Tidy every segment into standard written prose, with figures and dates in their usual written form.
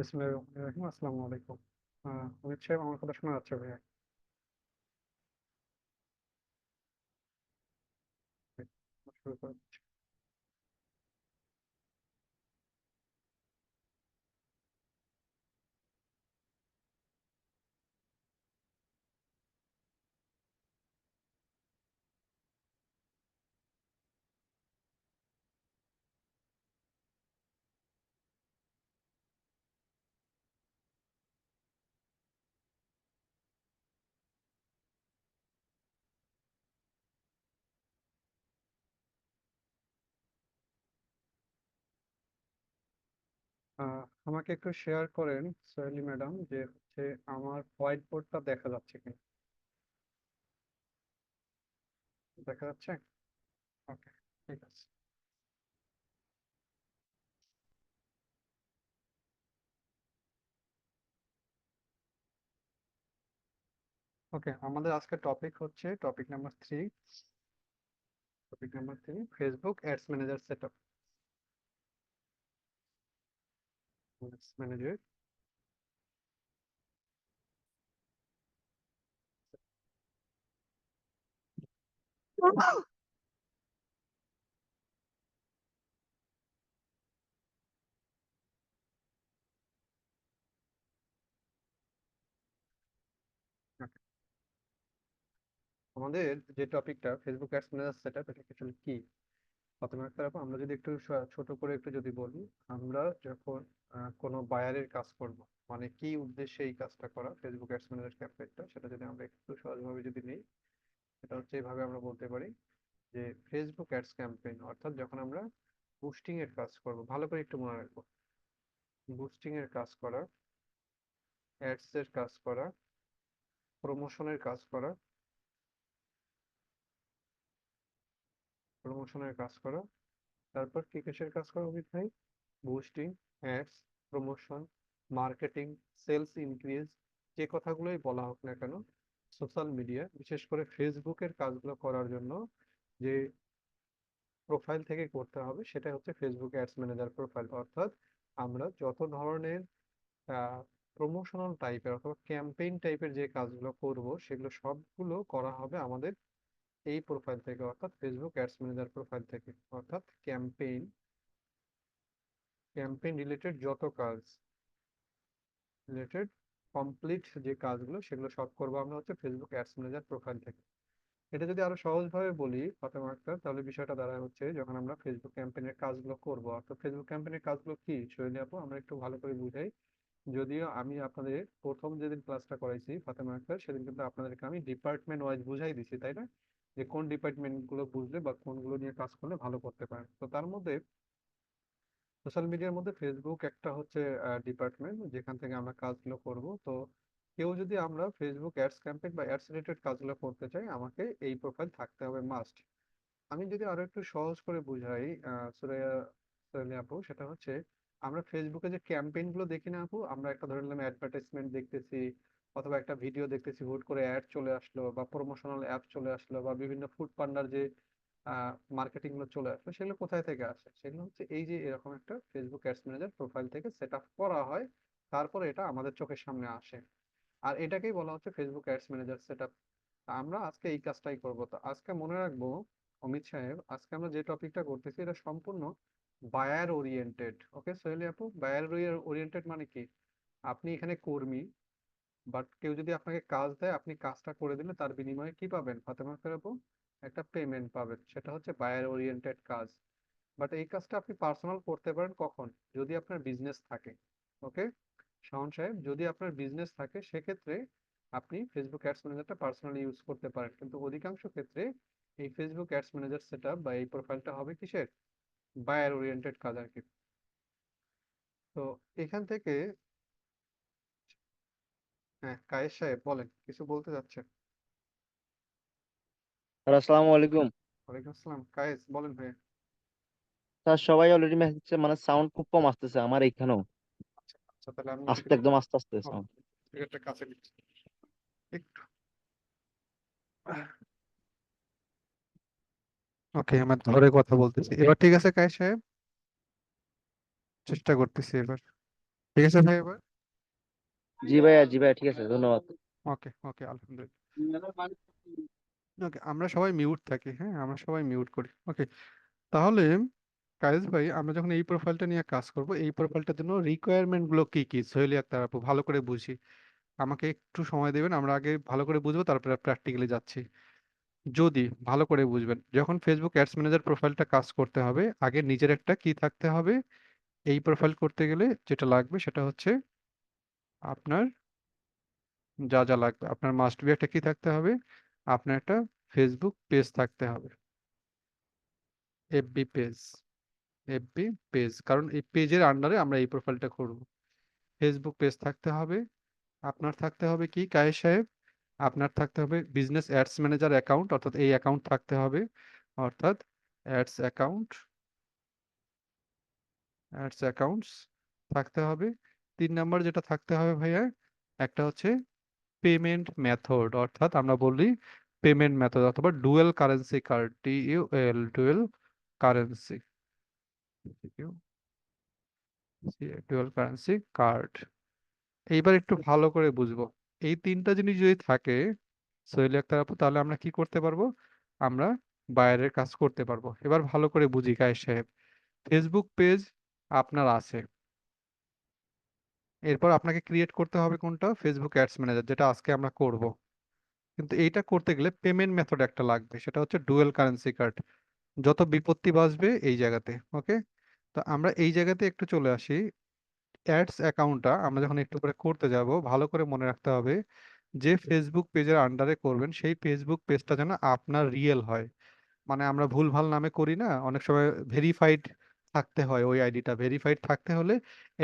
বিসমিল্লাহির রহমানির রহিম। আসসালামু আলাইকুম। অমিত সাহেব, আমার কথা শোনা যাচ্ছে ভাইয়া? শুরু করুন। আমাকে একটু শেয়ার করেন সোহেলি ম্যাডাম, যে হচ্ছে আমার হোয়াইট বোর্ডটা দেখা যাচ্ছে কিনা? দেখা যাচ্ছে? ওকে, ঠিক আছে। ওকে, আমাদের আজকে topic number three, Facebook ads manager set up. Manager. আমাদের যে টপিকটা Facebook ads manager set up, এটা আসলে কি? প্রথমে একটা ব্যাপার, আমরা যদি একটু ছোট করে একটু যদি বলি, আমরা যখন কোনো বায়ারের কাজ করব, মানে কি উদ্দেশ্যে এই কাজটা করা, ফেসবুক অ্যাডস ম্যানেজার ক্যাম্পেইনটা, সেটা যদি আমরা একটু সহজভাবে যদি নিই, সেটা হচ্ছে এইভাবে আমরা বলতে পারি যে ফেসবুক অ্যাডস ক্যাম্পেইন অর্থাৎ যখন আমরা বুস্টিং এর কাজ করব, ভালো করে একটু মনে রাখবো, বুস্টিং এর কাজ করা, অ্যাডস এর কাজ করা, প্রমোশনের কাজ করা, প্রমোশনের কাজ করা, তারপর কি কিসের কাজ করা অমিত ভাই? Boosting, ads, promotion, marketing, sales increase, যে কথাগুলোই বলা হোক না কেন, সোশ্যাল মিডিয়া বিশেষ করে ফেসবুকের কাজগুলো করার জন্য যে প্রোফাইল থেকে করতে হবে সেটা হচ্ছে ফেসবুক অ্যাডস ম্যানেজার প্রোফাইল। অর্থাৎ আমরা যত ধরনের প্রমোশনাল টাইপের অথবা ক্যাম্পেইন টাইপের যে কাজগুলো করব, সেগুলো সবগুলো করা হবে আমাদের এই প্রোফাইল থেকে, অর্থাৎ ফেসবুক অ্যাডস ম্যানেজার প্রোফাইল থেকে। অর্থাৎ ক্যাম্পেইন, ক্যাম্পেইন রিলেটেড যত কাজ, রিলেটেড কমপ্লিট যে কাজগুলো, সেগুলো সব করবো আমরা হচ্ছে ফেসবুক অ্যাডস ম্যানেজার প্রোফাইল থেকে। এটা যদি আরো সহজভাবে বলি ফাতেমা আক্তার, তাহলে বিষয়টা দাঁড়ায় হচ্ছে যখন আমরা ফেসবুক ক্যাম্পেইনের কাজগুলো করব, অর্থাৎ ফেসবুক ক্যাম্পেইনের কাজগুলো কি শৈলী আপু, আমরা একটু ভালো করে বুঝাই। যদিও আমি আপনাদের প্রথম যেদিন ক্লাসটা করাইছি ফাতেমা আক্তার, সেদিন কিন্তু আপনাদেরকে আমি ডিপার্টমেন্ট ওয়াইজ বুঝাই দিছি, তাই না? যে কোন ডিপার্টমেন্ট গুলো বুঝলে বা কোনগুলো নিয়ে কাজ করলে ভালো করতে পারেন। তো তার মধ্যে সোশ্যাল মিডিয়ার মধ্যে ফেসবুক একটা হচ্ছে ডিপার্টমেন্ট, যেখান থেকে আমরা কাজগুলো করব। তো কেউ যদি আমরা ফেসবুক অ্যাডস ক্যাম্পেইন বা অ্যাডস রিলেটেড কাজগুলো করতে চাই, আমাকে এই প্রোফাইল থাকতে হবে মাস্ট। আমি যদি আরো একটু সহজ করে বুঝাই সুরাইয়া সুরাইয়া আপু, সেটা হচ্ছে আমরা ফেসবুকে যে ক্যাম্পেইন গুলো দেখি না আপু, আমরা একটা ধরে নিলাম অ্যাডভার্টাইজমেন্ট দেখতেছি অথবা একটা ভিডিও দেখতেছি, হুট করে অ্যাড চলে আসলো বা প্রমোশনাল অ্যাপ চলে আসলো বা বিভিন্ন ফুড পান্ডার যে মার্কেটিং গুলো চলে আসলো, সেগুলো কোথায় থেকে আসে? সেগুলো হচ্ছে এই যে এরকম একটা ফেসবুক অ্যাডস ম্যানেজার প্রোফাইল থেকে সেট আপ করা হয়, তারপরে এটা আমাদের চোখের সামনে আসে। আর এটাকেই বলা হচ্ছে Facebook ads manager set up. আমরা আজকে এই কাজটাই করব। তো আজকে মনে রাখবো অমিত সাহেব, আজকে আমরা যে টপিকটা করতেছি এটা সম্পূর্ণ বায়ার ওরিয়েন্টেড। ওকে সোহেলি আপু, বায়ার ওরিয়েন্টেড মানে কি? আপনি এখানে কর্মী, বাট কেউ যদি আপনাকে কাজ দেয়, আপনি কাজটা করে দিলে তার বিনিময়ে কি পাবেন ফাতেমা আক্তার আপু? একটা পেমেন্ট পাবেন, সেটা হচ্ছে বায়ার ওরিয়েন্টেড কাজ। বাট এই কাজটা আপনি পার্সোনাল করতে পারেন কখন? যদি আপনার বিজনেস থাকে। ওকে শাওন সাহেব, যদি আপনার বিজনেস থাকে সেক্ষেত্রে আপনি ফেসবুক অ্যাডস ম্যানেজারটা পার্সোনালি ইউজ করতে পারেন, কিন্তু অধিকাংশ ক্ষেত্রে এই ফেসবুক অ্যাডস ম্যানেজার সেটআপ বা এই প্রোফাইলটা হবে কিসের? বায়ার ওরিয়েন্টেড কাজ আর কি। তো এখান থেকে, হ্যাঁ কায়েস সাহেব বলেন, কিছু বলতে যাচ্ছেন? স্যার আসসালামু আলাইকুম। ওয়ালাইকুম আসসালাম, কায়েস বলেন ভাই। স্যার সবাই অলরেডি মেসেজ দিচ্ছে, মানে সাউন্ড খুব কম আসতেছে আমার এইখানেও। আচ্ছা আচ্ছা, তাহলে আমি আস্তে, একদম আস্তে আস্তে সাউন্ড। একটা কাছে নিচ্ছি একটু। ওকে, আমার ধরে কথা বলতেছি, এবার ঠিক আছে কায়েস সাহেব? চেষ্টা করতেছি এবার। ঠিক আছে ভাই এবার? জি ভাইয়া ঠিক আছে, ধন্যবাদ। ওকে ওকে, আলহামদুলিল্লাহ। ওকে, আমরা সবাই মিউট থাকি, হ্যাঁ আমরা সবাই মিউট করি। ওকে, তাহলে কায়েস ভাই, আমরা যখন এই প্রোফাইলটা নিয়ে কাজ করব, এই প্রোফাইলটার জন্য রিকোয়ারমেন্ট গুলো কি কি সোহেলি আক্তার আপু ভালো করে বুঝি। আমাকে একটু সময় দেবেন, আমরা আগে ভালো করে বুঝবো, তারপরে প্র্যাকটিক্যালি যাচ্ছি। যদি ভালো করে বুঝবেন, যখন ফেসবুক অ্যাডস ম্যানেজার প্রোফাইলটা কাজ করতে হবে, আগে নিজের একটা কি থাকতে হবে। এই প্রোফাইল করতে গেলে যেটা লাগবে সেটা হচ্ছে আপনার, যা যা লাগবে আপনার মাস্ট বি একটা কি থাকতে হবে, আপনার একটা ফেসবুক পেজ থাকতে হবে। এফবি পেজ, এফবি পেজ, কারণ এই পেজের আন্ডারে আমরা এই প্রোফাইলটা করব। ফেসবুক পেজ থাকতে হবে। আপনার থাকতে হবে কি কায়েস সাহেব, আপনার থাকতে হবে বিজনেস অ্যাডস ম্যানেজার অ্যাকাউন্ট, অর্থাৎ এই অ্যাকাউন্ট থাকতে হবে। অর্থাৎ অ্যাডস অ্যাকাউন্ট, অ্যাডস অ্যাকাউন্টস থাকতে হবে। 3 নাম্বার যেটা থাকতে হবে ভাইয়া, একটা হচ্ছে পেমেন্ট মেথড, অর্থাৎ আমরা বলি পেমেন্ট মেথড অথবা dual currency card, DUL, dual currency, dual currency card. এইবার একটু ভালো করে বুঝবো, এই 3টা জিনিস যদি থাকে সোহেলি আক্তার আপু, তাহলে আমরা কি করতে পারবো, আমরা বাইরের কাজ করতে পারবো। এবার ভালো করে বুঝি কায়েস সাহেব, ফেসবুক পেজ আপনার আছে, এরপর আপনাকে ক্রিয়েট করতে হবে কোনটা, ফেসবুক অ্যাডস ম্যানেজার, যেটা আজকে আমরা করব। কিন্তু এইটা করতে গেলে পেমেন্ট মেথড একটা লাগবে, সেটা হচ্ছে ডুয়েল কারেন্সি কার্ড। যত বিপত্তি বাঁচবে এই জায়গাতে। ওকে, তো আমরা এই জায়গাতে একটু চলে আসি। অ্যাডস অ্যাকাউন্টটা আমরা যখন একটু করে করতে যাব, ভালো করে মনে রাখতে হবে যে ফেসবুক পেজের আন্ডারে করবেন সেই ফেসবুক পেজটা যেন আপনার রিয়েল হয়। মানে আমরা ভুলভাল নামে করি না, অনেক সময় ভেরিফাইড থাকতে হয়, ওই আইডিটা ভেরিফাইড থাকতে হলে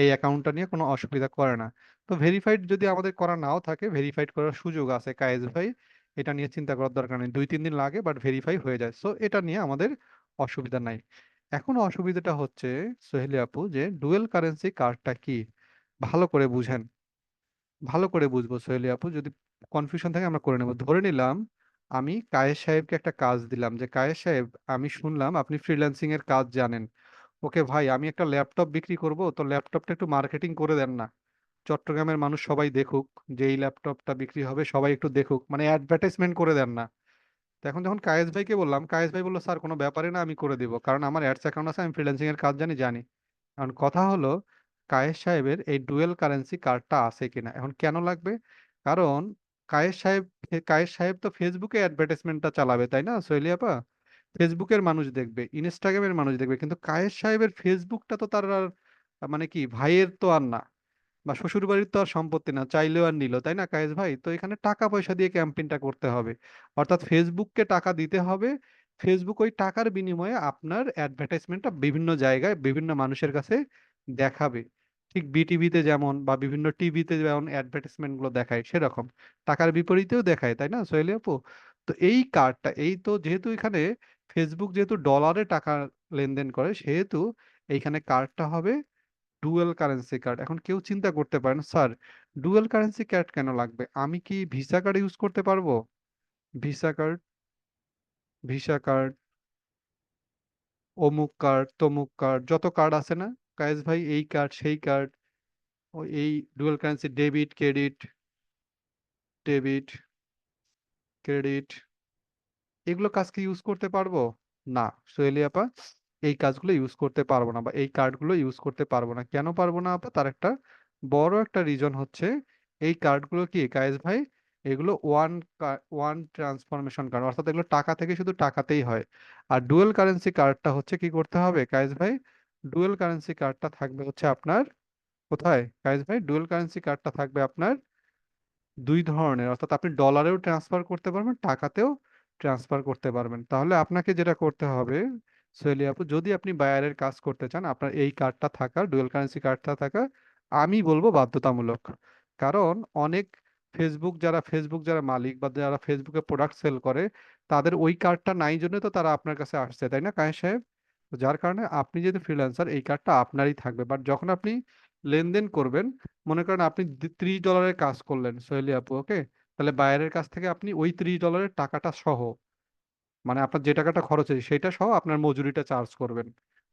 এই অ্যাকাউন্টটা নিয়ে কোনো অসুবিধা করে না। তো ভেরিফাইড যদি আমাদের করা নাও থাকে, ভেরিফাইড করার সুযোগ আছে কায়েস ভাই, এটা নিয়ে চিন্তা করার দরকার নেই, 2-3 দিন লাগে বাট ভেরিফাই হয়ে যায়, সো এটা নিয়ে আমাদের অসুবিধা নাই। এখন অসুবিধাটা হচ্ছে সোহেলি আপু, যে ডুয়েল কারেন্সি কার্ডটা কি, ভালো করে বুঝেন। ভালো করে বুঝবো সোহেলি আপু, যদি কনফিউশন থাকে আমরা করে নেব। ধরে নিলাম আমি কায়েস সাহেবকে একটা কাজ দিলাম, যে কায়েস সাহেব আমি শুনলাম আপনি ফ্রিল্যান্সিং এর কাজ জানেন। ওকে ভাই, আমি একটা ল্যাপটপ বিক্রি করব, তো ল্যাপটপটা একটু মার্কেটিং করে দেন না, চট্টগ্রামের মানুষ সবাই দেখুক যে এই ল্যাপটপটা বিক্রি হবে, সবাই একটু দেখুক, মানে অ্যাডভার্টাইজমেন্ট করে দেন না। তো এখন যখন কায়েস ভাইকে বললাম, কায়েস ভাই বললো স্যার কোনো ব্যাপারে না, আমি করে দিব, কারণ আমার অ্যাডস অ্যাকাউন্ট আছে, আমি ফ্রিল্যান্সিং এর কাজ জানি জানি। এখন কথা হলো, কায়েস সাহেবের এই ডুয়েল কারেন্সি কার্ডটা আছে কিনা। এখন কেন লাগবে, কারণ কায়েস সাহেব তো ফেসবুকে অ্যাডভার্টাইজমেন্টটা চালাবে, তাই না সোহেলি আপা? ফেসবুকের মানুষ দেখবে, ইনস্টাগ্রামের মানুষ দেখবে, কিন্তু কায়েস সাহেবের ফেসবুকটা তো তার আর, মানে কি ভাইয়ের তো আর না, বা শ্বশুর বাড়ির তো আর সম্পত্তি না, চাইলেও আর নিল, তাই না কায়েস ভাই? তো এখানে টাকা পয়সা দিয়ে ক্যাম্পেইনটা করতে হবে, অর্থাৎ ফেসবুককে টাকা দিতে হবে। ফেসবুক ওই টাকার বিনিময়ে আপনার অ্যাডভার্টাইজমেন্টটা বিভিন্ন জায়গায় বিভিন্ন মানুষের কাছে দেখাবে। ঠিক বিটিভিতে যেমন বা বিভিন্ন টিভিতে যেমন অ্যাডভার্টাইজমেন্ট গুলো দেখায়, সেরকম টাকার বিপরীতেও দেখায়, তাই না সোহেলি আপু? তো এই কার্ডটা, এই তো যেহেতু এখানে ফেসবুক যেহেতু ডলারে টাকা লেনদেন করে, সেহেতু এইখানে কার্ডটা হবে ডুয়েল কারেন্সি কার্ড। এখন কেউ চিন্তা করতে পারেন, স্যার ডুয়েল কারেন্সি কার্ড কেন লাগবে, আমি কি ভিসা কার্ড ইউজ করতে পারবো? ভিসা কার্ড, ভিসা কার্ড, অমুক কার্ড, তমুক কার্ড, যত কার্ড আছে না কায়েস ভাই, এই কার্ড সেই কার্ড, ও এই dual currency, debit credit, debit credit, এগুলো কাজ কি ইউজ করতে পারবো? না সোহেলি আপা, এই কাজগুলো ইউজ করতে পারবো না, বা এই কার্ডগুলো ইউজ করতে পারবো না। কেন পারবো না আপা? তার একটা বড় একটা রিজন হচ্ছে, এই কার্ডগুলো কি কায়েস ভাই, এগুলো ওয়ান ট্রান্সফরমেশন কার্ড, অর্থাৎ এগুলো টাকা থেকে শুধু টাকাতেই হয়। আর ডুয়েল কারেন্সি কার্ডটা হচ্ছে কি করতে হবে কায়েস ভাই, ডুয়েল কারেন্সি কার্ডটা থাকবে হচ্ছে আপনার কোথায় কায়েস ভাই, ডুয়েল কারেন্সি কার্ডটা থাকবে আপনার 2 ধরনের, অর্থাৎ আপনি ডলারেও ট্রান্সফার করতে পারবেন, টাকাতেও ট্রান্সফার করতে পারবেন। তাহলে আপনাকে যেটা করতে হবে সোহেলি আপু, যদি আপনি বায়ারের কাজ করতে চান, আপনার এই কার্ডটা থাকা, ডুয়াল কারেন্সি কার্ডটা থাকা আমি বলবো বাধ্যতামূলক। কারণ অনেক ফেসবুক যারা মালিক বা যারা ফেসবুকে প্রোডাক্ট সেল করে, তাদের ওই কার্ডটা নাই জন্য তো তারা আপনার কাছে আসছে, তাই না কায়েস সাহেব? তো যার কারণে আপনি যেহেতু ফ্রিল্যান্সার, এই কার্ডটা আপনারই থাকবে, বাট যখন আপনি লেনদেন করবেন, মনে করেন আপনি $30 কাজ করলেন সোহেলি আপু, ওকে, তাহলে বায়ারের কাছ থেকে আপনি ওই $30 টাকাটা সহ, মানে আপনার যে টাকাটা খরচ হয়েছে সেটা সহ আপনার মজুরিটা চার্জ করবেন।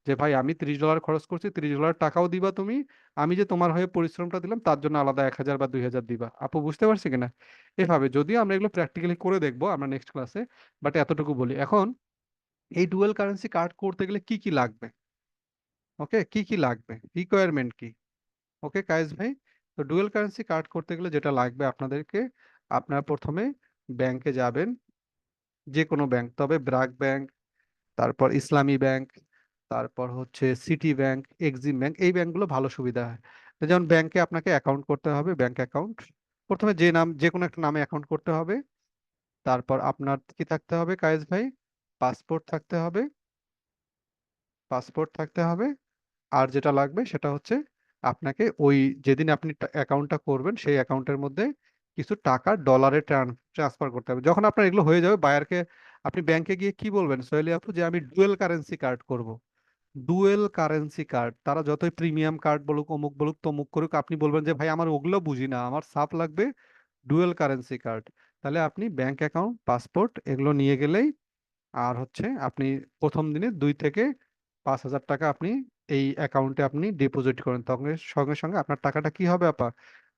যে ভাই আমি $30 খরচ করছি, $30 টাকাও দিবা তুমি, আমি যে তোমার হয়ে পরিশ্রমটা দিলাম তার জন্য আলাদা 1,000 বা 2,000 দিবা। আপু বুঝতে পারছি কিনা? এভাবে যদিও আমরা এগুলো প্র্যাকটিক্যালি করে দেখবো আমরা নেক্সট ক্লাসে, বাট এতটুকু বলি এখন। এই ডুয়াল কারেন্সি কার্ড করতে গেলে কি কি লাগবে? ওকে, কি কি লাগবে, রিকোয়ারমেন্ট কি? ওকে কায়েস ভাই, তো ডুয়াল কারেন্সি কার্ড করতে গেলে যেটা লাগবে আপনাদেরকে, আপনারা প্রথমে ব্যাংকে যাবেন, যে কোনো ব্যাংক, তবে ব্র্যাক ব্যাংক, তারপর ইসলামী ব্যাংক, তারপর হচ্ছে সিটি ব্যাংক, এক্সিম ব্যাংক, এই ব্যাংকগুলো ভালো সুবিধা হয়। তো যেমন ব্যাংকে আপনাকে অ্যাকাউন্ট করতে হবে, ব্যাংক অ্যাকাউন্ট, প্রথমে যে নাম, যে কোনো একটা নামে অ্যাকাউন্ট করতে হবে। তারপর আপনার কি থাকতে হবে কায়েস ভাই? পাসপোর্ট থাকতে হবে, পাসপোর্ট থাকতে হবে। আর যেটা লাগবে সেটা হচ্ছে আপনাকে ওই যেদিন আপনি অ্যাকাউন্টটা করবেন সেই অ্যাকাউন্টের মধ্যে কিছু টাকা ডলারে ট্রান্সফার করতে হবে। যখন আপনার এগুলো হয়ে যাবে, বায়ারকে আপনি ব্যাংকে গিয়ে কি বলবেন সোহেলি আপু, যে আমি ডুয়েল কারেন্সি কার্ড করব। ডুয়েল কারেন্সি কার্ড, তারা যতই প্রিমিয়াম কার্ড বলুক, অমুক বলুক, তমুক করুক, আপনি বলবেন যে ভাই আমার ওগুলো বুঝি না, আমার সাপ লাগবে ডুয়েল কারেন্সি কার্ড। তাহলে আপনি ব্যাংক অ্যাকাউন্ট, পাসপোর্ট এগুলো নিয়ে গেলেই, আর হচ্ছে আপনি প্রথম দিনে 2 থেকে 5,000 টাকা আপনি এই অ্যাকাউন্টে আপনি ডিপোজিট করেন, তখন সঙ্গে সঙ্গে আপনার টাকাটা কি হবে আপা,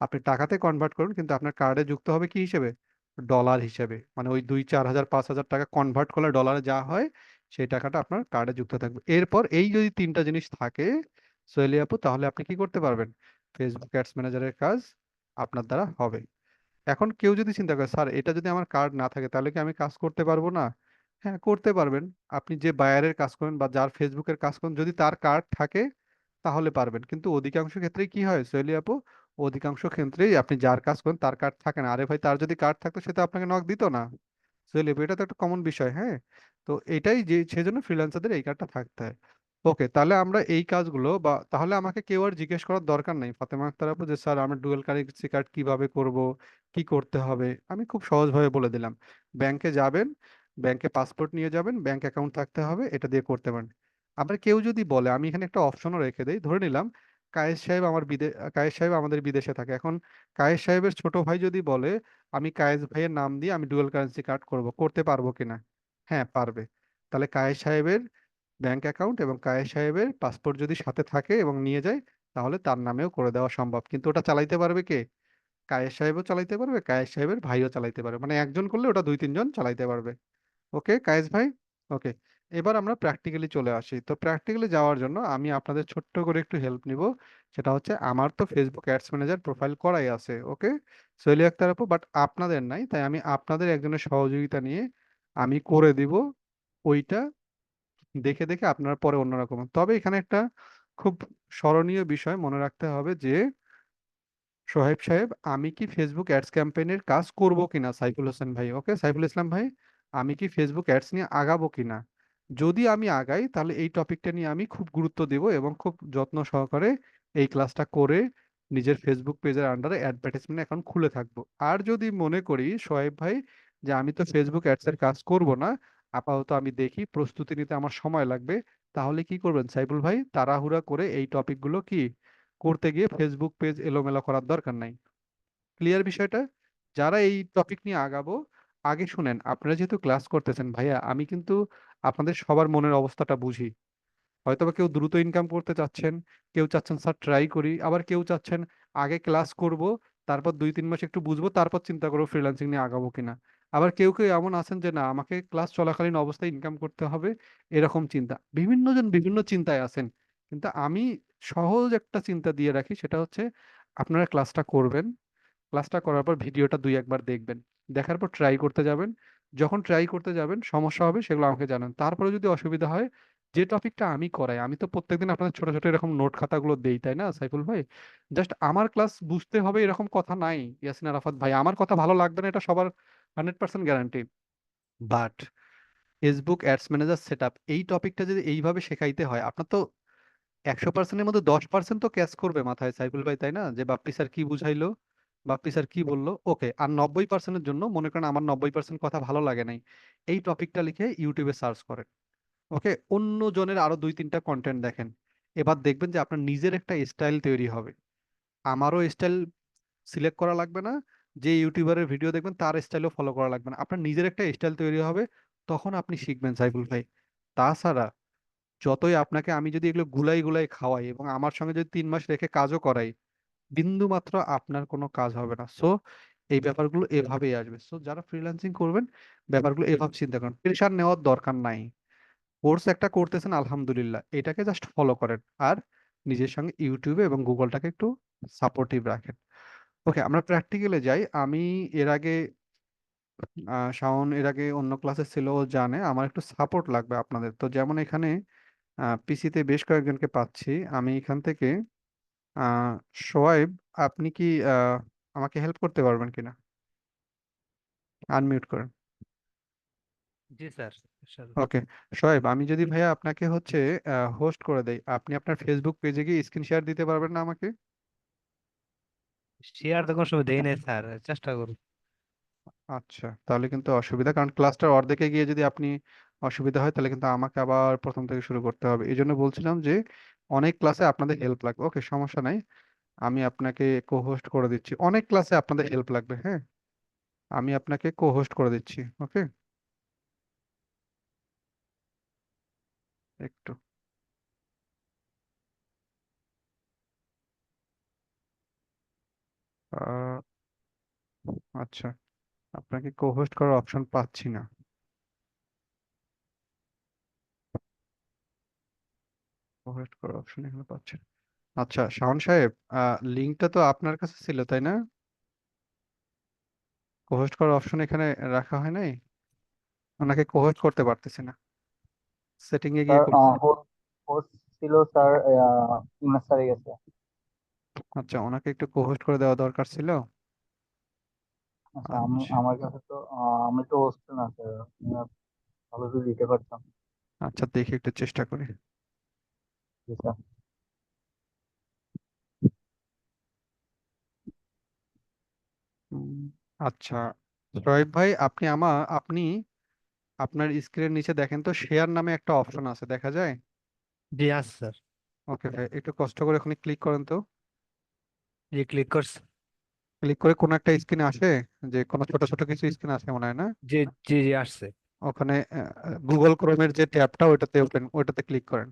আপনি টাকাতে কনভার্ট করুন, কিন্তু আপনার কার্ডে যুক্ত হবে কি হিসেবে? ডলার হিসেবে। মানে ওই 2, 4 হাজার 5,000 টাকা কনভার্ট করলে ডলারে যা হয় সেই টাকাটা আপনার কার্ডে যুক্ত থাকবে। এরপর এই যদি তিনটা জিনিস থাকে সোহেলি আপু, তাহলে আপনি কি করতে পারবেন? ফেসবুক অ্যাডস ম্যানেজারের কাজ আপনার দ্বারা হবে। এখন কেউ যদি চিন্তা করে স্যার এটা যদি আমার কার্ড না থাকে তাহলে কি আমি কাজ করতে পারবো না? হ্যাঁ করতে পারবেন। আপনি যে বায়ারের কাজ করেন বা যার ফেসবুকের কাজ করেন, যদি তার কার্ড থাকে তাহলে পারবেন, কিন্তু অধিকাংশ ক্ষেত্রেই কি হয় সোহেলি আপু, অধিকাংশ ক্ষেত্রেই আপনি যার কাজ করেন তার কার্ড থাকে না। আরে ভাই তার যদি কার্ড থাকতো সে তো আপনাকে নক দিত না। সোহেল, এটা তো একটা কমন বিষয়, হ্যাঁ। তো এটাই যে সেজন্য ফ্রিল্যান্সারদের এই কার্ডটা থাকতে হয়। ওকে, তাহলে আমরা এই কাজগুলো, বা তাহলে আমাকে কেউ আর জিজ্ঞেস করার দরকার নাই ফাতেমা আক্তার আপু যে স্যার আমরা ডুয়াল কারেন্সি কার্ড কিভাবে করব, কি করতে হবে। আমি খুব সহজভাবে বলে দিলাম। ব্যাংকে যাবেন, ব্যাংকে পাসপোর্ট নিয়ে যাবেন, ব্যাংক অ্যাকাউন্ট থাকতে হবে, এটা দিয়ে করতে পারেন। আবার কেউ যদি বলে, আমি এখানে একটা অপশনও রেখে দেই, ধরে নিলাম কায়েস সাহেব কায়েস সাহেব আমাদের বিদেশে থাকে। এখন কায়েস সাহেবের ছোট ভাই যদি বলে আমি কায়েস ভাইয়ের নাম দিয়ে আমি ডুয়াল কারেন্সি কার্ড করব, করতে পারবো কিনা? হ্যাঁ পারবে। তাহলে কায়েস সাহেবের ব্যাংক অ্যাকাউন্ট এবং কায়েস সাহেবের পাসপোর্ট যদি সাথে থাকে এবং নিয়ে যায়, তাহলে তার নামেও করে দেওয়া সম্ভব। কিন্তু ওটা চালাইতে পারবে কে? কায়েস সাহেবও চালাইতে পারবে, কায়েস সাহেবের ভাইও চালাইতে পারবে, মানে একজন করলে ওটা 2, 3 জন চালাইতে পারবে। ওকে কায়েস ভাই। ওকে, এবার আমরা প্র্যাকটিক্যালি চলে আসি। তো প্র্যাকটিক্যালি যাওয়ার জন্য আমি আপনাদের ছোট্ট করে একটু হেল্প নিব। সেটা হচ্ছে আমার তো ফেসবুক অ্যাডস ম্যানেজার প্রোফাইল করাই আছে, ওকে সোহেলি আক্তার আপু, বাট আপনাদের নাই, তাই আমি আপনাদের একজনের সহযোগিতা নিয়ে আমি করে দিব ওইটা। দেখে দেখে আপনারা পরে অন্যরকম, তবে এখানে একটা খুব স্মরণীয় বিষয় মনে রাখতে হবে যে সোহেব সাহেব, আমি কি ফেসবুক অ্যাডস ক্যাম্পেইনের কাজ করব কিনা, সাইফুল হোসেন ভাই, ওকে সাইফুল ইসলাম ভাই, আমি কি ফেসবুক অ্যাডস নিয়ে আগাবো কিনা? যদি আমি আগাই তাহলে এই টপিকটা নিয়ে আমি খুব গুরুত্ব দেব এবং খুব যত্ন সহকারে এই ক্লাসটা করে নিজের ফেসবুক পেজের আন্ডারে অ্যাডভার্টাইজমেন্ট অ্যাকাউন্ট খুলে থাকবো। আর যদি মনে করি সোহেব ভাই যে আমি তো ফেসবুক অ্যাডস এর কাজ করব না, আপাতত আমি দেখি প্রস্তুতি নিতে আমার সময় লাগবে, তাহলে কি করবেন সাইফুল ভাই, তাড়াহুড়া করে এই টপিকগুলো কি করতে গিয়ে ফেসবুক পেজ এলোমেলো করার দরকার নাই। ক্লিয়ার বিষয়টা? যারা এই টপিক নিয়ে আগাবো, আগে শুনেন, আপনারা যেহেতু ক্লাস করতেছেন ভাইয়া, আমি কিন্তু আপনাদের সবার মনের অবস্থাটা বুঝি। হয়তোবা কেউ দ্রুত ইনকাম করতে চাচ্ছেন, কেউ চাচ্ছেন স্যার ট্রাই করি, আবার কেউ চাচ্ছেন আগে ক্লাস করব, তারপর 2, 3 মাস একটু বুঝবো, তারপর চিন্তা করবো ফ্রিল্যান্সিং নিয়ে আগাবো কিনা। আবার কেউ কেউ এমন আছেন যে না আমাকে ক্লাস চলাকালীন অবস্থায় ইনকাম করতে হবে, এরকম চিন্তা। বিভিন্ন জন বিভিন্ন চিন্তায় আছেন, কিন্তু আমি সহজ একটা চিন্তা দিয়ে রাখি, সেটা হচ্ছে আপনারা ক্লাসটা করবেন, ক্লাসটা করার পর ভিডিওটা 2, 1 বার দেখবেন, দেখার পর ট্রাই করতে যাবেন। যখন ট্রাই করতে যাবেন সমস্যা হবে সেগুলো আমাকে জানান, তারপরে যদি অসুবিধা হয়, যে টপিকটা আমি করাই, আমি তো প্রত্যেকদিন আপনাদের ছোট ছোট এরকম নোট খাতাগুলো দেই তাই না সাইফুল ভাই? জাস্ট আমার ক্লাস বুঝতে হবে এরকম কথা নাই ইয়াসিন আরাফাত ভাই, আমার কথা ভালো লাগবে না এটা সবার 100% guarantee. But Facebook ads manager set up এই টপিকটা যদি এইভাবে শেখাইতে হয়, আপনার তো 100%-এর মধ্যে 10% তো ক্যাচ করবে মাথায় সাইফুল ভাই, তাই না? যে বাপ্পি স্যার কি বুঝাইলো, বাপ্পি স্যার কি বললো, ওকে। আর 90%-এর জন্য মনে করেন আমার 90% কথা ভালো লাগে নাই, এই টপিকটা লিখে ইউটিউবে সার্চ করেন, ওকে। অন্য জনের আরো 2, 3টা কন্টেন্ট দেখেন, এবার দেখবেন যে আপনার নিজের একটা স্টাইল তৈরি হবে। আমারও স্টাইল সিলেক্ট করা লাগবে না, যে ইউটিউবারের ভিডিও দেখবেন তার স্টাইলও ফলো করা লাগবে না, আপনার নিজের একটা স্টাইল তৈরি হবে, তখন আপনি শিখবেন সাইফুল ভাই। তাছাড়া যতই আপনাকে আমি যদি এগুলো গুলাই গুলাই খাওয়াই এবং আমার সঙ্গে যদি 3 মাস রেখে কাজও করাই, বিন্দু মাত্র আপনার কোনো কাজ হবে না। সো এই ব্যাপারগুলো এভাবেই আসবে। সো যারা ফ্রিল্যান্সিং করবেন, ব্যাপারগুলো এভাবে চিন্তা করেন, প্রেশার নেওয়ার দরকার নাই। কোর্স একটা করতেছেন আলহামদুলিল্লাহ, এটাকে জাস্ট ফলো করেন। আর নিজের সঙ্গে ইউটিউবে এবং গুগলটাকে একটু সাপোর্টিভ রাখেন। ওকে, আমরা প্র্যাকটিক্যালে যাই। আমি এর আগে শাওন এর আগে অন্য ক্লাসে ছিল, ও জানে আমার একটু সাপোর্ট লাগবে আপনাদের। তো যেমন এখানে পিসিতে বেশ কয়েকজনকে পাচ্ছি আমি এখান থেকে। আহ সোয়াইব, আপনি কি আমাকে হেল্প করতে পারবেন কিনা? আনমিউট করেন। জি স্যার, স্যার ওকে, সোয়াইব, আমি যদি ভাইয়া আপনাকে হচ্ছে হোস্ট করে দেই, আপনি আপনার ফেসবুক পেজে গিয়ে স্ক্রিন শেয়ার দিতে পারবেন না আমাকে? শেয়ার তো কোনো সময় দেই নাই স্যার, চেষ্টা করুন। আচ্ছা, তাহলে কিন্তু অসুবিধা, কারণ ক্লাসটার অর্ধেকে গিয়ে যদি আপনি অসুবিধা হয় তাহলে কিন্তু আমাকে আবার প্রথম থেকে শুরু করতে হবে। এই জন্য বলছিলাম যে অনেক ক্লাসে আপনাদের হেল্প লাগবে। ওকে, সমস্যা নাই, আমি আপনাকে কো হোস্ট করে দিচ্ছি। অনেক ক্লাসে আপনাদের হেল্প লাগবে, হ্যাঁ, আমি আপনাকে কো হোস্ট করে দিচ্ছি। ওকে, একটু আহ, আচ্ছা, আপনাকে কো হোস্ট করার অপশন পাচ্ছি না। কো হোস্ট করার অপশন এখানে পাচ্ছি না। আচ্ছা শাওন সাহেব, লিঙ্কটা তো আপনার কাছে ছিল তাই না? কো হোস্ট করার অপশন এখানে রাখা হয় নাই, ওনাকে কো হোস্ট করতে পারতেছি না। সেটিং এ গিয়ে স্যার করতে। হোস্ট ছিল স্যার, ইমেজ স্যারে গেছে। আচ্ছা, ওনাকে একটু কো হোস্ট করে দেওয়া দরকার ছিল। আচ্ছা, আচ্ছা আমার কাছে তো আমি তো হোস্ট না স্যার, ভালো করে দিতে পারতাম। আচ্ছা, দেখি একটু চেষ্টা করি। জি স্যার। উম, আচ্ছা শোয়েব ভাই, আপনি আপনার স্ক্রিনের নিচে দেখেন তো, শেয়ার নামে একটা অপশন আছে, দেখা যায়? জি আছে স্যার। ওকে ভাই, একটু কষ্ট করে ওখানে ক্লিক করেন তো। জি ক্লিক করছি। ক্লিক করে কোন একটা স্ক্রিনে আসে, যে কোনো ছোট ছোট কিছু স্ক্রিন আসে মনে হয় না? জি জি জি আসছে। ওখানে গুগল ক্রোমের যে ট্যাবটা, ওইটাতে ক্লিক করেন।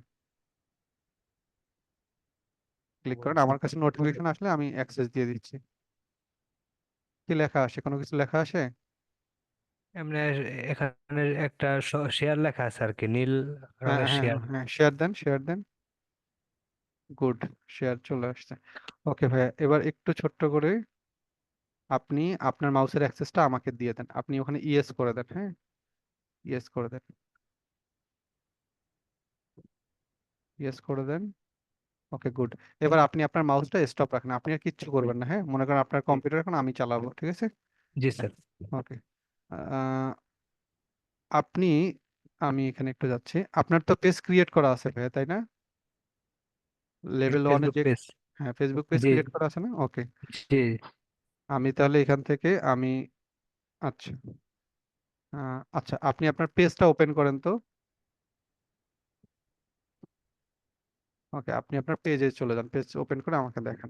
ক্লিক করেন, আমার কাছে নোটিফিকেশন আসলে আমি অ্যাক্সেস দিয়ে দিচ্ছি। কি লেখা আসে? কোনো কিছু লেখা আসে? এমনি এখানে একটা শেয়ার লেখা আছে আর কি, নীল হ্যাঁ রঙের হ্যাঁ শেয়ার। হ্যাঁ, শেয়ার দেন, শেয়ার দেন। গুড, শেয়ার চলে আসছে। ওকে ভাইয়া, এবার একটু ছোট্ট করে আপনি আপনার মাউসের অ্যাক্সেসটা আমাকে দিয়ে দেন। আপনি ওখানে ইয়েস করে দেন, হ্যাঁ, ইয়েস করে দেন, ইয়েস করে দেন। Okay good. এবার আপনি আপনার মাউসটা স্টপ রাখেন, আপনি আর কিচ্ছু করবেন না, হ্যাঁ, মনে করেন আপনার জি কম্পিউটার এখন আমি চালাবো, ঠিক আছে? জি স্যার। ওকে, আপনি, আমি এখানে একটু যাচ্ছি, আপনার তো পেজ ক্রিয়েট করা আছে ভাইয়া, তাই না? লেভেল ওয়ানে ফেসবুক যে, পেজ। হ্যাঁ, ফেসবুক পেজ জি ক্রিয়েট করা আছে না? ওকে, জি আমি তাহলে এখান থেকে আমি, আচ্ছা, আচ্ছা, আপনি আপনার পেজটা ওপেন করেন তো। ওকে, আপনি আপনার পেজে চলে যান, পেজ ওপেন করে আমাকে দেখান।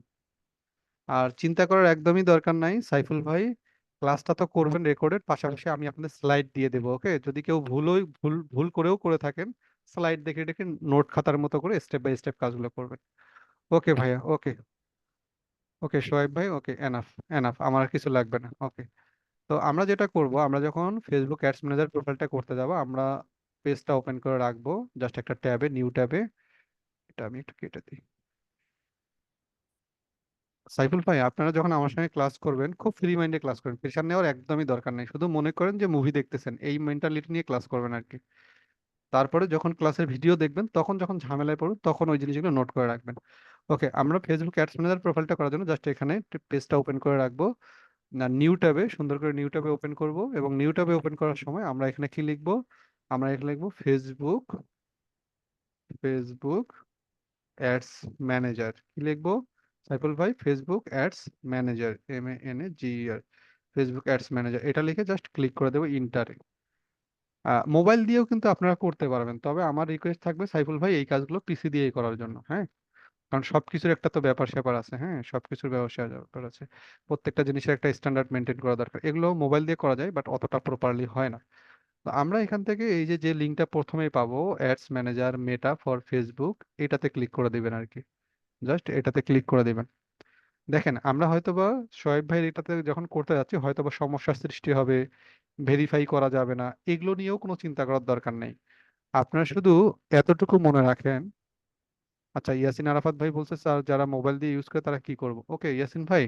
আর চিন্তা করার একদমই দরকার নাই সাইফুল ভাই, ক্লাসটা তো করবেন রেকর্ডের পাশাপাশি, আমি আপনাদের স্লাইড দিয়ে দেবো। ওকে, যদি কেউ ভুল ভুল করেও করে থাকেন, স্লাইড দেখে দেখে নোট খাতার মতো করে স্টেপ বাই স্টেপ কাজগুলো করবেন। ওকে ভাইয়া, ওকে, ওকে সোহেব ভাই, ওকে, এনাফ, এনাফ, আমার আর কিছু লাগবে না। ওকে, তো আমরা যেটা করব, আমরা যখন ফেসবুক অ্যাডস ম্যানেজার প্রোফাইলটা করতে যাব, আমরা পেজটা ওপেন করে রাখবো জাস্ট একটা ট্যাবে, নিউ ট্যাবে। এটা আমি একটু কেটে দিই। সাইফুল ভাই, আপনারা যখন আমার সঙ্গে ক্লাস করবেন খুব ফ্রি মাইন্ডে ক্লাস করবেন, প্রেশার নেওয়ার একদমই দরকার নেই, শুধু মনে করেন যে মুভি দেখতেছেন, এই মেন্টালিটি নিয়ে ক্লাস করবেন আর কি। তারপরে যখন ক্লাসের ভিডিও দেখবেন, তখন যখন ঝামেলায় পড়ুন তখন ওই জিনিসগুলো নোট করে রাখবেন। ওকে, আমরা ফেসবুক অ্যাডস ম্যানেজার প্রোফাইলটা করার জন্য জাস্ট এখানে পেজটা ওপেন করে রাখবো, না নিউ ট্যাবে, সুন্দর করে নিউ ট্যাবে ওপেন করব। এবং নিউ ট্যাবে ওপেন করার সময় আমরা এখানে কি লিখবো? আমরা এখানে লিখবো ফেসবুক, ফেসবুক অ্যাডস ম্যানেজার। কি লিখবো সাইফুল ভাই? Facebook ads manager, MANAGER, Facebook ads manager, এটা লিখে জাস্ট ক্লিক করে দেবো ইন্টারে। মোবাইল দিয়েও কিন্তু আপনারা করতে পারবেন, তবে আমার রিকোয়েস্ট থাকবে সাইফুল ভাই এই কাজগুলো পিসি দিয়েই করার জন্য, হ্যাঁ, কারণ সবকিছুর একটা তো ব্যাপার স্যাপার আছে, হ্যাঁ, সবকিছুর ব্যাপার আছে, প্রত্যেকটা জিনিসের একটা স্ট্যান্ডার্ড মেনটেন করা দরকার। এগুলো মোবাইল দিয়ে করা যায় বাট অতটা প্রপারলি হয় না। তো আমরা এখান থেকে এই যে যে লিঙ্কটা প্রথমেই পাবো, ads manager meta for Facebook, এটাতে ক্লিক করে দিবেন আর কি। জাস্ট এটাতে ক্লিক করে দিবেন। দেখেন আমরা হয়তোবা শোয়েব ভাইয়ের এটাতে যখন করতে যাচ্ছি হয়তোবা সমস্যার সৃষ্টি হবে, ভেরিফাই করা যাবে না, এগুলো নিয়েও কোনো চিন্তা করার দরকার নেই। আপনারা শুধু এতটুকু মনে রাখেন। আচ্ছা, ইয়াসিন আরাফাত ভাই বলছে স্যার যারা মোবাইল দিয়ে ইউজ করে তারা কি করবো? ওকে ইয়াসিন ভাই,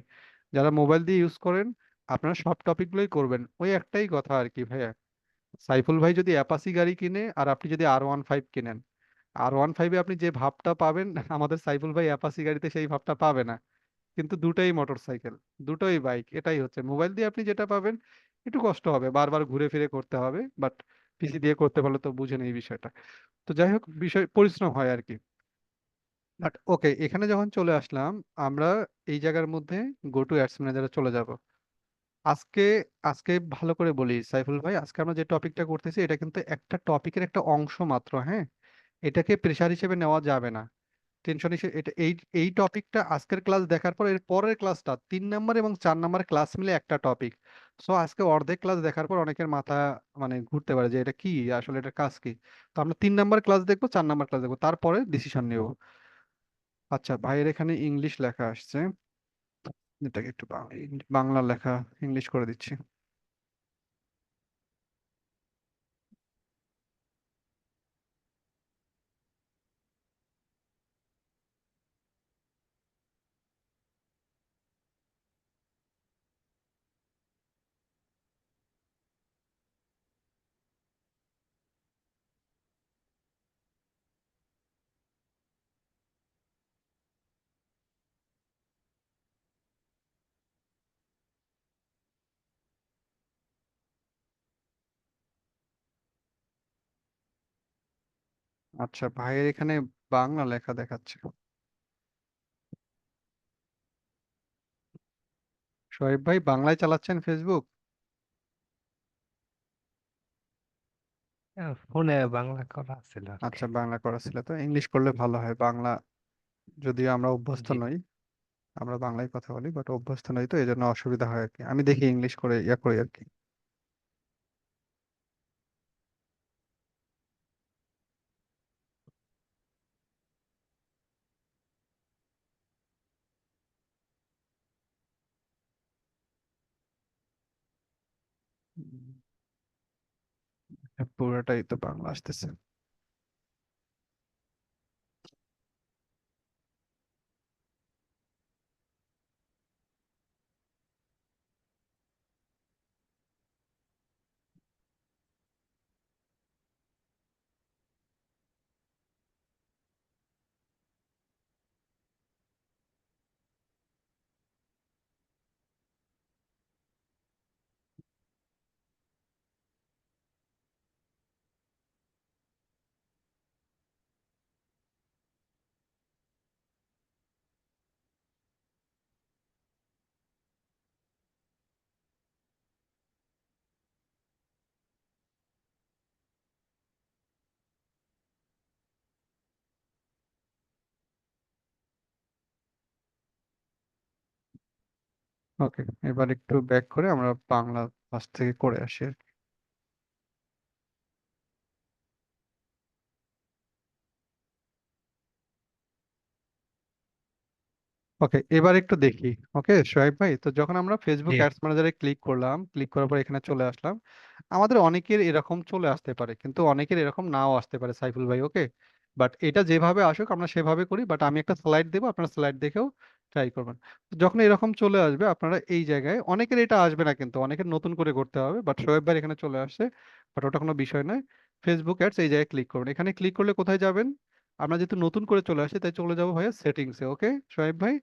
যারা মোবাইল দিয়ে ইউজ করেন আপনারা সব টপিকগুলোই করবেন, ওই একটাই কথা আর কি ভাইয়া। সাইফুল ভাই যদি অ্যাপাসি গাড়ি কিনে আর আপনি যদি R15 কিনেন, R15-এ আপনি যে ভাবটা পাবেন আমাদের সাইফুল ভাই অ্যাপাসি গাড়িতে সেই ভাবটা পাবে না। কিন্তু দুটোই মোটরসাইকেল, দুটোই বাইক, এটাই হচ্ছে। মোবাইল দিয়ে আপনি যেটা পাবেন একটু কষ্ট হবে, বারবার ঘুরে ফিরে করতে হবে, বাট পিসি দিয়ে করতে পারলে তো বুঝেন এই বিষয়টা। তো যাই হোক, বিষয় পরিশ্রম হয় আর কি। বাট ওকে, এখানে যখন চলে আসলাম আমরা এই জায়গার মধ্যে গো টু অ্যাডস ম্যানেজারে চলে যাব। আজকে আজকে ভালো করে বলি সাইফুল ভাই, আজকে আমরা যে টপিকটা করতেছি এটা কিন্তু একটা টপিকের একটা অংশ মাত্র, হ্যাঁ। এটাকে প্রেশার হিসেবে নেওয়া যাবে না, টেনশন হিসেবে। এটা এই এই টপিকটা আজকের ক্লাস দেখার পর এর পরের ক্লাসটা 3 নাম্বার এবং 4 নাম্বার ক্লাস মিলে একটা টপিক। সো আজকে অর্ধেক ক্লাস দেখার পর অনেকের মাথা মানে ঘুরতে পারে যে এটা কি, আসলে এটা কাজ কি। তো আমরা 3 নাম্বার ক্লাস দেখবো, 4 নাম্বার ক্লাস দেখবো, তারপরে ডিসিশন নেব। আচ্ছা, ভাইয়ের এখানে ইংলিশ লেখা আসছে, এটাকে একটু বাংলা লেখা ইংলিশ করে দিচ্ছি। আচ্ছা, ভাইয়ের এখানে বাংলা লেখা দেখাচ্ছে। শোয়েব ভাই বাংলায় চালাচ্ছেন ফেসবুক? ফোনে বাংলা করা ছিল আর কি। আচ্ছা, বাংলা করা ছিল, তো ইংলিশ করলে ভালো হয়। বাংলা যদিও আমরা অভ্যস্ত জি। নই, আমরা বাংলায় কথা বলি, বাট অভ্যস্ত নই, তো এই জন্য অসুবিধা হয় আর কি। আমি দেখি ইংলিশ করে ইয়া করি আর কি। পুরোটাই তো বাংলা আসতেছে। ওকে, এবার একটু ব্যাক করে আমরা বাংলা ফার্স্ট থেকে করে আসি আর কি। ওকে, এবার একটু দেখি। ওকে সোহেব ভাই, তো যখন আমরা জি। ফেসবুক অ্যাডস ম্যানেজারে ক্লিক করলাম, ক্লিক করার পর এখানে চলে আসলাম, আমাদের অনেকের এরকম চলে আসতে পারে কিন্তু অনেকের এরকম নাও আসতে পারে সাইফুল ভাই, ওকে। বাট এটা যেভাবে আসুক আমরা সেভাবে করি, বাট আমি একটা স্লাইড দেবো, আপনারা স্লাইড দেখেও ট্রাই করবেন। তো যখন এরকম চলে আসবে আপনারা এই জায়গায়, অনেকের এটা আসবে না কিন্তু অনেকের নতুন করে করতে হবে, বাট সোহেব ভাই এখানে চলে আসছে, বাট ওটা কোনো বিষয় নয়। ফেসবুক অ্যাডস এই জায়গায় ক্লিক করবেন, এখানে ক্লিক করলে কোথায় যাবেন? আমরা যেহেতু নতুন করে চলে আসি তাই চলে যাবো ভাইয়া সেটিংসে। ওকে সোহেব ভাই,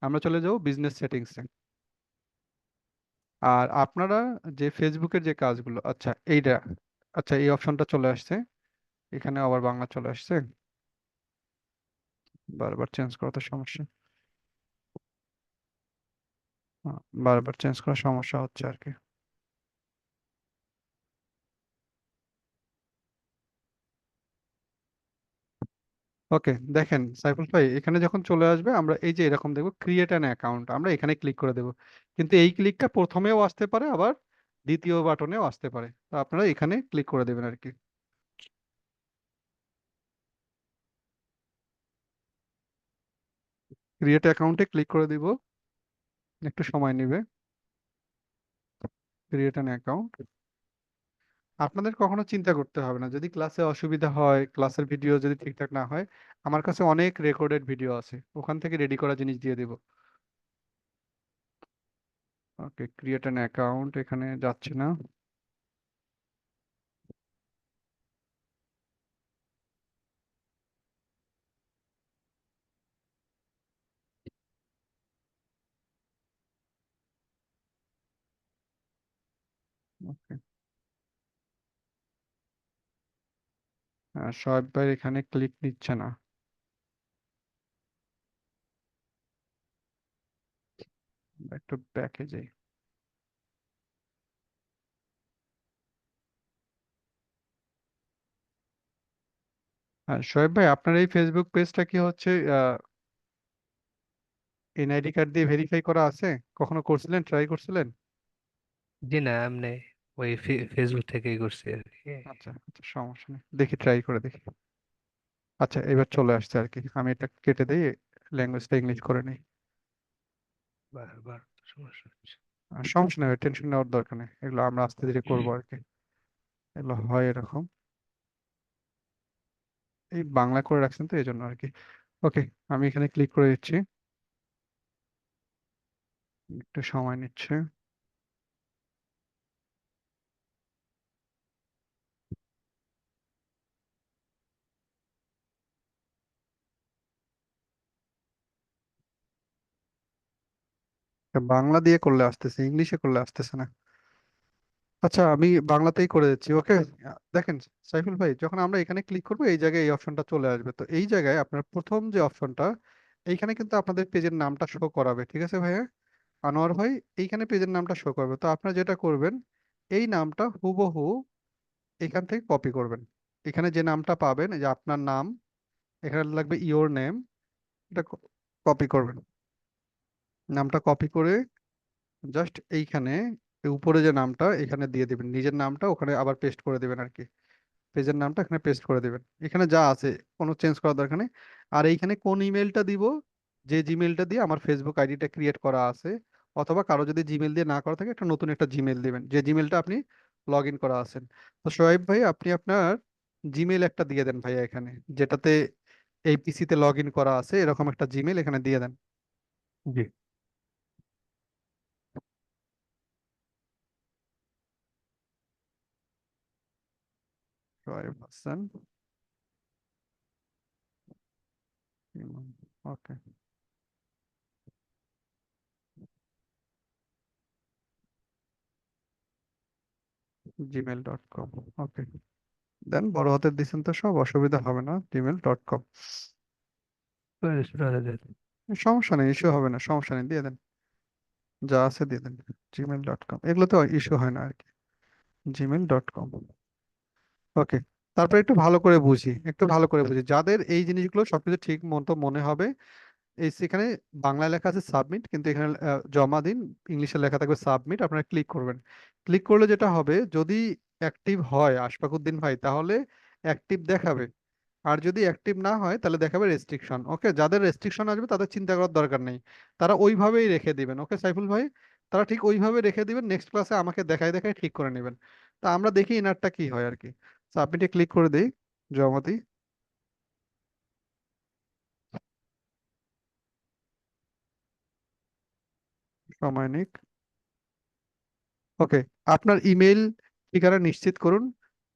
আমরা চলে যাব বিজনেস সেটিংসে। আর আপনারা যে ফেসবুকের যে কাজগুলো, আচ্ছা এইটা, আচ্ছা এই অপশনটা চলে আসছে, এখানে আবার বাংলা চলে আসছে, বারবার চেঞ্জ করা তো সমস্যা। বারবার চেঞ্জ করা সমস্যা হচ্ছে আর কি। ওকে, দেখেন সাইফুল ভাই এখানে যখন চলে আসবে আমরা এই যে এরকম দেখবো ক্রিয়েট অ্যান অ্যাকাউন্ট, আমরা এখানে ক্লিক করে দেবো। কিন্তু এই ক্লিকটা প্রথমেও আসতে পারে, আবার দ্বিতীয় বাটনেও আসতে পারে। তো আপনারা এখানে ক্লিক করে দেবেন আর কি। ক্রিয়েট অ্যাকাউন্টে ক্লিক করে দিব, একটু সময় নেবে। Create an account. আপনাদের কখনো চিন্তা করতে হবে না, যদি ক্লাসে অসুবিধা হয়, ক্লাসের ভিডিও যদি ঠিকঠাক না হয়, আমার কাছে অনেক রেকর্ডেড ভিডিও আছে, ওখান থেকে রেডি করা জিনিস দিয়ে দিব। ওকে, ক্রিয়েট অ্যান অ্যাকাউন্ট এখানে যাচ্ছে না। ওকে, শোয়েব ভাই এখানে ক্লিক নিচ্ছে না। একটু ব্যাকে যাই। শোয়েব ভাই, আপনার এই ফেসবুক পেজটা কি হচ্ছে এনআইডি কার্ড দিয়ে ভেরিফাই করা আছে? কখনো করছিলেন, ট্রাই করছিলেন? জি না, এমনি ওই ফেসবুক থেকেই করছি আর কি। আচ্ছা আচ্ছা, সমস্যা নেই, দেখি ট্রাই করে দেখি। আচ্ছা, এবার চলে আসছে আর কি, আমি এটা কেটে দিই, ল্যাঙ্গুয়েজটা ইংলিশ করে নিই। বারবার সমস্যা হচ্ছে। সমস্যা নেই, টেনশন নেওয়ার দরকার নেই, এগুলো আমরা আস্তে ধীরে করবো আর কি। এগুলো হয় এরকম, এই বাংলা করে রাখছেন তো এই জন্য আর কি। ওকে, আমি এখানে ক্লিক করে দিচ্ছি, একটু সময় নিচ্ছে। বাংলা দিয়ে করলে আসতেছে, ইংলিশে করলে আসতেছে না। আচ্ছা, আমি বাংলাতেই করে দিচ্ছি। ওকে, দেখেন সাইফুল ভাই, যখন আমরা এখানে ক্লিক করবো এই জায়গায় এই অপশনটা চলে আসবে, তো এই জায়গায় আপনার প্রথম যে অপশনটা, এইখানে কিন্তু আপনাদের পেজের নামটা শো করাবে, ঠিক আছে ভাইয়া? আনোয়ার ভাই, এইখানে পেজের নামটা শো করবে, তো আপনারা যেটা করবেন, এই নামটা হুবহু এখান থেকে কপি করবেন। এখানে যে নামটা পাবেন, এই যে আপনার নাম, এখানে লাগবে ইওর নেম, এটা কপি করবেন। নামটা কপি করে জাস্ট এইখানে এই উপরে যে নামটা এখানে দিয়ে দিবেন, নিজের নামটা ওখানে আবার পেস্ট করে দিবেন আর কি। পেজের নামটা এখানে পেস্ট করে দিবেন, এখানে যা আছে কোনো চেঞ্জ করার দরকার নেই। আর এইখানে কোন ইমেলটা দিব, যে জিমেলটা দিয়ে আমার ফেসবুক আইডিটা ক্রিয়েট করা আছে, অথবা কারো যদি জিমেল দিয়ে না করা থাকে, একটা নতুন একটা জিমেল দিবেন, যে জিমেলটা আপনি লগ ইন করা আছেন। তো সোহাইব ভাই, আপনি আপনার জিমেল একটা দিয়ে দেন ভাইয়া এখানে, যেটাতে এই পিসিতে লগ ইন করা আছে, এরকম একটা জিমেল এখানে দিয়ে দেন। জি, সোহাইব হাসান। ওকে, gmail.com। ওকে, দেন, বড় হাতের দিচ্ছেন তো, সব অসুবিধা হবে না, gmail.com। ছোট হাতে দেন। সমস্যা নেই, ইস্যু হবে না, সমস্যা নেই, দিয়ে দেন, যা আছে দিয়ে দেন। gmail.com, এগুলো তো ইস্যু হয় না আর কি। gmail.com। ওকে, তারপরে একটু ভালো করে বুঝি, একটু ভালো করে বুঝি, যাদের এই জিনিসগুলো সবকিছু ঠিক মতো মনে হবে, এই সেখানে বাংলা লেখা আছে সাবমিট, কিন্তু এখানে জমা দিন, ইংলিশে লেখা থাকবে সাবমিট, আপনারা ক্লিক করবেন। ক্লিক করলে যেটা হবে, যদি অ্যাক্টিভ হয় আশফাকুদ্দিন ভাই, তাহলে অ্যাক্টিভ দেখাবে। আর যদি অ্যাক্টিভ না হয় তাহলে দেখাবে রেস্ট্রিকশন। ওকে, যাদের রেস্ট্রিকশন আসবে তাদের চিন্তা করার দরকার নেই, তারা ওইভাবেই রেখে দিবেন। ওকে সাইফুল ভাই, তারা ঠিক ওইভাবে রেখে দিবেন, নেক্সট ক্লাসে আমাকে দেখায় দেখায় ঠিক করে নেবেন। তা আমরা দেখি ইনারটা কি হয় আর কি। সাবমিটে ক্লিক করে দিই, জমা দিই। সময় নিক। ওকে, আপনার ইমেল ঠিকানা নিশ্চিত করুন।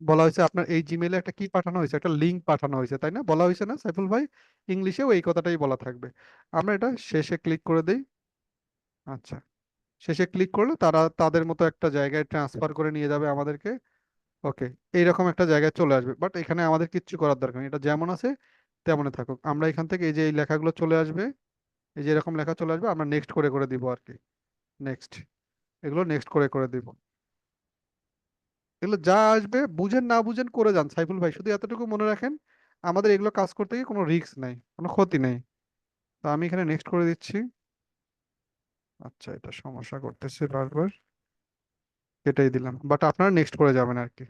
বলা হয়েছে আপনার এই জিমেইলে একটা কি পাঠানো হয়েছে, একটা লিংক পাঠানো হয়েছে, তাই না? বলা হয়েছে না সাইফুল ভাই? ইংলিশেও এই কথাটাই বলা থাকবে। আমরা এটা শেষে ক্লিক করে দিই। আচ্ছা, শেষে ক্লিক করলে তারা তাদের মতো একটা জায়গায় ট্রান্সফার করে নিয়ে যাবে আমাদেরকে। ওকে, এইরকম একটা জায়গায় চলে আসবে, বাট এখানে আমাদের কিচ্ছু করার দরকার নেই, এটা যেমন আছে তেমনই থাকুক। আমরা এখান থেকে এই যে এই লেখাগুলো চলে আসবে, এই যে এরকম লেখা চলে আসবে, আমরা নেক্সট করে করে দিব আর কি। নেক্সট, এগুলো নেক্সট করে করে দিব। এগুলো যা আসবে বুঝেন না বুঝেন করে যান সাইফুল ভাই, শুধু এতটুকু মনে রাখেন, আমাদের এগুলো কাজ করতে গিয়ে কোনো রিস্ক নাই, কোনো ক্ষতি নেই। তো আমি এখানে নেক্সট করে দিচ্ছি। আচ্ছা, এটা সমস্যা করতেছে বারবার। কেটেই দিলাম, বাট আপনারা নেক্সট করে যাবেন আর কি।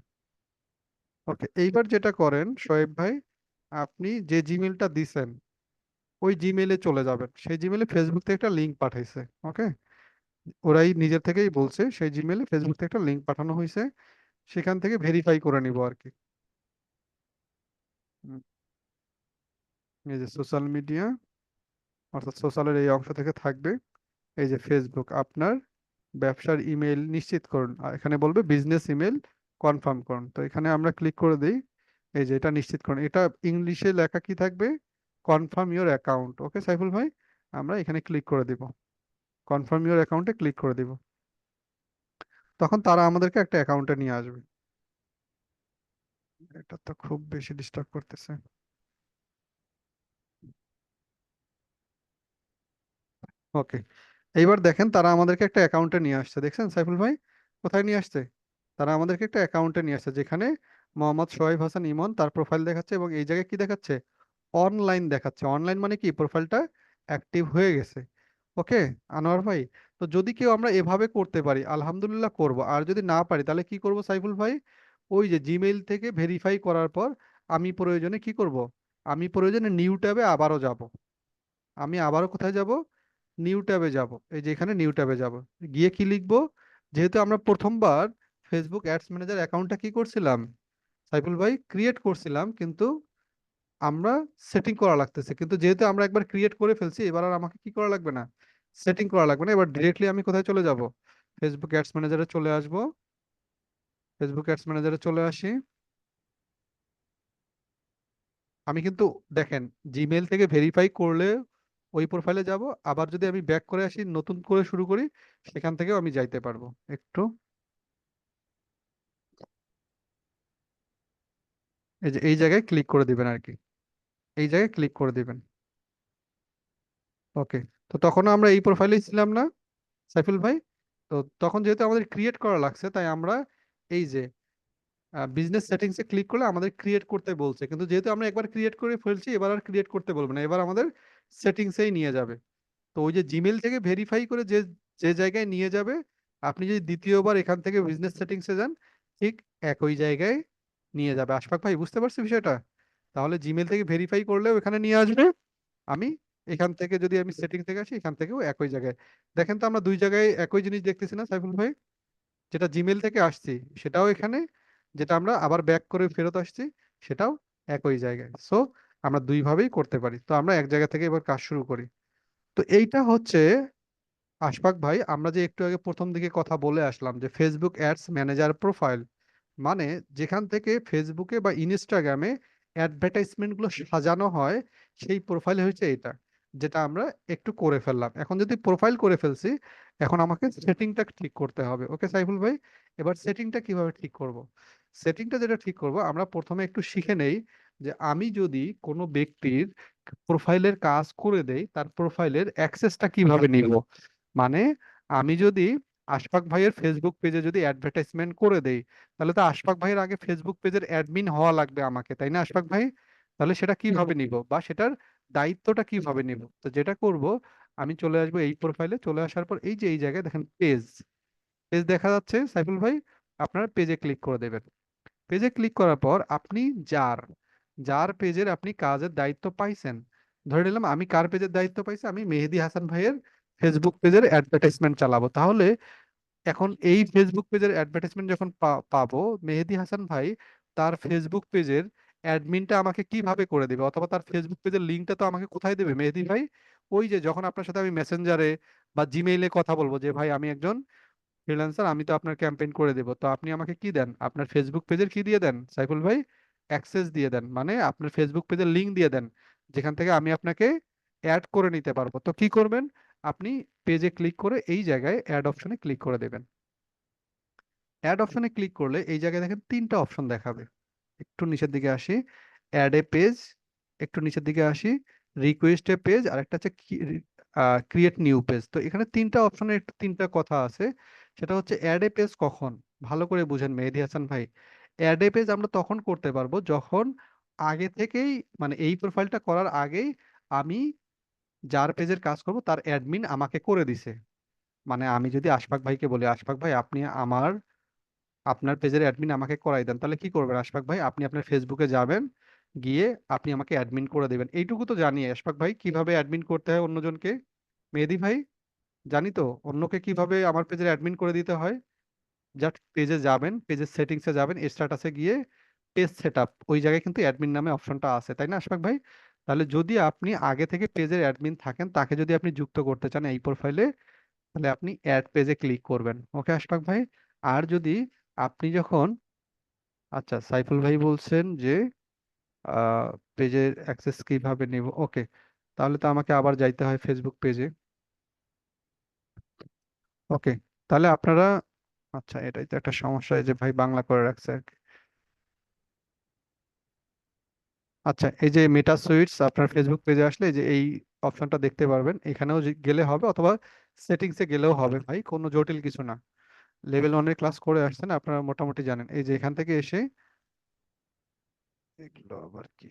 ওকে, এইবার যেটা করেন শোয়েব ভাই, আপনি যে জিমেলটা দিছেন ওই জিমেলে চলে যাবেন। সেই জিমেলে ফেসবুক থেকে একটা লিঙ্ক পাঠাইছে। ওকে, ওরাই নিজের থেকেই বলছে সেই জিমেলে ফেসবুক থেকে একটা লিঙ্ক পাঠানো হয়েছে, সেখান থেকে ভেরিফাই করে নিব আর কি। হুম, এই যে সোশ্যাল মিডিয়া, অর্থাৎ সোশ্যালের এই অংশ থেকে থাকবে এই যে ফেসবুক, আপনার ব্যবসার ইমেল নিশ্চিত করুন, আর এখানে বলবে বিজনেস ইমেল কনফার্ম করুন। তো এখানে আমরা ক্লিক করে দিই, এই যে এটা নিশ্চিত করুন। এটা ইংলিশে লেখা কি থাকবে, কনফার্ম ইওর অ্যাকাউন্ট। ওকে সাইফুল ভাই, আমরা এখানে ক্লিক করে দিব, কনফার্ম ইওর অ্যাকাউন্টে ক্লিক করে দিব। তখন তারা আমাদেরকে একটা অ্যাকাউন্টে নিয়ে আসবে। এটা তো খুব বেশি ডিস্টার্ব করতেছে। ওকে, এইবার দেখেন তারা আমাদেরকে একটা অ্যাকাউন্টে নিয়ে আসছে, দেখছেন সাইফুল ভাই কোথায় নিয়ে আসছে? তারা আমাদেরকে একটা অ্যাকাউন্টে নিয়ে আসছে, যেখানে মোহাম্মদ সোহাইব হাসান ইমন তার প্রোফাইল দেখাচ্ছে, এবং এই জায়গায় কি দেখাচ্ছে, অনলাইন দেখাচ্ছে। অনলাইন মানে কি, প্রোফাইলটা অ্যাক্টিভ হয়ে গেছে। ওকে আনোয়ার ভাই, তো যদি কেউ আমরা এভাবে করতে পারি আলহামদুলিল্লাহ করব, আর যদি না পারি তাহলে কি করব সাইফুল ভাই? ওই যে জিমেইল থেকে ভেরিফাই করার পর আমি প্রয়োজনে কি করব, আমি প্রয়োজনে নিউ ট্যাবে আবারও যাব। আমি আবারও কোথায় যাব, নিউ ট্যাবে যাব। এই যে এখানে নিউ ট্যাবে যাব, গিয়ে কি লিখবো, যেহেতু আমরা প্রথমবার ফেসবুক অ্যাডস ম্যানেজার অ্যাকাউন্টটা কি করছিলাম সাইফুল ভাই, ক্রিয়েট করছিলাম, কিন্তু আমরা সেটিং করা লাগতেছে। কিন্তু যেহেতু আমরা একবার ক্রিয়েট করে ফেলছি, এবার আর আমাকে কি করা লাগবে না, সেটিং করা লাগবে না। এবার ডিরেক্টলি আমি কোথায় চলে যাব, ফেসবুক অ্যাডস ম্যানেজারে চলে আসব। ফেসবুক অ্যাডস ম্যানেজারে চলে আসি। আমি কিন্তু দেখেন জিমেল থেকে ভেরিফাই করলে ওই প্রোফাইলে যাব, আবার যদি আমি ব্যাক করে আসি নতুন করে শুরু করি, সেখান থেকেও আমি যাইতে পারবো। একটু এই যে এই জায়গায় ক্লিক করে দিবেন আর কি, এই জায়গায় ক্লিক করে দিবেন। ওকে, তো তখন আমরা এই প্রোফাইলেই ছিলাম না সাইফুল ভাই? তো তখন যেহেতু আমাদের ক্রিয়েট করা লাগছে, তাই আমরা এই যে বিজনেস সেটিংসে ক্লিক করলে আমাদের ক্রিয়েট করতে বলছে, কিন্তু যেহেতু আমরা একবার ক্রিয়েট করে ফেলছি, এবার আর ক্রিয়েট করতে বলবে না, এবার আমাদের সেটিংসেই নিয়ে যাবে। তো ওই যে জিমেল থেকে ভেরিফাই করে যে যে জায়গায় নিয়ে যাবে, আপনি যদি দ্বিতীয়বার এখান থেকে বিজনেস সেটিংসে যান, ঠিক একই জায়গায় নিয়ে যাবে। আশফাক ভাই বুঝতে পারছি বিষয়টা? তাহলে জিমেল থেকে ভেরিফাই করলেও এখানে নিয়ে আসবে, আমি এখান থেকে যদি আমি সেটিং থেকে আসি, এখান থেকেও একই জায়গায়। দেখেন তো আমরা দুই জায়গায় একই জিনিস দেখতেছি না সাইফুল ভাই? যেটা জিমেল থেকে আসছি সেটাও এখানে, যেটা আমরা আবার ব্যাক করে ফেরত আসছি সেটাও একই জায়গায়। সো আমরা দুই ভাবেই করতে পারি। তো আমরা এক জায়গা থেকে এবার কাজ শুরু করি। তো এইটা হচ্ছে আশফাক ভাই, আমরা যে একটু আগে প্রথম দিকে কথা বলে আসলাম যে ফেসবুক অ্যাডস ম্যানেজার প্রোফাইল, মানে যেখান থেকে ফেসবুকে বা ইনস্টাগ্রামে অ্যাডভার্টাইজমেন্ট গুলো সাজানো হয়, সেই প্রোফাইল হচ্ছে এটা, যেটা আমরা একটু করে ফেললাম। এখন যদি প্রোফাইল করে ফেলছি, এখন আমাকে সেটিংটা ঠিক করতে হবে। ওকে সাইফুল ভাই, এবার সেটিংটা কিভাবে ঠিক করব? সেটিংটা যেটা ঠিক করব, আমরা প্রথমে একটু শিখে নেই যে আমি যদি কোনো ব্যক্তির প্রোফাইলের কাজ করে দেই, তার প্রোফাইলের অ্যাক্সেসটা কিভাবে নিব। মানে আমি যদি আশফাক ভাইয়ের ফেসবুক পেজে যদি অ্যাডভার্টাইজমেন্ট করে দেই, তাহলে তো আশফাক ভাইয়ের আগে ফেসবুক পেজের অ্যাডমিন হওয়া লাগবে আমাকে, তাই না আশফাক ভাই? তাহলে সেটা কিভাবে নিব, বা সেটার দায়িত্বটা কিভাবে নিব? তো যেটা করব, আমি চলে আসবো এই প্রোফাইলে, চলে আসার পর এই যে এই জায়গায় দেখেন পেজ, পেজ দেখা যাচ্ছে সাইফুল ভাই, আপনারা পেজে ক্লিক করে দেবেন। পেজে ক্লিক করার পর আপনি যার যার পেজের আপনি কাজের দায়িত্ব পাইছেন, ধরে নিলাম আমি কার পেজের দায়িত্ব পাইছি, আমি মেহেদী হাসান ভাইয়ের ফেসবুক পেজের অ্যাডভার্টাইজমেন্ট চালাবো। তাহলে এখন এই ফেসবুক পেজের অ্যাডভার্টাইজমেন্ট যখন পাবো, মেহেদী হাসান ভাই তার ফেসবুক পেজের অ্যাডমিনটা আমাকে কিভাবে করে দিবে, অথবা তার ফেসবুক পেজের লিঙ্কটা তো আমাকে কোথায় দেবে মেহেদী ভাই? ওই যে যখন আপনার সাথে আমি মেসেঞ্জারে বা জিমেইলে কথা বলবো যে ভাই আমি একজন ফ্রিল্যান্সার, আমি তো আপনার ক্যাম্পেইন করে দেবো, তো আপনি আমাকে কি দেন, আপনার ফেসবুক পেজের কি দিয়ে দেন সাইফুল ভাই, অ্যাক্সেস দিয়ে দেন, মানে আপনার ফেসবুক পেজের লিংক দিয়ে দেন, যেখান থেকে আমি আপনাকে অ্যাড করে নিতে পারবো। তো কি করবেন, আপনি পেজে ক্লিক করে এই জায়গায় অ্যাড অপশনে ক্লিক করে দেবেন। অ্যাড অপশনে ক্লিক করলে এই জায়গায় দেখেন তিনটা অপশন দেখাবে। একটু নিচের দিকে আসি, অ্যাড এ পেজ, একটু নিচের দিকে আসি, রিকোয়েস্ট এ পেজ, আর একটা হচ্ছে ক্রিয়েট নিউ পেজ। তো এখানে তিনটা অপশনে একটু তিনটা কথা আছে। সেটা হচ্ছে অ্যাড এ পেজ কখন, ভালো করে বুঝেন মেহেদী হাসান ভাই। অ্যাড এ পেজ আমরা তখন করতে পারবো যখন আগে থেকেই, মানে এই প্রোফাইলটা করার আগেই আমি যার পেজের কাজ করব তার অ্যাডমিন আমাকে করে দিছে। মানে আমি যদি আশফাক ভাইকে বলি, আশফাক ভাই আপনি আমার আপনার পেজের অ্যাডমিন আমাকে করাই দেন, তাহলে কি করবেন আশফাক ভাই? আপনি আপনার ফেসবুকে যাবেন, গিয়ে আপনি আমাকে অ্যাডমিন করে দেবেন। এইটুকু তো জানি আশফাক ভাই, কিভাবে অ্যাডমিন করতে হয় অন্যজনকে। মেহেদি ভাই, জানি তো অন্যকে কিভাবে আমার পেজের অ্যাডমিন করে দিতে হয়। জাস্ট পেজে যাবেন, পেজের সেটিংসে যাবেন, স্ট্যাটাসে গিয়ে পেজ সেটআপ, ওই জায়গায় কিন্তু অ্যাডমিন নামে অপশনটা আছে, তাই না আশফাক ভাই? তাহলে যদি আপনি আগে থেকে পেজের অ্যাডমিন থাকেন, তাকে যদি আপনি যুক্ত করতে চান এই প্রোফাইলে, তাহলে আপনি অ্যাড পেজে ক্লিক করবেন। ওকে আশফাক ভাই? আর যদি আপনি যখন, আচ্ছা সাইফুল ভাই বলছেন যে আহ পেজের অ্যাক্সেস কিভাবে নিব, ওকে, তাহলে তো আমাকে আবার যাইতে হয় ফেসবুক পেজে। ওকে, তাহলে আপনারা, আচ্ছা এটাই তো একটা সমস্যা, এই যে ভাই বাংলা করে রাখছে আর কি। আচ্ছা, এই যে মেটা সুইটস আপনার ফেসবুক পেজে আসলে এই যে এই অপশনটা দেখতে পারবেন, এখানেও গেলে হবে, অথবা সেটিংসে গেলেও হবে ভাই, কোনো জটিল কিছু না। লেভেল 1-এর ক্লাস করে আসছেন আপনারা, মোটামুটি জানেন। এই যে এখান থেকে এসে, এগুলো আবার কি,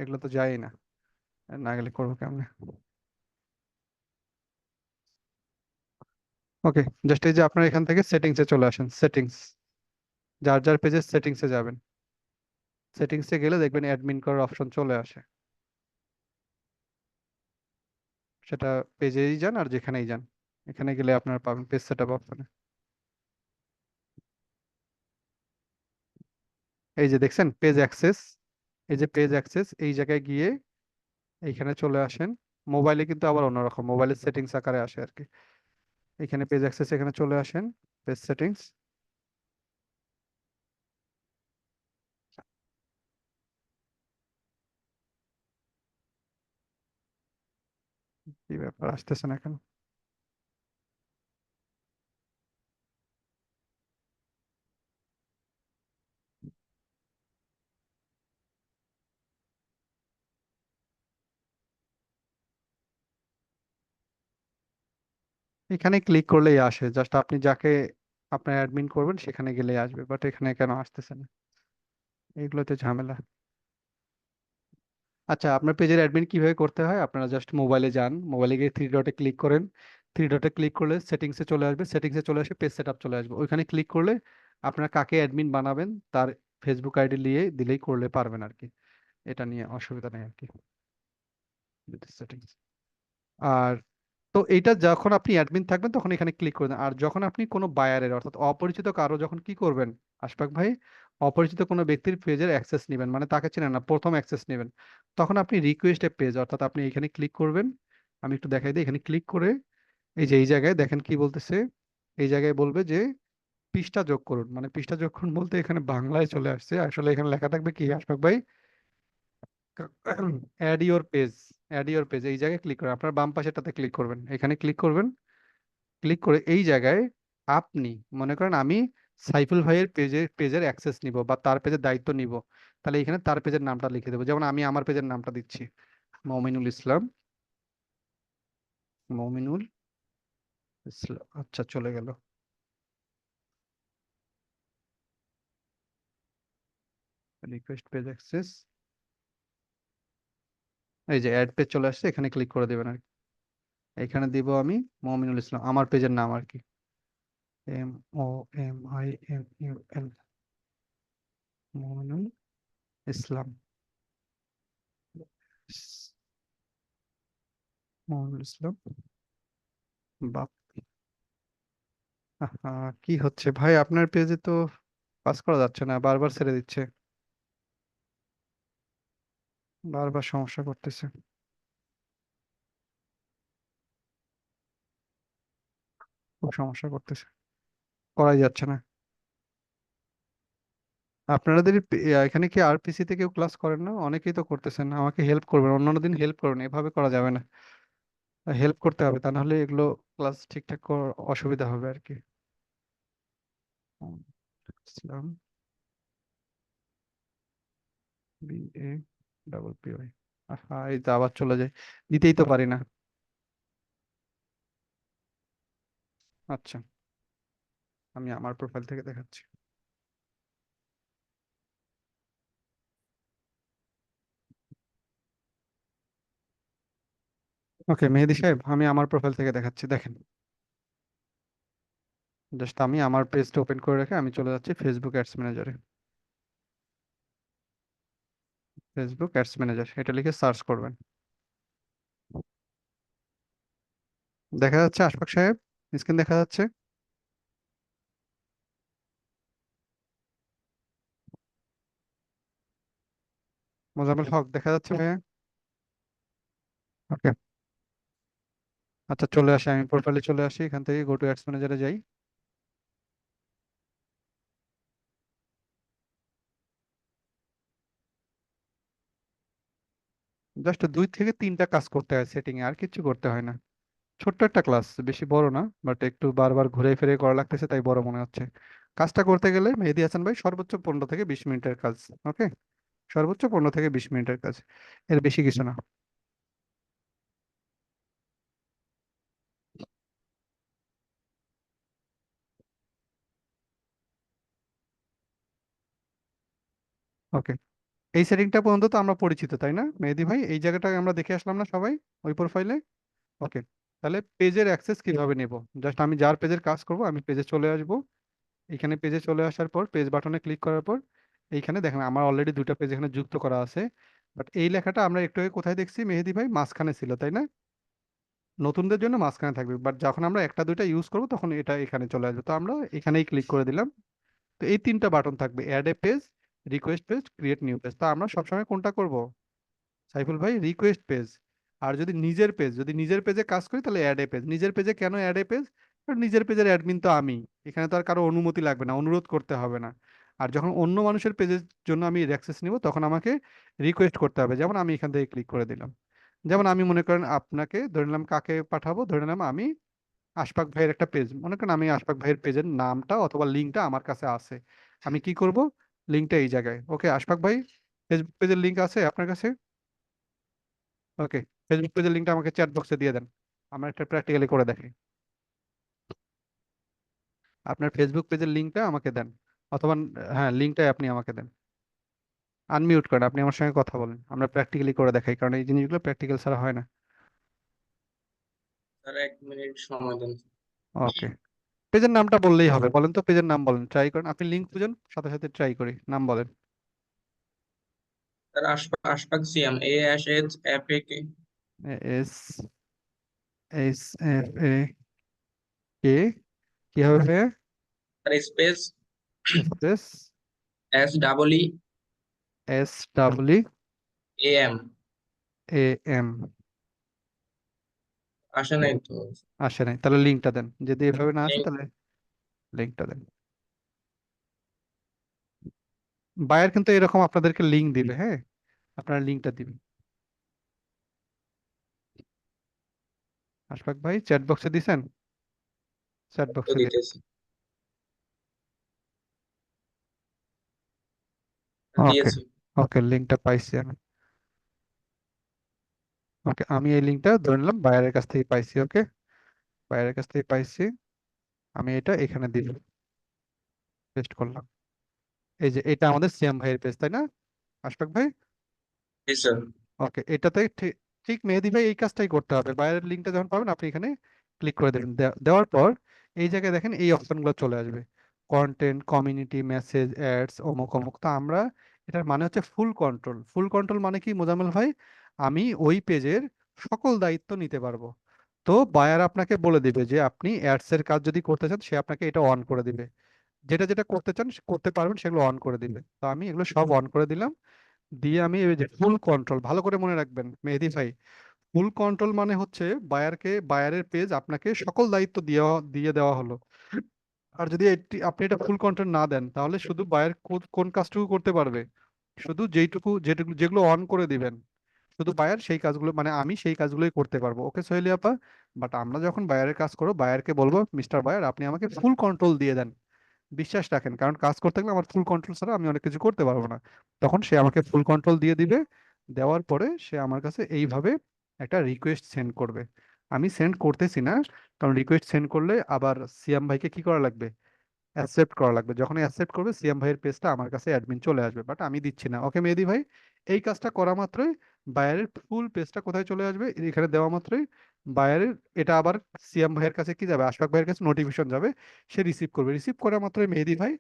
এগুলো তো যায় না, না গেলে করবো কেমনে? ওকে, জাস্ট এই যে আপনার এখান থেকে সেটিংসে চলে আসেন, সেটিংস, যার যার পেজের সেটিংসে যাবেন। সেটিংসে গেলে দেখবেন অ্যাডমিন করার অপশন চলে আসে, সেটা পেজেই যান আর যেখানেই যান, এখানে গেলে আপনারা পাবেন পেজ সেটআপ অপশনে। এই যে দেখছেন পেজ অ্যাক্সেস, এই যে পেজ অ্যাক্সেস, এই জায়গায় গিয়ে এইখানে চলে আসেন। মোবাইলে কিন্তু আবার অন্যরকম, মোবাইলের সেটিংস আকারে আসে আর কি। এখানে পেজ অ্যাক্সেস, এখানে চলে আসেন, পেজ সেটিংস। কি ব্যাপার, আসতেছে না কেন? এখানে ক্লিক করলেই আসে, জাস্ট আপনি যাকে আপনার অ্যাডমিন করবেন সেখানে গেলেই আসবে, বাট এখানে কেন আসতেছে না? এইগুলোতে ঝামেলা। আচ্ছা, আপনার পেজের অ্যাডমিন কিভাবে করতে হয়? আপনারা জাস্ট মোবাইলে যান, মোবাইলে গিয়ে থ্রি ডটে ক্লিক করেন। থ্রি ডটে ক্লিক করলে সেটিংসে চলে আসবে, সেটিংসে চলে আসে পেজ সেটআপ চলে আসবে। ওইখানে ক্লিক করলে আপনারা কাকে অ্যাডমিন বানাবেন তার ফেসবুক আইডি নিয়ে দিলেই করলে পারবেন আর কি। এটা নিয়ে অসুবিধা নেই আর কি, সেটিংস। আর তো এইটা যখন আপনি অ্যাডমিন থাকবেন তখন এখানে ক্লিক করবেন। আর যখন আপনি কোনো বায়ারের, অর্থাৎ অপরিচিত কারো যখন কি করবেন আশফাক ভাই, অপরিচিত কোনো ব্যক্তির পেজের অ্যাক্সেস নেবেন, মানে তাকে চেনেন না, প্রথম অ্যাক্সেস নেবেন, তখন আপনি রিকোয়েস্ট এ পেজ, অর্থাৎ আপনি এখানে ক্লিক করবেন। আমি একটু দেখাই দিই, এখানে ক্লিক করে এই যে এই জায়গায় দেখেন কি বলতেছে, এই জায়গায় বলবে যে পৃষ্ঠা যোগ করুন, মানে পৃষ্ঠা যোগ করুন বলতে এখানে বাংলায় চলে আসছে, আসলে এখানে লেখা থাকবে কি আশফাক ভাই, add your page, add your page, এই জায়গায় ক্লিক করে আপনার বাম পাশেরটাতে ক্লিক করবেন, এখানে ক্লিক করবেন। ক্লিক করে এই জায়গায় আপনি মনে করেন আমি সাইফুল ভাইয়ের পেজের অ্যাক্সেস নিব বা তার পেজের দায়িত্ব নিব, তাহলে এখানে তার পেজের নামটা লিখে দেবো, যেমন আমি আমার পেজের নামটা দিচ্ছি, মমিনুল ইসলাম। মমিনুল ইসলাম, আচ্ছা চলে গেল। রিকোয়েস্ট পেজ অ্যাক্সেস, এই যে অ্যাড পেজ চলে আসছে, এখানে ক্লিক করে দেবেন আর কি। এখানে দিব আমি মমিনুল ইসলাম, আমার পেজের নাম আর কি, MOMINUL, মমিনুল ইসলাম, মমিনুল ইসলাম বাপ। কি হচ্ছে ভাই, আপনার পেজে তো পাস করা যাচ্ছে না, বারবার ছেড়ে দিচ্ছে, বারবার সমস্যা করতেছে, খুব সমস্যা করতেছে, করাই যাচ্ছে না। আপনাদের এখানে কি আরপিসি তে কেউ ক্লাস করেন না? অনেকেই তো করতেছেন, আমাকে হেল্প করবেন, অন্যান্য দিন হেল্প করবেন, এভাবে করা যাবে না, হেল্প করতে হবে, তা নাহলে এগুলো ক্লাস ঠিকঠাক অসুবিধা হবে আর কি। ইসলাম, BAPPY, এই তো আবার চলে যায়, দিতেই তো পারি না। আচ্ছা, আমি আমার প্রোফাইল থেকে দেখাচ্ছি। ওকে মেহেদি সাহেব, আমি আমার প্রোফাইল থেকে দেখাচ্ছি, দেখেন। জাস্ট আমি আমার পেজটা ওপেন করে রেখে আমি চলে যাচ্ছি ফেসবুক অ্যাডস ম্যানেজারে। ফেসবুক অ্যাডস ম্যানেজার এটা লিখে সার্চ করবেন। দেখা যাচ্ছে আশফাক সাহেব? স্ক্রিন দেখা যাচ্ছে? মোজাম্মেল হক দেখা যাচ্ছে ভাইয়া? ওকে, আচ্ছা চলে আসি, আমি প্রোফাইলে চলে আসি, এখান থেকে গো টু অ্যাডস ম্যানেজারে যাই। জাস্ট 2 থেকে 3টা কাজ করতে হয় সেটিং এ, আর কিছু করতে হয় না। ছোট্ট একটা ক্লাস, বেশি বড় না, বাট একটু বারবার ঘুরে ফিরে করা লাগতেছে তাই বড় মনে হচ্ছে। কাজটা করতে গেলে মেহেদী হাসান ভাই সর্বোচ্চ 15 থেকে 20 মিনিটের কাজ। ওকে, সর্বোচ্চ 15 থেকে 20 মিনিটের কাজ, এর বেশি কিছু না। ওকে, এই সেটিংটা পর্যন্ত তো আমরা পরিচিত তাই না মেহেদী ভাই? এই জায়গাটা আমরা দেখে আসলাম না সবাই ওই প্রোফাইলে? ওকে, তাহলে পেজের অ্যাক্সেস কিভাবে নেব? জাস্ট আমি যার পেজের কাজ করব আমি পেজে চলে আসব। এখানে পেজে চলে আসার পর পেজ বাটনে ক্লিক করার পর এইখানে দেখেন আমার অলরেডি 2টা পেজ এখানে যুক্ত করা আছে। বাট এই লেখাটা আমরা একটু আগে কোথায় দেখছি মেহেদী ভাই? মাঝখানে ছিল তাই না? নতুনদের জন্য মাঝখানে থাকবে, বাট যখন আমরা একটা দুইটা ইউজ করব তখন এটা এখানে চলে আসবে, তো আমরা এখানেই ক্লিক করে দিলাম। তো এই 3টা বাটন থাকবে, add a page, request page, create new page. তো আমরা সবসময় কোনটা করব সাইফুল ভাই? Request page. আর যদি নিজের পেজে কাজ করি তাহলে অ্যাড এ পেজ। নিজের পেজে কেন অ্যাড এ পেজ? কারণ নিজের পেজের অ্যাডমিন তো আমি, এখানে তো আর কারো অনুমতি লাগবে না, অনুরোধ করতে হবে না। আর যখন অন্য মানুষের পেজের জন্য আমি অ্যাক্সেস নিব তখন আমাকে রিকোয়েস্ট করতে হবে, যেমন আমি এখান থেকে ক্লিক করে দিলাম। যেমন আমি মনে করেন আপনাকে ধরে নিলাম, কাকে পাঠাবো, ধরে নিলাম আমি আশফাক ভাইয়ের একটা পেজ, মনে করেন আমি আশফাক ভাইয়ের পেজের নামটা অথবা লিঙ্কটা আমার কাছে আছে। আমি কি করব? লিঙ্কটা এই জায়গায়, ওকে আশফাক ভাই ফেসবুক পেজের লিঙ্ক আছে আপনার কাছে? ওকে, ফেসবুক পেজের লিঙ্কটা আমাকে চ্যাট বক্সে দিয়ে দেন, আমরা একটা প্র্যাকটিক্যালি করে দেখি। আপনার ফেসবুক পেজের লিঙ্কটা আমাকে দেন, অথবা হ্যাঁ লিঙ্কটাই আপনি আমাকে দেন। আনমিউট করেন, আপনি আমার সঙ্গে কথা বলেন, আমরা প্র্যাকটিক্যালি করে দেখাই, কারণ এই জিনিসগুলো প্র্যাকটিক্যাল ছাড়া হয় না। স্যার 1 মিনিট সময় দেন। ওকে, পেজের নামটা বললেই হবে, বলেন তো পেজের নাম বলেন, ট্রাই করেন, আপনি লিঙ্ক খুঁজেন সাথে সাথে ট্রাই করি, নাম বলেন। Sir Ashfak Siyam, ASHFAK। S S F A K, কি হবে? Sir space space SEE SEE AM। AM। আসে নাই তো। আসে নাই, তাহলে লিঙ্কটা দেন, যদি এভাবে না আসে লিঙ্ক। তাহলে লিঙ্কটা দেন। বায়ার কিন্তু এরকম আপনাদেরকে লিঙ্ক দিবে, হ্যাঁ আপনারা লিঙ্কটা দিবেন। আশফাক ভাই চ্যাট বক্সে দিছেন? চ্যাট তো বক্সে দিন। দিতেছি। ওকে, দিয়েছি। ওকে লিঙ্কটা পাইছি আমি। ওকে, আমি এই লিঙ্কটা ধরে নিলাম বায়ারের কাছ থেকে পাইছি। ওকে, বায়ারের কাছ থেকে পাইছি, আমি এটা এখানে দিব, পেস্ট করলাম। এই যে এটা আমাদের সিয়াম ভাইয়ের পেজ তাই না আশফাক ভাই? জি স্যার। ওকে, এটাতে ঠিক ঠিক মেহেদী ভাই এই কাজটাই করতে হবে। বাইরের লিঙ্কটা যখন পাবেন আপনি এখানে ক্লিক করে দেবেন, দেওয়ার পর এই জায়গায় দেখেন এই অপশনগুলো চলে আসবে, কন্টেন্ট, কমিউনিটি, মেসেজ, অ্যাডস, অমুক অমুক। তো আমরা এটার মানে হচ্ছে ফুল কন্ট্রোল। ফুল কন্ট্রোল মানে কি মোজাম্মেল ভাই? আমি ওই পেজের সকল দায়িত্ব নিতে পারবো। তো বায়ার আপনাকে বলে দিবে যে আপনি অ্যাডস এর কাজ যদি করতে চান সে আপনাকে এটা অন করে দিবে, যেটা যেটা করতে চান করতে পারবেন সেগুলো অন করে দিবে। তো আমি এগুলো সব অন করে দিলাম, দিয়ে আমি এই যে ফুল কন্ট্রোল, ভালো করে মনে রাখবেন মেহেদী ভাই, ফুল কন্ট্রোল মানে হচ্ছে বায়ারের পেজ আপনাকে সকল দায়িত্ব দিয়ে দিয়ে দেওয়া হলো। আর যদি আপনি এটা ফুল কন্ট্রোল না দেন তাহলে শুধু বায়ার কোন কাজটুকু করতে পারবে? শুধু যেটুকু যেগুলো অন করে দিবেন শুধু বায়ার সেই কাজগুলো, মানে আমি সেই কাজগুলোই করতে পারবো। ওকে সোহেলি আপা, বাট আমরা যখন বায়ারের কাজ করবো বায়ারকে বলবো মিস্টার বায়ার আপনি আমাকে ফুল কন্ট্রোল দিয়ে দেন, বিশ্বাস রাখেন, কারণ কাজ করতে গেলে আমার ফুল কন্ট্রোল ছাড়া আমি অনেক কিছু করতে পারবো না। তখন সে আমাকে ফুল কন্ট্রোল দিয়ে দিবে, দেওয়ার পরে সে আমার কাছে এইভাবে একটা রিকোয়েস্ট সেন্ড করবে। আমি সেন্ড করতেছি না, কারণ রিকোয়েস্ট সেন্ড করলে আবার সিয়াম ভাইকে কি করা লাগবে? অ্যাকসেপ্ট করা লাগবে। যখন অ্যাকসেপ্ট করবে সিয়াম ভাইয়ের পেজটা আমার কাছে অ্যাডমিন চলে আসবে, বাট আমি দিচ্ছি না। ওকে মেহেদি ভাই, এই কাজটা করা মাত্রই বায়ারের ফুল পেজটা কোথায় চলে আসবে, এখানে দেওয়া মাত্রই বায়ারের এটা আবার সিয়াম ভাইয়ের কাছে কি যাবে, আশফাক ভাইয়ের কাছে নোটিফিকেশন যাবে, সে রিসিভ করবে, রিসিভ করা মাত্রই মেহেদী ভাই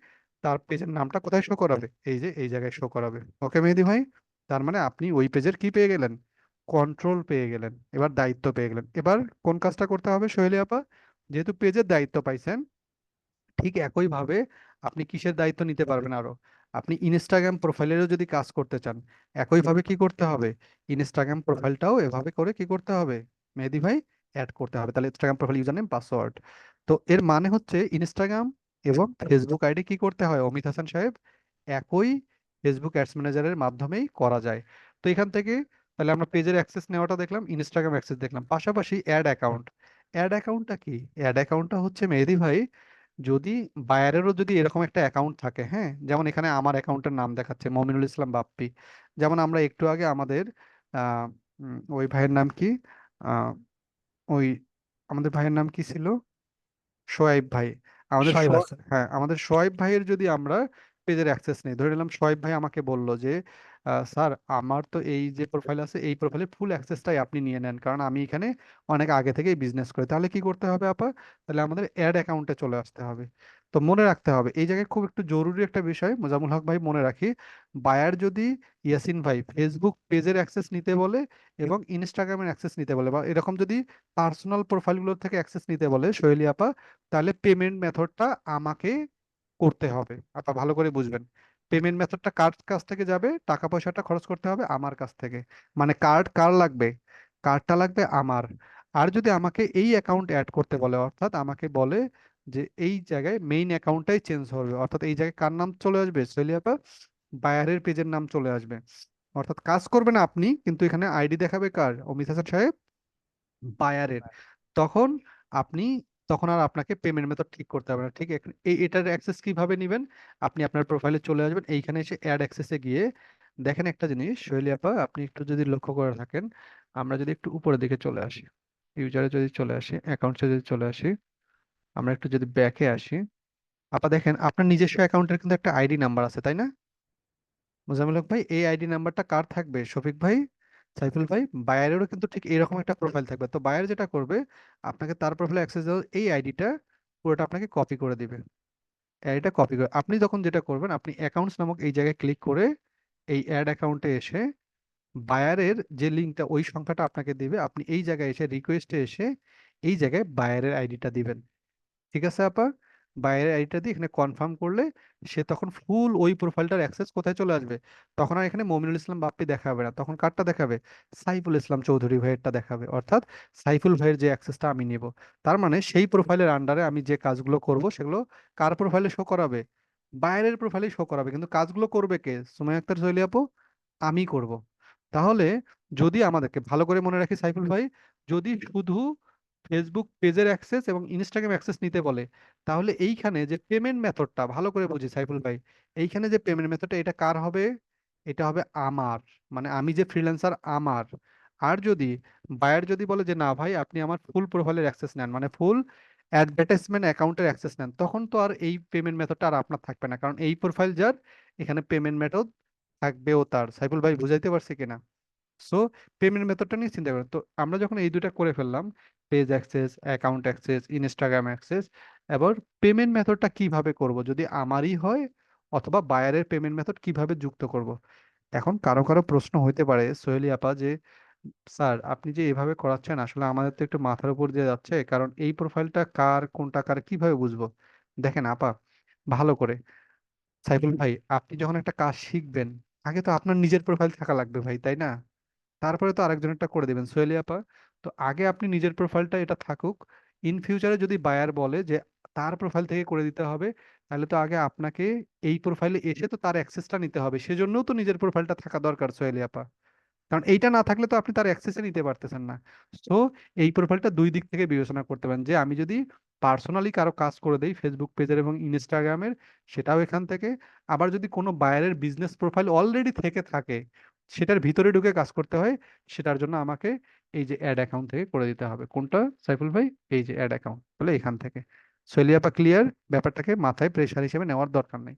তার পেজের নামটা কোথায় শো করাবে, এই যে এই জায়গায় শো করাবে। ওকে মেহেদী ভাই, তার মানে আপনি ওই পেজের কি পেয়ে গেলেন, কন্ট্রোল পেয়ে গেলেন, এবার দায়িত্ব পেয়ে গেলেন। এবার কোন কাজটা করতে হবে সোহেলি আপা, যেহেতু পেজের দায়িত্ব পাইছেন, ঠিক একইভাবে আপনি কিসের দায়িত্ব নিতে পারবেন আরো, আপনি ইনস্টাগ্রাম প্রোফাইলেরও যদি কাজ করতে চান, একইভাবে কি করতে হবে, ইনস্টাগ্রাম প্রোফাইলটাও এভাবে করে কি করতে হবে মেহেদী ভাই, অ্যাড করতে হবে। তাহলে Instagram profile user name password, তো এর মানে হচ্ছে ইনস্টাগ্রাম এবং ফেসবুক আইডি কি করতে হয় অমিত হাসান সাহেব, একই ফেসবুক অ্যাডস ম্যানেজারের মাধ্যমেই করা যায়। তো এখান থেকে তাহলে আমরা পেজের অ্যাক্সেস নেওয়াটা দেখলাম, ইনস্টাগ্রাম অ্যাক্সেস দেখলাম, পাশাপাশি অ্যাড অ্যাকাউন্ট। অ্যাড অ্যাকাউন্টটা কি, অ্যাড অ্যাকাউন্টটা হচ্ছে মেহেদী ভাই, যদি বায়ারেরও যদি এরকম একটা অ্যাকাউন্ট থাকে, হ্যাঁ, যেমন এখানে আমার অ্যাকাউন্টের নাম দেখাচ্ছে মমিনুল ইসলাম বাপ্পি, যেমন আমরা একটু আগে আমাদের আহ, ওই ভাইয়ের নাম কি, আহ, ওই আমাদের ভাইয়ের নাম কি ছিল, সোয়াইব ভাই, আমাদের শোয়েব হাসান। হ্যাঁ আমাদের সোয়াইব ভাইয়ের যদি আমরা পেজের অ্যাক্সেস নেই, ধরে নিলাম সোয়াইব ভাই আমাকে বলল যে স্যার আমার তো এই যে প্রোফাইল আছে এই প্রোফাইলের ফুল অ্যাক্সেসটাই আপনি নিয়ে নেন, কারণ আমি এখানে অনেক আগে থেকেই বিজনেস করি, তাহলে কি করতে হবে আপা, তাহলে আমাদের অ্যাড অ্যাকাউন্টে চলে আসতে হবে। তো মনে রাখতে হবে এই জায়গায় খুব একটু জরুরি একটা বিষয় মোজাম্মুল হক ভাই, মনে রাখি, বায়ার যদি ইয়াসিন ভাই ফেসবুক পেজের অ্যাক্সেস নিতে বলে এবং ইনস্টাগ্রামের অ্যাক্সেস নিতে বলে, বা এরকম যদি পার্সোনাল প্রোফাইলগুলোর থেকে অ্যাক্সেস নিতে বলে সোহেলি আপা, তাহলে পেমেন্ট মেথডটা আমাকে করতে হবে। আপা ভালো করে বুঝবেন, পেমেন্ট মেথডটা কার কাছ থেকে যাবে, টাকা পয়সাটা খরচ করতে হবে আমার কাছ থেকে, মানে কার্ড কার লাগবে, কার্ডটা লাগবে আমার। আর যদি আমাকে এই অ্যাকাউন্ট অ্যাড করতে বলে, অর্থাৎ আমাকে বলে যে এই জায়গায় মেইন অ্যাকাউন্টটাই চেঞ্জ হবে, অর্থাৎ এই জায়গায় কার নাম চলে আসবে সোহেলিয়াপা, বায়ারের পেজের নাম চলে আসবে, অর্থাৎ কাজ করবেন আপনি কিন্তু এখানে আইডি দেখাবে কার, অমিত হাসান সাহেব, বায়ারের। তখন আপনি তখন আর আপনাকে পেমেন্ট মেথড ঠিক করতে হবে না, ঠিক এটার অ্যাক্সেস কিভাবে নেবেন, আপনি আপনার প্রোফাইলে চলে আসবেন, এইখানে এসে অ্যাড অ্যাক্সেসে গিয়ে দেখেন একটা জিনিস শৈলী আপা, আপনি একটু যদি লক্ষ্য করে থাকেন, আমরা যদি একটু উপরের দিকে চলে আসি, ইউজারে যদি চলে আসি, অ্যাকাউন্টে যদি চলে আসি, আমরা একটু যদি ব্যাকে আসি, আপা দেখেন আপনার নিজস্ব অ্যাকাউন্টের কিন্তু একটা আইডি নাম্বার আছে তাই না মোজাম্মেল হক ভাই, এই আইডি নাম্বারটা কার থাকবে, শফিক ভাই, সাইফুল ভাই, বায়ারেরও কিন্তু ঠিক এরকম একটা প্রোফাইল থাকবে। তো বায়ার যেটা করবে, আপনাকে তার প্রোফাইলে অ্যাক্সেস দেওয়া এই আইডিটা পুরোটা আপনাকে কপি করে দিবে, আইডিটা কপি করে আপনি তখন যেটা করবেন, আপনি অ্যাকাউন্টস নামক এই জায়গায় ক্লিক করে এই অ্যাড অ্যাকাউন্টে এসে বায়ারের যে লিঙ্কটা ওই সংখ্যাটা আপনাকে দিবে, আপনি এই জায়গায় এসে রিকোয়েস্টে এসে এই জায়গায় বায়ারের আইডিটা দিবেন, ঠিক আছে আপা, বাইরের আইডিটা দিয়ে এখানে কনফার্ম করলে সে তখন ফুল ওই প্রোফাইলটার অ্যাক্সেস কোথায় চলে আসবে, তখন আর এখানে মমিনুল ইসলাম বাপ্পি দেখাবে না, তখন কারটা দেখাবে, সাইফুল ইসলাম চৌধুরী ভাইয়েরটা দেখাবে, অর্থাৎ সাইফুল ভাইয়ের যে অ্যাক্সেসটা আমি নিব, তার মানে সেই প্রোফাইলের আন্ডারে আমি যে কাজগুলো করব সেগুলো কার প্রোফাইলে শো করাবে, বাইরের প্রোফাইলে শো করাবে, কিন্তু কাজগুলো করবে কে, সুমাইয়া আক্তার সোহেলি আপু, আমি করব। তাহলে যদি আমাদেরকে ভালো করে মনে রাখি সাইফুল ভাই, যদি শুধু ফেসবুক পেজের অ্যাক্সেস এবং ইনস্টাগ্রাম অ্যাক্সেস নিতে বলে, তাহলে এইখানে যে পেমেন্ট মেথডটা ভালো করে বুঝি সাইফুল ভাই, এইখানে যে পেমেন্ট মেথডটা এটা কার হবে, এটা হবে আমার, মানে আমি যে ফ্রিল্যান্সার আমার। আর যদি বায়ার যদি বলে যে না ভাই আপনি আমার ফুল প্রোফাইলের অ্যাক্সেস নেন, মানে ফুল অ্যাডভার্টাইজমেন্ট অ্যাকাউন্টের অ্যাক্সেস নেন, তখন তো আর এই পেমেন্ট মেথডটা আর আপনার থাকবে না, কারণ এই প্রোফাইল যার এখানে পেমেন্ট মেথড থাকবেও তার। সাইফুল ভাই বুঝাইতে পারছি কিনা, সো পেমেন্ট মেথডটা নিয়ে চিন্তা করেন। তো আমরা যখন এই দুইটা করে ফেললাম, page access, account access, Instagram access, এবার পেমেন্ট মেথডটা কিভাবে করব, যদি আমারই হয় অথবা বায়ারের পেমেন্ট মেথড কিভাবে যুক্ত করব। এখন কারো কারো প্রশ্ন হইতে পারে সোহেলি আপা যে স্যার আপনি যে এভাবে করাচ্ছেন আসলে আমাদের তো একটু মাথার উপর দিয়ে যাচ্ছে, কারণ এই প্রোফাইলটা কার কোনটা কার কিভাবে বুঝবো। দেখেন আপা ভালো করে, সাইফুল ভাই আপনি যখন একটা কাজ শিখবেন, আগে তো আপনার নিজের প্রোফাইল থাকা লাগবে ভাই, তাই না, তারপরে তো আরেকজনেরটা করে দিবেন সোহেলি আপা। তো আগে আপনি নিজের প্রোফাইলটা এটা থাকুক, ইন ফিউচারে যদি বায়ার বলে যে তার প্রোফাইল থেকে করে দিতে হবে, তাহলে তো আগে আপনাকে এই প্রোফাইলে এসে তো তার অ্যাক্সেসটা নিতে হবে, সেজন্যও তো নিজের প্রোফাইলটা থাকা দরকার সোহেলি আপা, কারণ এইটা না থাকলে তো আপনি তার অ্যাক্সেসে নিতে পারতেছেন না। সো এই প্রোফাইলটা দুই দিক থেকে বিবেচনা করতে পারেন, যে আমি যদি পার্সোনালি কারো কাজ করে দেই ফেসবুক পেজের এবং ইনস্টাগ্রামের, সেটাও এখান থেকে, আবার যদি কোনো বায়ারের বিজনেস প্রোফাইল অলরেডি থেকে থাকে সেটার ভিতরে ঢুকে কাজ করতে হয়, সেটার জন্য আমাকে এই যে অ্যাড অ্যাকাউন্ট থেকে করে দিতে হবে, কোনটা সাইফুল ভাই, এই যে অ্যাড অ্যাকাউন্ট বলে এখান থেকে। সোহেলিয়াপা ক্লিয়ার, ব্যাপারটাকে মাথায় প্রেশার হিসেবে নেওয়ার দরকার নেই।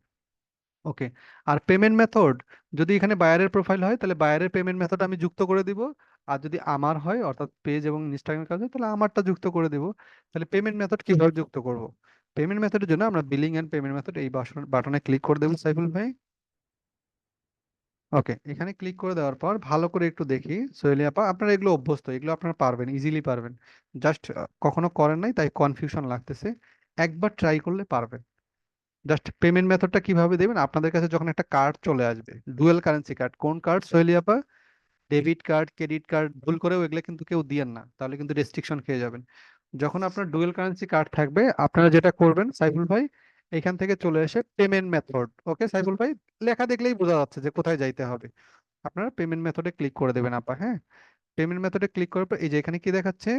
ওকে। আর পেমেন্ট মেথড, যদি এখানে বায়ারের প্রোফাইল হয় তাহলে বায়ারের পেমেন্ট মেথড আমি যুক্ত করে দিব। আর যদি আমার হয় অর্থাৎ পেজ এবং ইনস্টাগ্রামের কাজ হয় তাহলে আমারটা যুক্ত করে দিব। তাহলে পেমেন্ট মেথড কিভাবে যুক্ত করব? পেমেন্ট মেথডের জন্য আমরা বিলিং এন্ড পেমেন্ট মেথড এই বাটনে ক্লিক করে দেবো সাইফুল ভাই। ওকে, এখানে ক্লিক করে দেওয়ার পর ভালো করে একটু দেখি সোহেলি আপা, আপনারা এগুলো অভ্যস্ত, এগুলো আপনারা পারবেন, ইজিলি পারবেন। জাস্ট কখনো করেন নাই তাই কনফিউশন লাগতেছে, একবার ট্রাই করলে পারবেন। জাস্ট পেমেন্ট মেথডটা কিভাবে দেবেন, আপনাদের কাছে যখন একটা কার্ড চলে আসবে, ডুয়েল কারেন্সি কার্ড, কোন কার্ড সোহেলি আপা? ডেবিট কার্ড, ক্রেডিট কার্ড, ভুল করেও এগুলো কিন্তু কেউ দিয়েন না, তাহলে কিন্তু রেস্ট্রিকশন খেয়ে যাবেন। যখন আপনার ডুয়েল কারেন্সি কার্ড থাকবে আপনারা যেটা করবেন সাইফুল ভাই, এখান থেকে চলে এসে পেমেন্ট মেথড, ওকে সাইফুল ভাই, লেখা দেখলেই বোঝা যাচ্ছে যে কোথায় যাইতে হবে। আপনারা পেমেন্ট মেথডে ক্লিক করে দেবেন আপা, হ্যাঁ। পেমেন্ট মেথডে ক্লিক করার পর এই যে এখানে কি দেখাচ্ছে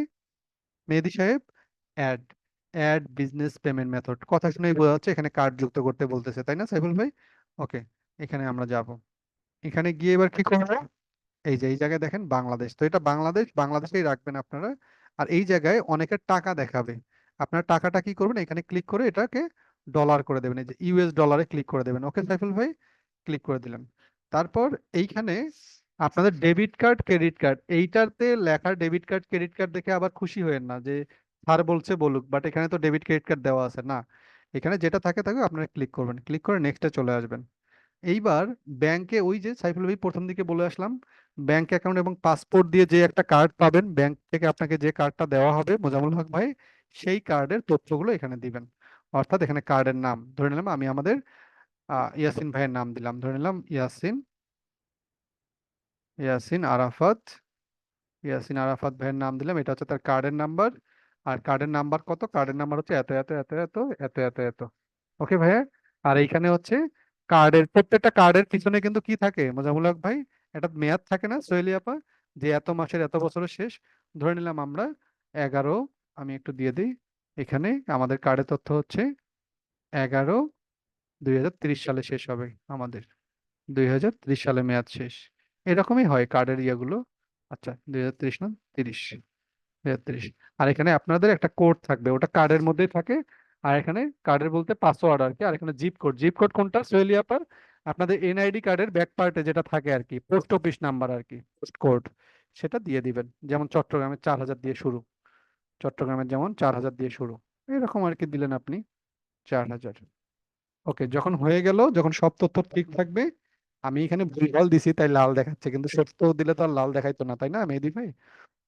মেহেদী সাহেব, add add business payment method, কথা শুনেই বোঝা যাচ্ছে এখানে কার্ড যুক্ত করতে বলতেছে, তাই না সাইফুল ভাই? ওকে, এখানে আমরা যাব। এখানে গিয়ে এবার কি করবো, এই যে এই জায়গায় দেখেন বাংলাদেশ, তো এটা বাংলাদেশ, বাংলাদেশেই রাখবেন আপনারা। আর এই জায়গায় অনেকের টাকা দেখাবে, আপনার টাকাটা কি করবেন, এখানে ক্লিক করে এটাকে ডলার করে দেবেন, এই যে ইউএস ডলারে ক্লিক করে দেবেন। ওকে সাইফুল ভাই, ক্লিক করে দিলাম। তারপর এইখানে আপনাদের ডেবিট কার্ড, ক্রেডিট কার্ড, এইটাতে লেখা ডেবিট কার্ড, ক্রেডিট কার্ড দেখে আবার খুশি হয়েন না যে স্যার বলছে বলুক, বাট এখানে তো ডেবিট ক্রেডিট কার্ড দেওয়া আছে না। এখানে যেটা থাকে থাকে আপনারা ক্লিক করবেন, ক্লিক করে নেক্সটে চলে আসবেন। এইবার ব্যাংকে ওই যে সাইফুল ভাই প্রথম দিকে বলে আসলাম, ব্যাংক অ্যাকাউন্ট এবং পাসপোর্ট দিয়ে যে একটা কার্ড পাবেন ব্যাংক থেকে, আপনাকে যে কার্ডটা দেওয়া হবে মোজাম্মেল হক ভাই, সেই কার্ডের তথ্যগুলো এখানে দিবেন। অর্থাৎ এখানে কার্ডের নাম ধরে নিলাম, আমি আমাদের ইয়াসিন ভাইয়ের নাম দিলাম, ধরে নিলাম ইয়াসিন, ইয়াসিন আরাফাত, ইয়াসিন আরাফাত ভাইয়ের নাম দিলাম, এটা হচ্ছে তার কার্ডের নাম্বার। আর কার্ডের নাম্বার কত, কার্ডের নাম্বার হচ্ছে এত এত এত এত এত এত এত। ওকে ভাইয়া। আর এইখানে হচ্ছে কার্ডের, প্রত্যেকটা কার্ডের পিছনে কিন্তু কি থাকে মোজাম্মেল হক ভাই, একটা মেয়াদ থাকে না সোহেলি আপা, যে এত মাসের এত বছরের শেষ। ধরে নিলাম আমরা 11, আমি একটু দিয়ে দিই, এখানে আমাদের কার্ডের তথ্য হচ্ছে 11/2030 সালে শেষ হবে আমাদের, 2030 সালে মেয়াদ শেষ। এরকমই হয় কার্ডের ইয়েগুলো। আচ্ছা 2030 না 30, 2030। আর এখানে আপনাদের একটা কোড থাকবে, ওটা কার্ডের মধ্যেই থাকে। আর এখানে কার্ডের বলতে পাসওয়ার্ড আর কি। আর এখানে জিপ কোড, জিপ কোড কোনটা সোহেলি আপার, আপনাদের এনআইডি কার্ডের ব্যাক পার্টে যেটা থাকে আর কি, পোস্ট অফিস নাম্বার আর কি, পোস্ট কোড, সেটা দিয়ে দিবেন। যেমন চট্টগ্রামের 4000 দিয়ে শুরু, চট্টগ্রামের যেমন 4000 দিয়ে শুরু, এরকম আর কি দিলেন আপনি 4000। ওকে, যখন হয়ে গেল, যখন সব তথ্য ঠিক থাকবে, আমি এখানে ভুলভাল দিছি তাই লাল দেখাচ্ছে, কিন্তু সত্য দিলে তো আর লাল দেখাইতো না, তাই না মেহেদী ভাই?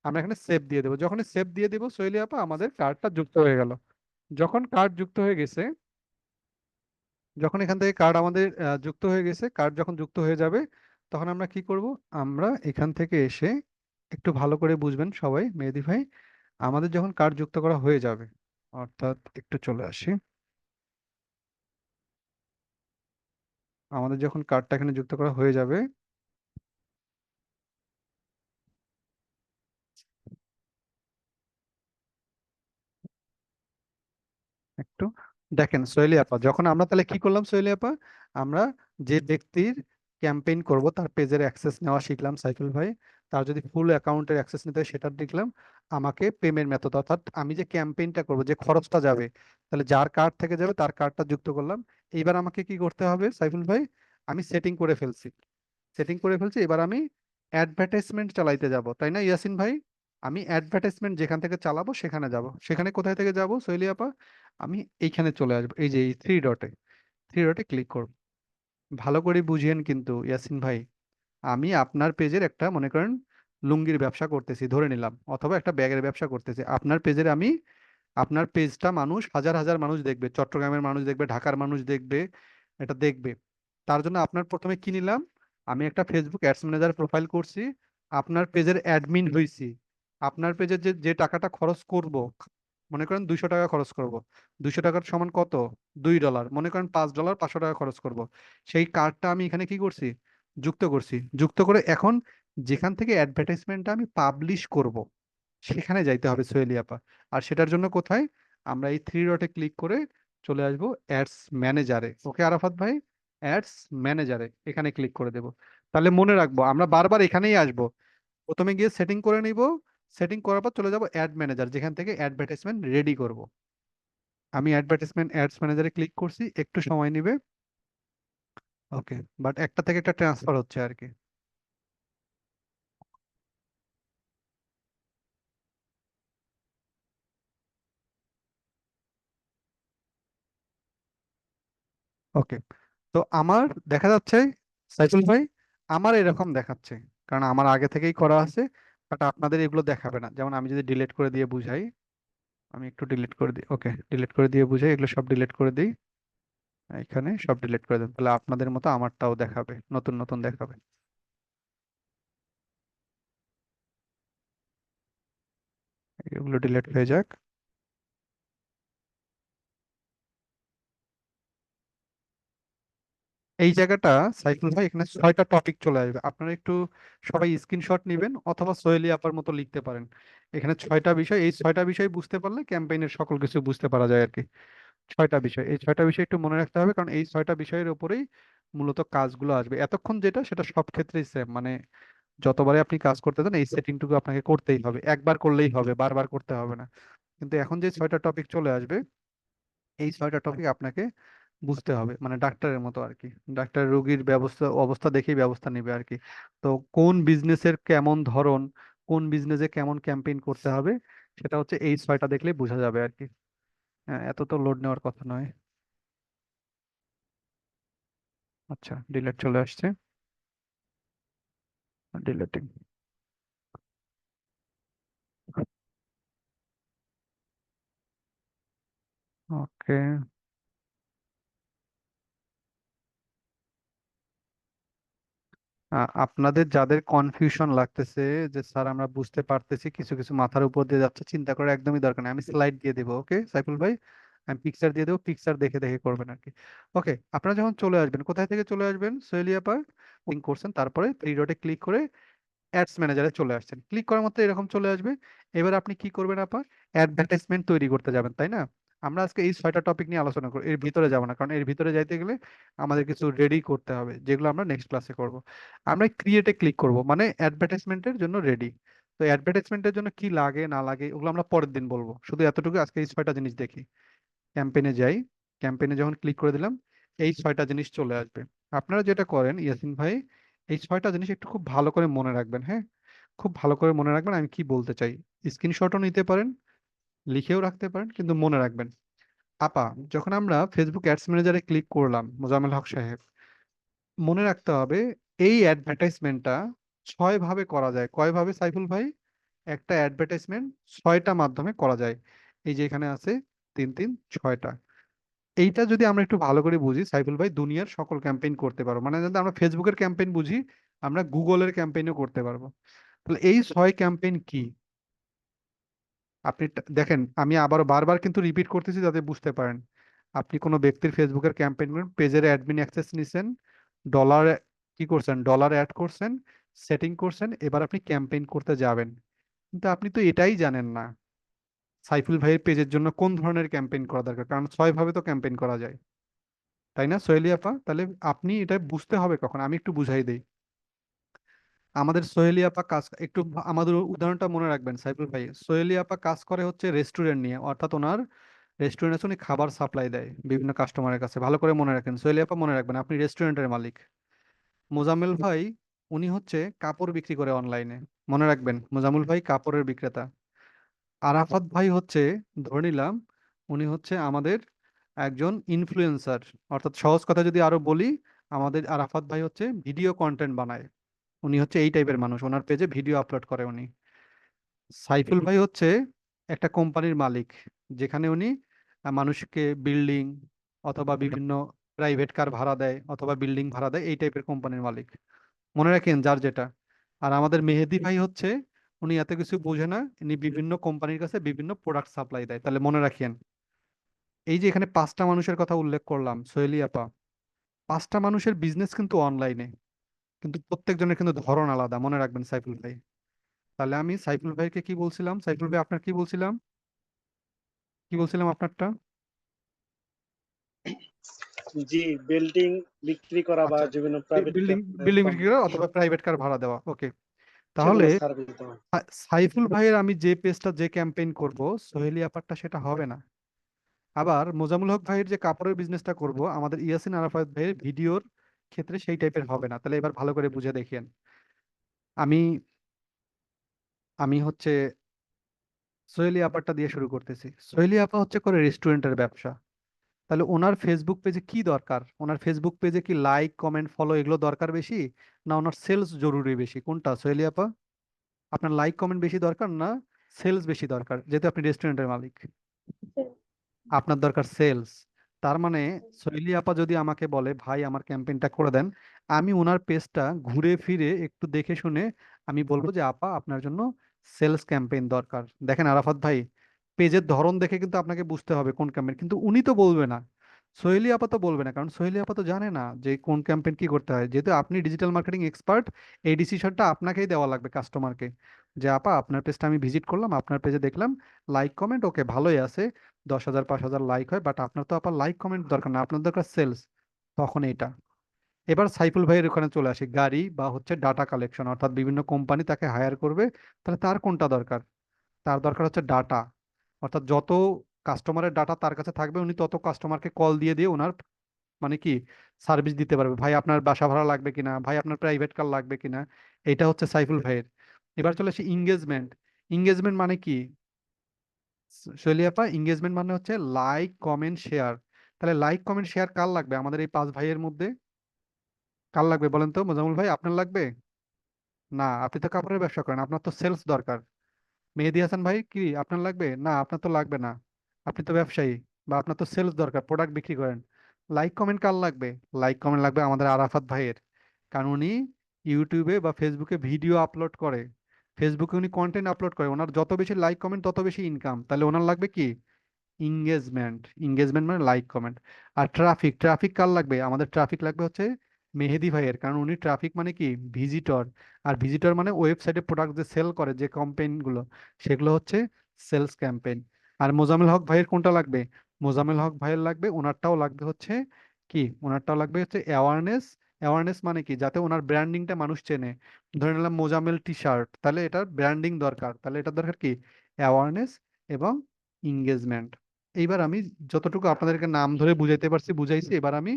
আমরা এখানে সেভ দিয়ে দেবো, যখন সেভ দিয়ে দেবো সোহেলি আপা আমাদের কার্ডটা যুক্ত হয়ে গেল। যখন কার্ড যুক্ত হয়ে গেছে, যখন এখান থেকে কার্ড আমাদের যুক্ত হয়ে গেছে, কার্ড যখন যুক্ত হয়ে যাবে তখন আমরা কি করব, আমরা এখান থেকে এসে একটু ভালো করে বুঝবেন সবাই মেহেদী ভাই, আমাদের যখন কার্ড যুক্ত করা হয়ে যাবে, অর্থাৎ একটু চলে আসি, আমাদের যখন কার্ডটা এখানে যুক্ত করা হয়ে যাবে, একটু দেখেন সোহেলি আপা, যখন আমরা তাহলে কি করলাম সোহেলি আপা, আমরা যে ব্যক্তির ক্যাম্পেইন করব তার পেজের অ্যাক্সেস নেওয়া শিখলাম সাইফুল ভাই, তার যদি ফুল অ্যাকাউন্টের অ্যাক্সেস নিতে হয় সেটা দেখলাম। আমাকে পেমেন্ট মেথড, অর্থাৎ আমি যে ক্যাম্পেইনটা করব, যে খরচটা যাবে, তাহলে যার কার্ড থেকে যাবে তার কার্ডটা যুক্ত করলাম। এইবার আমাকে কি করতে হবে সাইফুল ভাই, আমি সেটিং করে ফেলছি, সেটিং করে ফেলছি, এবার আমি অ্যাডভার্টাইজমেন্ট চালাইতে যাব, তাই না ইয়াসিন ভাই? আমি অ্যাডভার্টাইজমেন্ট যেখান থেকে চালাবো সেখানে যাব, সেখানে কোথায় থেকে যাব সোহেলি আপা, আমি এইখানে চলে আসবো, এই যে এই থ্রি ডটে, থ্রি ডটে ক্লিক করব। ভালো করে বুঝিয়েন কিন্তু ইয়াসিন ভাই, আমি আপনার পেজের একটা মনে করেন লুঙ্গির ব্যবসা করতেছি ধরে নিলাম, অথবা একটা ব্যাগের ব্যবসা করতেছি আপনার পেজের, আমি আপনার পেজটা মানুষ হাজার হাজার মানুষ দেখবে, চট্টগ্রামের মানুষ দেখবে, ঢাকার মানুষ দেখবে, এটা দেখবে। তার জন্য আপনার প্রথমে কি নিলাম, আমি একটা ফেসবুক অ্যাডস ম্যানেজার প্রোফাইল করছি, আপনার পেজের অ্যাডমিন হইছি, আপনার পেজের যে যে টাকাটা খরচ করব, মনে করেন 200 টাকা খরচ করব, 200 টাকার সমান কত, $2, মনে করেন $5, 500 টাকা খরচ করব, সেই কার্ডটা আমি এখানে কি করছি, যুক্ত করছি। যুক্ত করে এখন যেখান থেকে অ্যাডভার্টাইজমেন্টটা আমি পাবলিশ করব সেখানে যাইতে হবে সোহেলি আপা। আর সেটার জন্য কোথায়, আমরা এই থ্রি ডটে ক্লিক করে চলে আসবো অ্যাডস ম্যানেজারে। ওকে আরাফাত ভাই, অ্যাডস ম্যানেজারে এখানে ক্লিক করে দেব। তাহলে মনে রাখবো আমরা বারবার এখানেই আসবো, প্রথমে গিয়ে সেটিং করে নিব, সেটিং করার পর চলে যাব অ্যাড ম্যানেজার, যেখান থেকে অ্যাডভার্টাইজমেন্ট রেডি করব। আমি অ্যাডভার্টাইজমেন্ট অ্যাডস ম্যানেজারে ক্লিক করছি, একটু সময় নিবে, ওকে, বাট একটা থেকে একটা ট্রান্সফার হচ্ছে আর কি। ওকে, তো আমার দেখা যাচ্ছে সাইফুল ভাই, আমার এরকম দেখাচ্ছে, কারণ আমার আগে থেকেই করা আছে। বাট আপনাদের এগুলো দেখাবে না। যেমন আমি যদি ডিলিট করে দিয়ে বুঝাই, আমি একটু ডিলিট করে দিই, ওকে, ডিলিট করে দিয়ে বুঝাই, এগুলো সব ডিলিট করে দিই, এখানে সব ডিলিট করে দেন, তাহলে আপনাদের মতো আমারটাও দেখাবে, নতুন নতুন দেখাবে। এগুলো ডিলিট হয়ে যাক। এই জায়গাটা সাইফুল ভাই, এখানে 6টা টপিক চলে আসবে। আপনারা একটু সবাই স্ক্রিনশট নেবেন অথবা সোহেলি আপার মতো লিখতে পারেন। এখানে 6টা বিষয়, এই 6টা বিষয় বুঝতে পারলে ক্যাম্পেইনের সকল কিছু বুঝতে পারা যায় আর কি। 6টা বিষয়, এই 6টা বিষয় একটু মনে রাখতে হবে, কারণ এই 6টা বিষয়ের উপরেই মূলত কাজগুলো আসবে। এতক্ষণ যেটা, সেটা সব ক্ষেত্রেই সেম, মানে যতবারে আপনি কাজ করতে দেন এই সেটিংটুকু আপনাকে করতেই হবে, একবার করলেই হবে, বারবার করতে হবে না। কিন্তু এখন যে 6টা টপিক চলে আসবে, এই 6টা টপিক আপনাকে বুঝতে হবে, মানে ডাক্তারের মতো আর কি। ডাক্তার রোগীর ব্যবস্থা অবস্থা দেখেই ব্যবস্থা নেবে আর কি। তো কোন বিজনেসের কেমন ধরন, কোন বিজনেসে কেমন ক্যাম্পেইন করতে হবে, সেটা হচ্ছে এই 6টা দেখলেই বোঝা যাবে আর কি। হ্যাঁ, এত তো লোড নেওয়ার কথা নয়। আচ্ছা, ডিলেট চলে আসছে, ডিলেটিং। ওকে, আপনাদের যাদের কনফিউশন লাগতেছে যে স্যার আমরা বুঝতে পারতেছি, কিছু কিছু মাথার উপর দিয়ে যাচ্ছে, চিন্তা করার একদমই দরকার নেই, আমি স্লাইড দিয়ে দেবো। ওকে সাইফুল ভাই, আমি পিকচার দিয়ে দেবো, পিকচার দেখে দেখে করবেন আর কি। ওকে, আপনারা যখন চলে আসবেন, কোথায় থেকে চলে আসবেন, সোহেলিয়া পার্ক লিঙ্ক করছেন, তারপরে থ্রি ডটে ক্লিক করে অ্যাডস ম্যানেজারে চলে আসছেন। ক্লিক করার মতো এরকম চলে আসবে। এবার আপনি কি করবেন আপা, অ্যাডভার্টাইজমেন্ট তৈরি করতে যাবেন, তাই না? আমরা আজকে এই 6টা টপিক নিয়ে আলোচনা করব, এর ভিতরে যাব না, কারণ এর ভিতরে যাইতে গেলে আমাদের কিছু রেডি করতে হবে, যেগুলো আমরা নেক্সট ক্লাসে করব। আমরা ক্রিয়েটে ক্লিক করব, মানে অ্যাডভার্টাইজমেন্টের জন্য রেডি। তো অ্যাডভার্টাইজমেন্টের জন্য কি লাগে না লাগে ওগুলো আমরা পরের দিন বলবো, শুধু এতটুকু আজকে এই 6টা জিনিস দেখি। ক্যাম্পেইনে যাই, ক্যাম্পেইনে যখন ক্লিক করে দিলাম, এই 6টা জিনিস চলে আসবে। আপনারা যেটা করেন ইয়াসিন ভাই, এই 6টা জিনিস একটু খুব ভালো করে মনে রাখবেন, হ্যাঁ? খুব ভালো করে মনে রাখবেন আমি কি বলতে চাই। স্ক্রিনশটও নিতে পারেন, লিখেও রাখতে পারেন, কিন্তু মনে রাখবেন। আপা, যখন আমরা ফেসবুক অ্যাডস ম্যানেজারে ক্লিক করলাম, মোজাম্মেল হক সাহেব, মনে রাখতে হবে এই অ্যাডভার্টাইজমেন্টটা 6 ভাবে করা যায়। কয় ভাবে সাইফুল ভাই? একটা অ্যাডভার্টাইজমেন্ট 6টা মাধ্যমে করা যায়। এই যে এখানে আছে 3 3 6টা। এইটা যদি আমরা একটু ভালো করে বুঝি সাইফুল ভাই, দুনিয়ার সকল ক্যাম্পেইন করতে পারবো। মানে যদি আমরা ফেসবুকের ক্যাম্পেইন বুঝি, আমরা গুগলের ক্যাম্পেইনও করতে পারবো। তাহলে এই 6 ক্যাম্পেইন কি? আপনি দেখেন, আমি আবারও বারবার কিন্তু রিপিট করতেছি যাতে বুঝতে পারেন। আপনি কোনো ব্যক্তির ফেসবুকের ক্যাম্পেইন করেন, পেজের অ্যাডমিন অ্যাক্সেস নিছেন, ডলার কি করছেন, ডলার অ্যাড করছেন, সেটিং করছেন, এবার আপনি ক্যাম্পেইন করতে যাবেন। কিন্তু আপনি তো এটাই জানেন না সাইফুল ভাইয়ের পেজের জন্য কোন ধরনের ক্যাম্পেইন করা দরকার, কারণ 6 ভাবে তো ক্যাম্পেইন করা যায়, তাই না সোহেলি আপা? তাহলে আপনি এটা বুঝতে হবে কখন, আমি একটু বুঝাই দেই। আমাদের সোহেলি আপা কাজ একটু আমাদের উদাহরণটা মনে রাখবেন সাইফুল ভাই। সোহেলি আপা কাজ করে হচ্ছে রেস্টুরেন্ট নিয়ে, অর্থাৎ ওনার রেস্টুরেন্ট আছে, উনি খাবার সাপ্লাই দেয় বিভিন্ন কাস্টমারের কাছে। ভালো করে মনে রাখেন সোহেলি আপা, মনে রাখবেন আপনি রেস্টুরেন্টের মালিক। মোজাম্মেল ভাই, উনি হচ্ছে কাপড় বিক্রি করে অনলাইনে, মনে রাখবেন মোজাম্মেল ভাই কাপড়ের বিক্রেতা। আরাফাত ভাই হচ্ছে, ধরে নিলাম উনি হচ্ছে আমাদের একজন ইনফ্লুয়েন্সার, অর্থাৎ সহজ কথা যদি আরো বলি, আমাদের আরাফাত ভাই হচ্ছে ভিডিও কন্টেন্ট বানায়। উনি হচ্ছে এই টাইপের মানুষ, ওনার পেজে ভিডিও আপলোড করে উনি। সাইফুল ভাই হচ্ছে একটা কোম্পানির মালিক, যেখানে উনি মানুষকে বিল্ডিং অথবা বিভিন্ন প্রাইভেট কার ভাড়া দেয় অথবা বিল্ডিং ভাড়া দেয়, এই টাইপের কোম্পানির মালিক। মনে রাখেন যার যেটা। আর আমাদের মেহেদি ভাই হচ্ছে, উনি এত কিছু বোঝে না, উনি বিভিন্ন কোম্পানির কাছে বিভিন্ন প্রোডাক্ট সাপ্লাই দেয়। তাহলে মনে রাখেন, এই যে এখানে 5টা মানুষের কথা উল্লেখ করলাম সোহেলি আপা, 5টা মানুষের বিজনেস কিন্তু অনলাইনে, কিন্তু প্রত্যেকজনের কিন্তু ধরন আলাদা, মনে রাখবেন সাইফুল ভাই। তাহলে আমি সাইফুল ভাইকে কি বলছিলাম, সাইফুল ভাই আপনার কি বলছিলাম, কি বলছিলাম আপনারটা? জি, বিল্ডিং বিক্রি করা বা আচ্ছা, বিভিন্ন প্রাইভেট বিল্ডিং বিল্ডিং বিক্রি করা অথবা প্রাইভেট কার ভাড়া দেওয়া। ওকে, তাহলে সেগুলো সার্ভিস দেওয়া। সাইফুল ভাইয়ের আমি যে পেজটা যে ক্যাম্পেইন করব, সোহেলি আপারটা সেটা হবে না। আবার মোজামুল হক ভাইয়ের যে কাপড়ের বিজনেসটা করব, আমাদের ইয়াসিন আরাফাত ভাইয়ের ভিডিওর ক্ষেত্রে সেই টাইপের হবে না। তাহলে এবার ভালো করে বুঝে দেখেন। আমি আমি হচ্ছে সোহেলি আপারটা দিয়ে শুরু করতেছি। সোহেলি আপা হচ্ছে করে রেস্টুরেন্টের ব্যবসা। তাহলে ওনার ফেসবুক পেজে কি দরকার? ওনার ফেসবুক পেজে কি লাইক কমেন্ট ফলো এগুলো দরকার বেশি, না ওনার সেলস জরুরি বেশি? কোনটা সোহেলি আপা? আপনার লাইক কমেন্ট বেশি দরকার না সেলস বেশি দরকার? যেহেতু আপনি রেস্টুরেন্টের মালিক, আপনার দরকার সেলস। তার মানে সোহেলি আপা যদি আমাকে বলে ভাই আমার ক্যাম্পেইনটা করে দেন, আমি ওনার পেজটা ঘুরে ফিরে একটু দেখে শুনে আমি বলবো যে আপা আপনার জন্য সেলস ক্যাম্পেইন দরকার। দেখেন আরাফাত ভাই, পেজের ধরন দেখে কিন্তু আপনাকে বুঝতে হবে কোন ক্যাম্পেইন, কিন্তু উনি তো বলবে না, সোহেলি আপা তো বলবে না, কারণ সোহেলি আপা তো জানে না যে কোন ক্যাম্পেইন কি করতে হয়। যেহেতু আপনি ডিজিটাল মার্কেটিং এক্সপার্ট, এই ডিসিশনটা আপনাকেই দেওয়া লাগবে কাস্টমারকে, যে আপা আপনার পেজটা আমি ভিজিট করলাম, আপনার পেজে দেখলাম লাইক কমেন্ট ওকে ভালোই আছে, 10,000 5,000 লাইক হয়, বাট আপনার তো আবার লাইক কমেন্ট দরকার না, আপনার দরকার সেলস। তখন এটা। এবার সাইফুল ভাইয়ের ওখানে চলে আসি, গাড়ি বা হচ্ছে ডাটা কালেকশন, অর্থাৎ বিভিন্ন কোম্পানি তাকে হায়ার করবে, তাহলে তার কোনটা দরকার? তার দরকার হচ্ছে ডাটা, অর্থাৎ যত কাস্টমারের ডাটা তার কাছে থাকবে উনি তত কাস্টমারকে কল দিয়ে দিয়ে ওনার মানে কি সার্ভিস দিতে পারবে। ভাই আপনার বাসা ভাড়া লাগবে কিনা, ভাই আপনার প্রাইভেট কার লাগবে কিনা, এটা হচ্ছে সাইফুল ভাইয়ের। এবার চলে আসি ইংগেজমেন্ট। ইংগেজমেন্ট মানে কি শৈলী আপা? এঙ্গেজমেন্ট মানে হচ্ছে লাইক কমেন্ট শেয়ার। তাহলে লাইক কমেন্ট শেয়ার কার লাগবে আমাদের এই 5 ভাইয়ের মধ্যে? কার লাগবে বলেন তো মোজাম্মল ভাই, আপনার লাগবে? না, আপনি তো কাপড়ের ব্যবসা করেন, আপনার তো সেলস দরকার। মেহেদি হাসান ভাই কি আপনার লাগবে? না, আপনার তো লাগবে না, আপনি তো ব্যবসায়ী, বা আপনার তো সেলস দরকার, প্রোডাক্ট বিক্রি করেন। লাইক কমেন্ট কার লাগবে? লাইক কমেন্ট লাগবে আমাদের আরাফাত ভাইয়ের, কারণ উনি ইউটিউবে বা ফেসবুকে ভিডিও আপলোড করে, ফেসবুকে উনি কন্টেন্ট আপলোড করে, ওনার যত বেশি লাইক কমেন্ট তত বেশি ইনকাম, তাহলে ওনার লাগবে কি? ইংগেজমেন্ট। ইংগেজমেন্ট মানে লাইক কমেন্ট। আর ট্রাফিক, ট্রাফিক কার লাগবে? আমাদের ট্রাফিক লাগবে হচ্ছে মেহেদি ভাইয়ের, কারণ উনি ট্রাফিক মানে কি ভিজিটর, আর ভিজিটর মানে ওয়েবসাইটে প্রোডাক্ট যে সেল করে যে ক্যাম্পেইন গুলো, সেগুলো হচ্ছে সেলস ক্যাম্পেইন। আর মোজামেল হক ভাইয়ের কোনটা লাগবে? মোজামেল হক ভাইয়ের লাগবে, ওনারটাও লাগবে হচ্ছে কি, ওনারটাও লাগবে হচ্ছে অ্যাওয়ারনেস। অ্যাওয়ারনেস মানে কি, যাতে ওনার ব্র্যান্ডিংটা মানুষ চেনে। ধরে নিলাম মোজামেল টি শার্ট, তাহলে এটার ব্র্যান্ডিং দরকার, তাহলে এটার দরকার কি অ্যাওয়ারনেস এবং ইংগেজমেন্ট। এইবার আমি যতটুকু আপনাদেরকে নাম ধরে বুঝাইতে পারছি বুঝাইছি, এবার আমি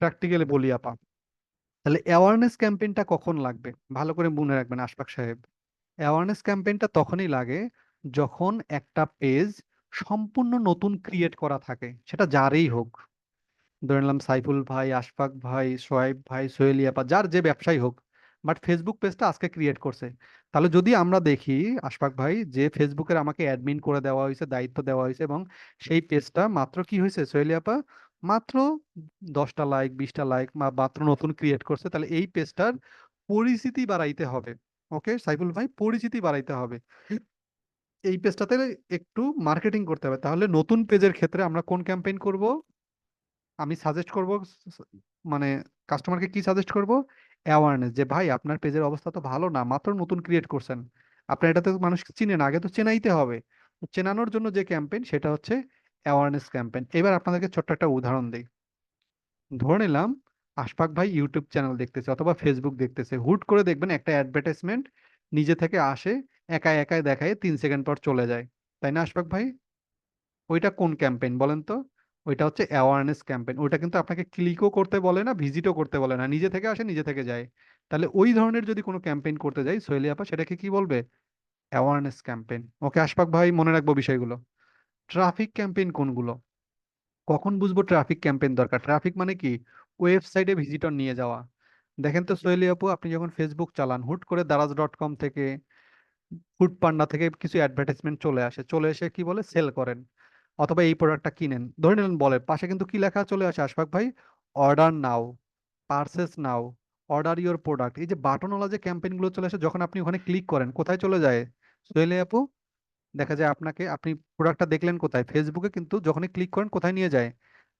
প্র্যাকটিক্যালি বলি আপা। তাহলে অ্যাওয়ারনেস ক্যাম্পেইনটা কখন লাগবে ভালো করে মনে রাখবেন আশফাক সাহেব। অ্যাওয়ারনেস ক্যাম্পেইনটা তখনই লাগে যখন একটা পেজ সম্পূর্ণ নতুন ক্রিয়েট করা থাকে, সেটা যারই হোক, ধরে নিলাম সাইফুল ভাই, আশফাক ভাই, সোহাইব ভাই, সোহেলি আপা, যার যে ব্যবসায়ী হোক, বাট ফেসবুক পেজটা আজকে ক্রিয়েট করছে। তাহলে যদি আমরা দেখি আশফাক ভাই যে ফেসবুকের আমাকে অ্যাডমিন করে দেওয়া হয়েছে, দায়িত্ব দেওয়া হয়েছে, এবং সেই পেজটা মাত্র কি হয়েছে সোহেলি আপা, মাত্র 10টা লাইক 20টা লাইক মাত্র নতুন ক্রিয়েট করছে, তাহলে এই পেজটার পরিচিতি বাড়াইতে হবে। ওকে সাইফুল ভাই, পরিচিতি বাড়াইতে হবে, এই পেজটাতে একটু মার্কেটিং করতে হবে। তাহলে নতুন পেজের ক্ষেত্রে আমরা কোন ক্যাম্পেইন করব? আমি সাজেস্ট করব মানে কাস্টমারকে কি সাজেস্ট করব? অ্যাওয়ারনেস, যে ভাই আপনার পেজের অবস্থা তো ভালো না, মাত্র নতুন ক্রিয়েট করছেন, আপনার এটাতে মানুষ চিনে না, আগে তো চেনাইতে হবে। তো চেনানোর জন্য যে ক্যাম্পেইন সেটা হচ্ছে অ্যাওয়ারনেস ক্যাম্পেইন। এবার আপনাদেরকে ছোট্ট একটা উদাহরণ দিই। ধরে নিলাম আশফাক ভাই ইউটিউব চ্যানেল দেখতেছে অথবা ফেসবুক দেখতেছে, হুট করে দেখবেন একটা অ্যাডভার্টাইজমেন্ট নিজে থেকে আসে, একাই একাই দেখায়, 3 সেকেন্ড পর চলে যায়, তাই না আশফাক ভাই? ওইটা কোন ক্যাম্পেইন বলেন তো? ওইটা হচ্ছে অ্যাওয়ারনেস ক্যাম্পেইন। ওইটা কিন্তু আপনাকে ক্লিকও করতে বলে না, ভিজিটও করতে বলে না, নিজে থেকে আসে নিজে থেকে যায়। তাহলে ওই ধরনের যদি কোনো ক্যাম্পেইন করতে যাই সোহেলি আপা, সেটাকে কি বলবে? Awareness campaign. ওকে আশফাক ভাই, মনে রাখবো বিষয়গুলো। ট্রাফিক ক্যাম্পেইন কোনগুলো? কখন বুঝবো ট্রাফিক ক্যাম্পেইন দরকার? ট্রাফিক মানে কি ওয়েবসাইটে ভিজিটর নিয়ে যাওয়া। দেখেন তো সোহেলি আপু, আপনি যখন ফেসবুক চালান, হুট করে দারাজ.com থেকে, ফুড পান্ডা থেকে কিছু অ্যাডভার্টাইজমেন্ট চলে আসে, চলে এসে কি বলে সেল করেন, অথবা এই প্রোডাক্টটা কিনেন, ধরে নিলেন বলে, পাশে কিন্তু কি লেখা চলে আসে আশফাক ভাই? Order now, purchase now, order your product. এই যে বাটনওয়ালা যে ক্যাম্পেইন গুলো চলে আসে, যখন আপনি ওখানে ক্লিক করেন কোথায় চলে যায় সোহেলি আপু? দেখা যায় আপনাকে, আপনি প্রোডাক্টটা দেখলেন কোথায়? ফেসবুকে, কিন্তু যখনই ক্লিক করেন কোথায় নিয়ে যায়?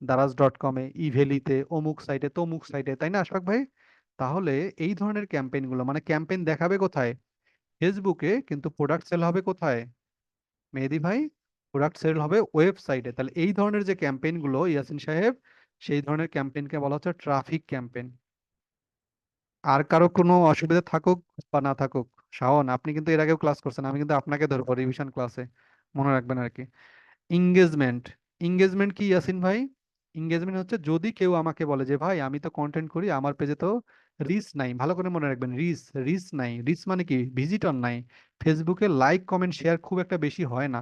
দারাজ.com-এ, ইভেলিতে, অমুক সাইটে, তমুক সাইটে, তাই না আশফাক ভাই? তাহলে এই ধরনের ক্যাম্পেইন গুলো মানে ক্যাম্পেইন দেখাবে কোথায়? ফেসবুকে, কিন্তু প্রোডাক্ট সেল হবে কোথায় মেহেদি ভাই? প্রোডাক্ট সেল হবে ওয়েবসাইটে। তাহলে এই ধরনের যে ক্যাম্পেইন গুলো ইয়াসিন সাহেব, সেই ধরনের ক্যাম্পেইনকে বলা হচ্ছে ট্রাফিক ক্যাম্পেইন। আর কারো কোনো অসুবিধা থাকুক বা না থাকুক, শাওন আপনি কিন্তু এর আগেও ক্লাস করছেন, আমি কিন্তু আপনাকে ধরবো রিভিশন ক্লাসে, মনে রাখবেন আর কি। ইংগেজমেন্ট। ইংগেজমেন্ট কি ইয়াসিন ভাই? এঙ্গেজমেন্ট হচ্ছে যদি কেউ আমাকে বলে যে ভাই আমি তো কন্টেন্ট করি, আমার পেজে তো রিচ নাই। ভালো করে মনে রাখবেন, রিচ নাই। রিচ মানে কি? ভিজিটর নাই। ফেসবুকে লাইক কমেন্ট শেয়ার খুব একটা বেশি হয় না।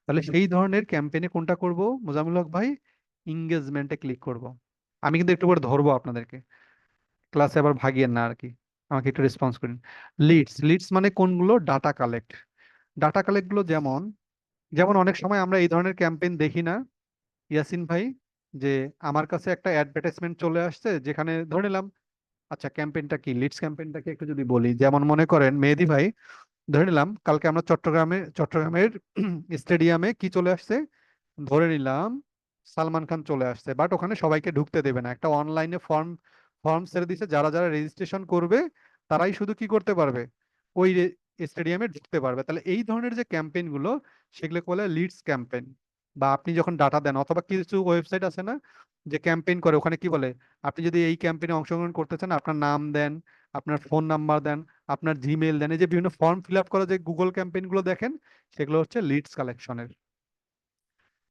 তাহলে সেই ধরনের ক্যাম্পেইনে কোনটা করব মোজাম্মেল হক ভাই? এঙ্গেজমেন্টে ক্লিক করব। আমি কিন্তু একটু পরে ধরবো আপনাদেরকে, ক্লাসে আবার ভাগিয়েন না আর কি, আমাকে একটু রেসপন্স করুন। লিডস মানে কোনগুলো? Data collect. ডাটা কালেক্ট গুলো যেমন, অনেক সময় আমরা এই ধরনের ক্যাম্পেইন দেখি না ইয়াসিন ভাই, যে আমার কাছে একটা অ্যাডভার্টাইজমেন্ট চলে আসছে যেখানে ধরে নিলাম, আচ্ছা ক্যাম্পেইনটা কি, লিডস ক্যাম্পেইনটা কি একটু যদি বলি, যেমন মনে করেন মেহেদি ভাই, ধরে নিলাম কালকে আমরা চট্টগ্রামের স্টেডিয়ামে কি চলে আসছে, ধরে নিলাম সালমান খান চলে আসছে, বাট ওখানে সবাইকে ঢুকতে দেবে না, একটা অনলাইনে ফর্ম ছেড়ে দিছে, যারা যারা রেজিস্ট্রেশন করবে তারাই শুধু কি করতে পারবে, ওই স্টেডিয়ামে ঢুকতে পারবে। তাহলে এই ধরনের যে ক্যাম্পেইন গুলো, সেগুলো বলে লিডস ক্যাম্পেইন। বা আপনি যখন ডাটা দেন, অথবা কিছু ওয়েবসাইট আছে না যে ক্যাম্পেইন করে, ওখানে কি বলে, আপনি যদি এই ক্যাম্পেইনে অংশগ্রহণ করতে চান আপনার নাম দেন, আপনার ফোন নাম্বার দেন, আপনার জিমেইল দেন, এই যে বিভিন্ন ফর্ম ফিল আপ করা যে গুগল ক্যাম্পেইন গুলো দেখেন, সেগুলো হচ্ছে লিডস কালেকশনের।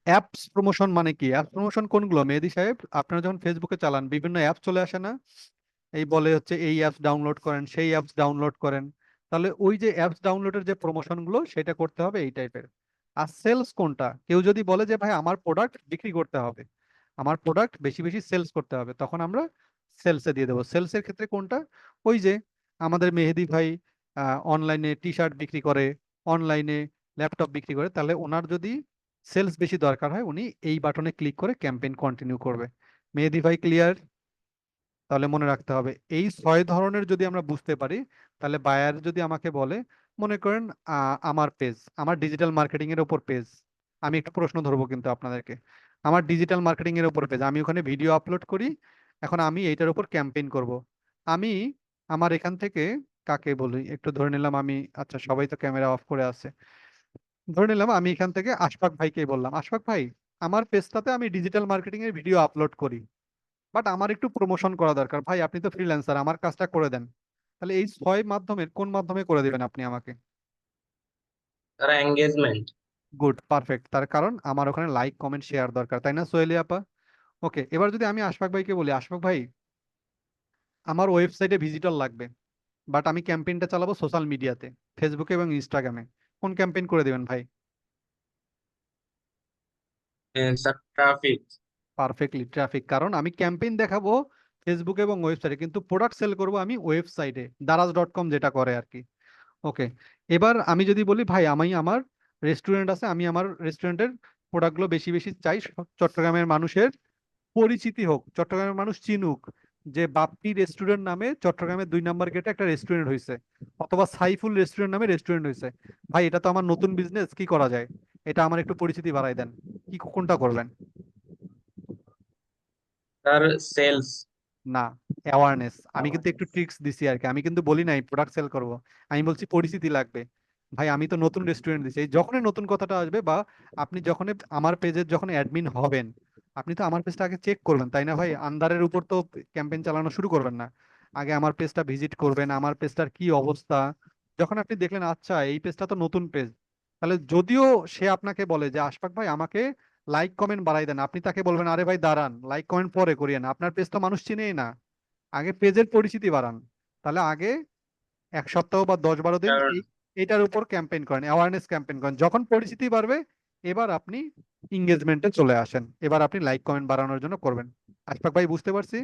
অ্যাপস প্রমোশন মানে কি? অ্যাপস প্রমোশন কোনগুলো মেহেদি সাহেব? আপনারা যখন ফেসবুকে চালান বিভিন্ন অ্যাপ চলে আসে না, এই বলে হচ্ছে এই অ্যাপস ডাউনলোড করেন, সেই অ্যাপস ডাউনলোড করেন। তাহলে ওই যে অ্যাপস ডাউনলোডের যে প্রমোশন গুলো, সেটা করতে হবে এই টাইপের। আর সেলস কোনটা? কেউ যদি বলে যে ভাই আমার প্রোডাক্ট বিক্রি করতে হবে, আমার প্রোডাক্ট বেশি বেশি সেলস করতে হবে, তখন আমরা সেলসে দিয়ে দেবো। সেলসের ক্ষেত্রে কোনটা? ওই যে আমাদের মেহেদি ভাই অনলাইনে টি শার্ট বিক্রি করে, অনলাইনে ল্যাপটপ বিক্রি করে, তাহলে ওনার যদি সেলস বেশি দরকার হয়, উনি এই বাটনে ক্লিক করে ক্যাম্পেইন কন্টিনিউ করবে। মেহেদি ভাই ক্লিয়ার? তাহলে মনে রাখতে হবে এই 6 ধরনের যদি আমরা বুঝতে পারি, তাহলে বায়ার যদি আমাকে বলে, মনে করেন আমার পেজ, আমার ডিজিটাল মার্কেটিং এর উপর পেজ, আমি একটু প্রশ্ন ধরবো কিন্তু আপনাদেরকে, আমার ডিজিটাল মার্কেটিং এর উপর পেজ, আমি ওখানে ভিডিও আপলোড করি, এখন আমি এইটার উপর ক্যাম্পেইন করব। আমি আমার এখান থেকে কাকে বলি একটু ধরে নিলাম আমি, আচ্ছা সবাই তো ক্যামেরা অফ করে আছে, ধরে নিলাম আমি এখান থেকে আশফাক ভাইকে বললাম, আশফাক ভাই আমার পেজটাতে আমি ডিজিটাল মার্কেটিং এর ভিডিও আপলোড করি, বাট আমার একটু প্রমোশন করা দরকার, ভাই আপনি তো ফ্রিল্যান্সার আমার কাজটা করে দেন। তাহলে এই 6 মাধ্যমের কোন মাধ্যমে করে দিবেন আপনি আমাকে? তারা এঙ্গেজমেন্ট। Good, perfect. তার কারণ আমার ওখানে লাইক কমেন্ট শেয়ার দরকার, তাই না সোহেলি আপা? ওকে, এবার যদি আমি আশফাক ভাইকে বলি, আশফাক ভাই আমার ওয়েবসাইটে ভিজিটর লাগবে, বাট আমি ক্যাম্পেইনটা চালাবো সোশ্যাল মিডিয়াতে, ফেসবুকে এবং ইনস্টাগ্রামে, কোন ক্যাম্পেইন করে দিবেন ভাই? Sir traffic. Perfectly, traffic. কারণ আমি ক্যাম্পেইন দেখাবো ফেসবুকে এবং ওয়েবসাইটে, কিন্তু প্রোডাক্ট সেল করব আমি ওয়েবসাইটে, দারাজ.com যেটা করে আর কি। ওকে, এবার আমি যদি বলি ভাই আমি আমার রেস্টুরেন্ট আছে, আমি আমার রেস্টুরেন্টের প্রোডাক্টগুলো বেশি বেশি চাই, চট্টগ্রামের মানুষের পরিচিতি হোক, চট্টগ্রামের মানুষ চিনুক যে বাপ্পি রেস্টুরেন্ট নামে চট্টগ্রামের 2 নম্বর গেটে একটা রেস্টুরেন্ট হয়েছে, অথবা সাইফুল রেস্টুরেন্ট নামে রেস্টুরেন্ট হয়েছে। ভাই এটা তো আমার নতুন বিজনেস, কি করা যায়? এটা আমার একটু পরিচিতি বাড়াই দেন, কি কোনটা করবেন? Sir sales. না, অ্যাওয়ারনেস। আমি কিন্তু একটু ট্রিক্স দিছি আর কি, আমি কিন্তু বলি নাই প্রোডাক্ট সেল করব, আমি বলছি পরিচিতি লাগবে। ভাই আমি তো নতুন রেস্টুরেন্ট দিছি, এই যখনই নতুন কথাটা আসবে, বা আপনি যখন আমার পেজের যখন অ্যাডমিন হবেন, আপনি তো আমার পেজটা আগে চেক করবেন, তাই না ভাই? আন্ডারের উপর তো ক্যাম্পেইন চালানো শুরু করবেন না, আগে আমার পেজটা ভিজিট করবেন, আমার পেজটার কি অবস্থা। যখন আপনি দেখলেন আচ্ছা এই পেজটা তো নতুন পেজ, তাহলে যদিও সে আপনাকে বলে যে আশফাক ভাই আমাকে লাইক কমেন্ট বাড়াই দেন, আপনি তাকে বলবেন আরে ভাই দাঁড়ান, লাইক কমেন্ট পরে করিয়েন, আপনার পেজ তো মানুষ চিনেই না, আগে পেজের পরিচিতি বাড়ান। তাহলে আগে 1 সপ্তাহ বা 10-12 দিন স্যার এটার উপর ক্যাম্পেইন করেন, অ্যাওয়ারনেস ক্যাম্পেইন করেন, যখন পরিচিতি বাড়বে এবার আপনি এঙ্গেজমেন্টে চলে আসেন, এবার আপনি লাইক কমেন্ট বাড়ানোর জন্য করবেন। আশফাক ভাই বুঝতে পারছি।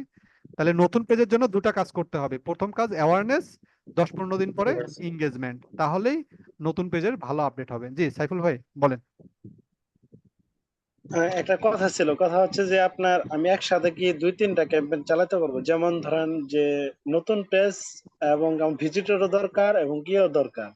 তাহলে নতুন পেজের জন্য 2টা কাজ করতে হবে, প্রথম কাজ অ্যাওয়ারনেস, 10-15 দিন পরে এঙ্গেজমেন্ট, তাহলেই নতুন পেজের ভালো আপডেট হবে। জি সাইফুল ভাই বলেন। একটা কথা ছিল, কথা হচ্ছে যে আপনার আমি একসাথে কি 2-3টা ক্যাম্পেইন চালাতে পারবো? যেমন ধরেন যে নতুন পেজ এবং ভিজিটরও দরকার এবং কিও দরকার,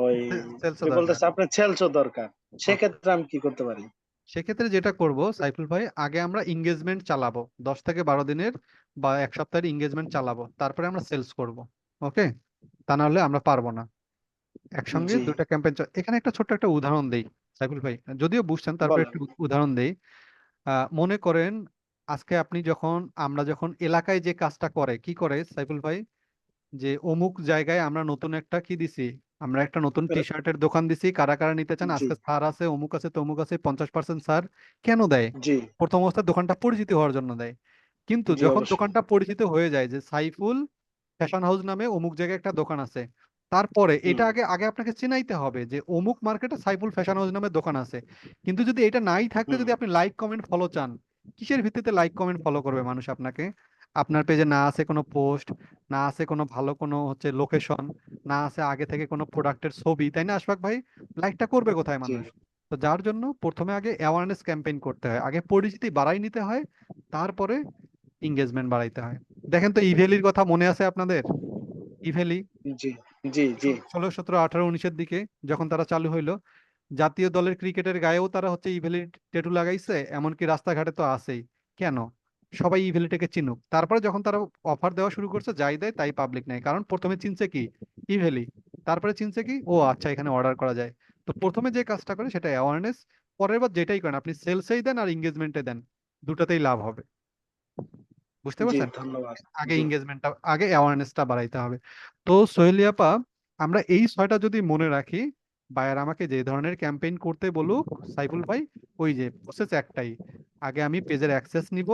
ওই সেলসও কি দরকার। বলতেছে আপনার সেলসও দরকার। ওকে, সেক্ষেত্রে আমি কি করতে পারি? সেক্ষেত্রে যেটা করব সাইফুল ভাই, আগে আমরা এঙ্গেজমেন্ট চালাবো 10 থেকে 12 দিনের বা 1 সপ্তাহের এঙ্গেজমেন্ট চালাবো, তারপরে আমরা সেলস করব। ওকে, তা না হলে আমরা পারবো না একসঙ্গে জি, 2টা ক্যাম্পেইন। এখানে একটা ছোট্ট একটা উদাহরণ দেই সাইফুল ভাই, যদিও বুঝছেন তারপরে বলেন। একটু উদাহরণ দেই। মনে করেন আজকে আপনি যখন, আমরা যখন এলাকায় যে কাজটা করে কি করে সাইফুল ভাই, যে অমুক জায়গায় আমরা নতুন একটা কি দিছি, আমরা একটা নতুন টি রা- শার্টের দোকান দিছি, কারা কারা নিতে চান, জি আজকে ছাড় আছে, অমুক আছে, তমুক আছে, 50% ছাড়। কেন দেয়? জি প্রথম অবস্থায় দোকানটা পরিচিত হওয়ার জন্য দেয়। কিন্তু জি যখন অবশ্যই। দোকানটা পরিচিত হয়ে যায় যে সাইফুল ফ্যাশন হাউস নামে অমুক জায়গায় একটা দোকান আছে, তারপরে হুম এটা আগে আগে আপনাকে চিনাইতে হবে যে অমুক মার্কেটে সাইফুল ফ্যাশন হাউস নামে দোকান আছে। কিন্তু যদি এটা নাই থাকতে হুম যদি আপনি লাইক কমেন্ট ফলো চান, কিসের ভিত্তিতে লাইক কমেন্ট ফলো করবে মানুষ আপনাকে? আপনার পেজে না আছে কোনো পোস্ট, না আছে কোনো ভালো কোনো হচ্ছে লোকেশন, না আছে আগে থেকে কোনো প্রোডাক্টের ছবি, তাই না আশফাক ভাই? লাইকটা করবে কোথায় জি মানুষ? তো যার জন্য প্রথমে আগে অ্যাওয়ারনেস ক্যাম্পেইন করতে হয়, আগে পরিচিতি বাড়াই নিতে হয়, তারপরে এঙ্গেজমেন্ট বাড়াইতে হয়। দেখেন তো ইভেলির কথা মনে আছে আপনাদের? ইভেলি জি জি জি 16, 17, 18, 19-এর দিকে যখন তারা চালু হইলো, জাতীয় দলের ক্রিকেটের গায়েও তারা হচ্ছে ইভেলি ট্যাটু লাগাইছে, এমনকি রাস্তাঘাটে তো আছেই। কেন? সবাই ইভেলিটাকে চিনুক। তারপরে যখন তারা অফার দেওয়া শুরু করছে, যাই দেয় তাই পাবলিক নেয়, কারণ প্রথমে চিনছে কি? ইভেলি। তারপরে চিনছে কি, ও আচ্ছা এখানে অর্ডার করা যায়। তো প্রথমে যে কাজটা করে সেটা অ্যাওয়ারনেস, পরের বার যেটাই করেন আপনি সেলসেই দেন আর এঙ্গেজমেন্টে দেন, দুটাতেই লাভ হবে। বুঝতে জি পারছেন? ধন্যবাদ। আগে জি এঙ্গেজমেন্টটা, আগে অ্যাওয়ারনেসটা বাড়াইতে হবে। তো সোহেলি আপা, আমরা এই ছয়টা যদি মনে রাখি, বায়ার আমাকে যে ধরনের ক্যাম্পেইন করতে বলুক, সাইফুল ভাই ওই যে প্রসেস একটাই, আগে আমি পেজের অ্যাক্সেস নিব,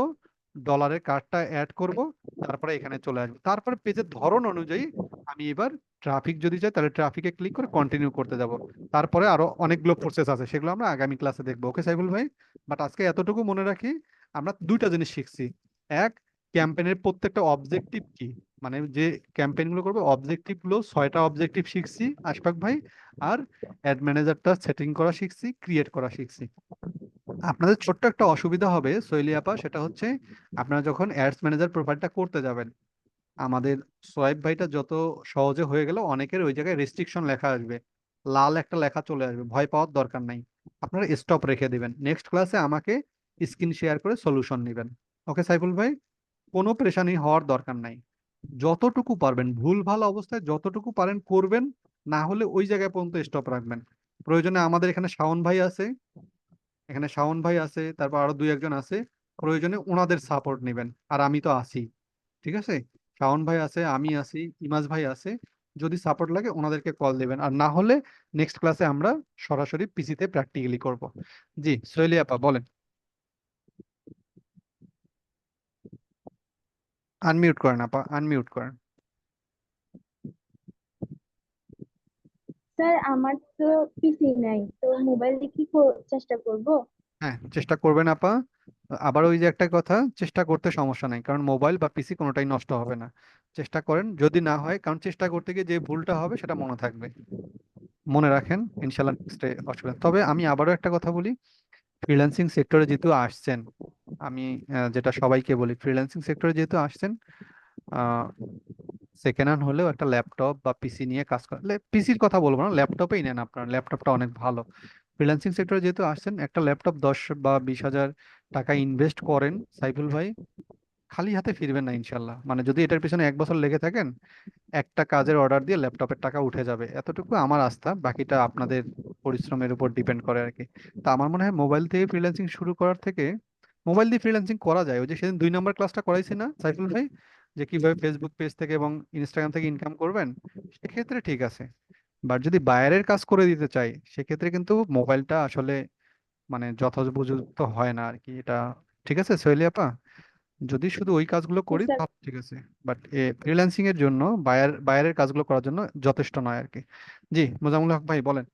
ডলারের কার্ডটা অ্যাড করব, তারপরে এখানে চলে আসবো, তারপরে পেজের ধরন অনুযায়ী আমি এবার ট্রাফিক যদি চাই তাহলে ট্রাফিকে ক্লিক করে কন্টিনিউ করতে যাব। তারপরে আরো অনেকগুলো প্রসেস আছে, সেগুলো আমরা আগামী ক্লাসে দেখবো। ওকে সাইফুল ভাই? বাট আজকে এতটুকু মনে রাখি, আমরা দুইটা জিনিস শিখছি। এক, ক্যাম্পেইনের প্রত্যেকটা অবজেক্টিভ কি, মানে যে ক্যাম্পেইন গুলো করবে অবজেক্টিভ গুলো, 6টা অবজেক্টিভ শিখছি আশফাক ভাই। আর অ্যাড ম্যানেজারটা সেটিং করা শিখছি, ক্রিয়েট করা শিখছি। আপনাদের ছোট্ট একটা অসুবিধা হবে সোহেলি আপা, সেটা হচ্ছে আপনারা যখন অ্যাডস ম্যানেজার প্রোফাইলটা করতে যাবেন, আমাদের সোয়েব ভাইটা যত সহজে হয়ে গেল, অনেকের ওই জায়গায় রেস্ট্রিকশন লেখা আসবে, লাল একটা লেখা চলে আসবে, ভয় পাওয়ার দরকার নাই। আপনারা স্টপ রেখে দিবেন, নেক্সট ক্লাসে আমাকে স্ক্রিন শেয়ার করে সলিউশন নেবেন। ওকে সাইফুল ভাই? কোনো পেরেশানি হওয়ার দরকার নাই। যতটুকু পারবেন ভুল ভাল অবস্থায় যতটুকু পারেন করবেন, না হলে ওই জায়গায় পর্যন্ত স্টপ রাখবেন। প্রয়োজনে আমাদের এখানে শাওন ভাই আছে, এখানে শাওন ভাই আছে, তারপর আরো দুই একজন আছে, প্রয়োজনে ওনাদের সাপোর্ট নেবেন। আর আমি তো আছি, ঠিক আছে? শাওন ভাই আছে, আমি আছি, ইমাজ ভাই আছে, যদি সাপোর্ট লাগে ওনাদেরকে কল দিবেন। আর না হলে নেক্সট ক্লাসে আমরা সরাসরি পিসিতে প্র্যাকটিক্যালি করব। জি সোহেলি আপা বলেন। আনমিউট করেন আপা, আনমিউট করেন। স্যার আমার তো পিসি নাই, তো মোবাইল দিয়ে কি চেষ্টা করব? হ্যাঁ চেষ্টা করবেন আপা। আবার ওই যে একটা কথা, চেষ্টা করতে সমস্যা নাই, কারণ মোবাইল বা পিসি কোনোটাই নষ্ট হবে না। চেষ্টা করেন, যদি না হয়, কারণ চেষ্টা করতে গিয়ে যে ভুলটা হবে সেটা মনে থাকবে, মনে রাখেন, ইনশাল্লাহ নেক্সটে অসুবিধা। তবে আমি আবারও একটা কথা বলি, ফ্রিল্যান্সিং সেক্টরে যেহেতু আসছেন, আমি যেটা সবাইকে বলি, ফ্রিল্যান্সিং সেক্টরে যেহেতু আসছেন, সেকেন্ড হ্যান্ড হলেও একটা ল্যাপটপ বা পিসি নিয়ে কাজ করলে, পিসির কথা বলবো না, ল্যাপটপেই নেন, আপনার ল্যাপটপটা অনেক ভালো। ফ্রিল্যান্সিং সেক্টরে যেহেতু আসছেন, একটা ল্যাপটপ 10 বা 20 হাজার টাকা ইনভেস্ট করেন সাইফুল ভাই, খালি হাতে ফিরবেন না ইনশাল্লাহ। মানে যদি এটার পিছনে 1 বছর লেগে থাকেন, একটা কাজের অর্ডার দিয়ে ল্যাপটপের টাকা উঠে যাবে, এতটুকু আমার আস্থা, বাকিটা আপনাদের পরিশ্রমের উপর ডিপেন্ড করে আর কি। তা আমার মনে হয় মোবাইল থেকে ফ্রিল্যান্সিং শুরু করার থেকে, মোবাইল দিয়ে ফ্রিল্যান্সিং করা যায়, ওই যে সেদিন 2 নম্বর ক্লাসটা করাইছি না সাইফুল ভাই, যে কিভাবে ফেসবুক পেজ থেকে এবং ইনস্টাগ্রাম থেকে ইনকাম করবেন, সেক্ষেত্রে ঠিক আছে। বাট যদি বাইরের কাজ করে দিতে চাই, সেক্ষেত্রে কিন্তু মোবাইলটা আসলে মানে যথোপযুক্ত হয় না আর কি এটা। ঠিক আছে সোহেলি আপা? যদি শুধু ওই কাজগুলো জি করি স্যার। তাহলে ঠিক আছে, বাট ফ্রিল্যান্সিং এর জন্য বাইরের কাজগুলো করার জন্য যথেষ্ট নয় আর কি। জি মোজাম্মেল হক ভাই বলেন।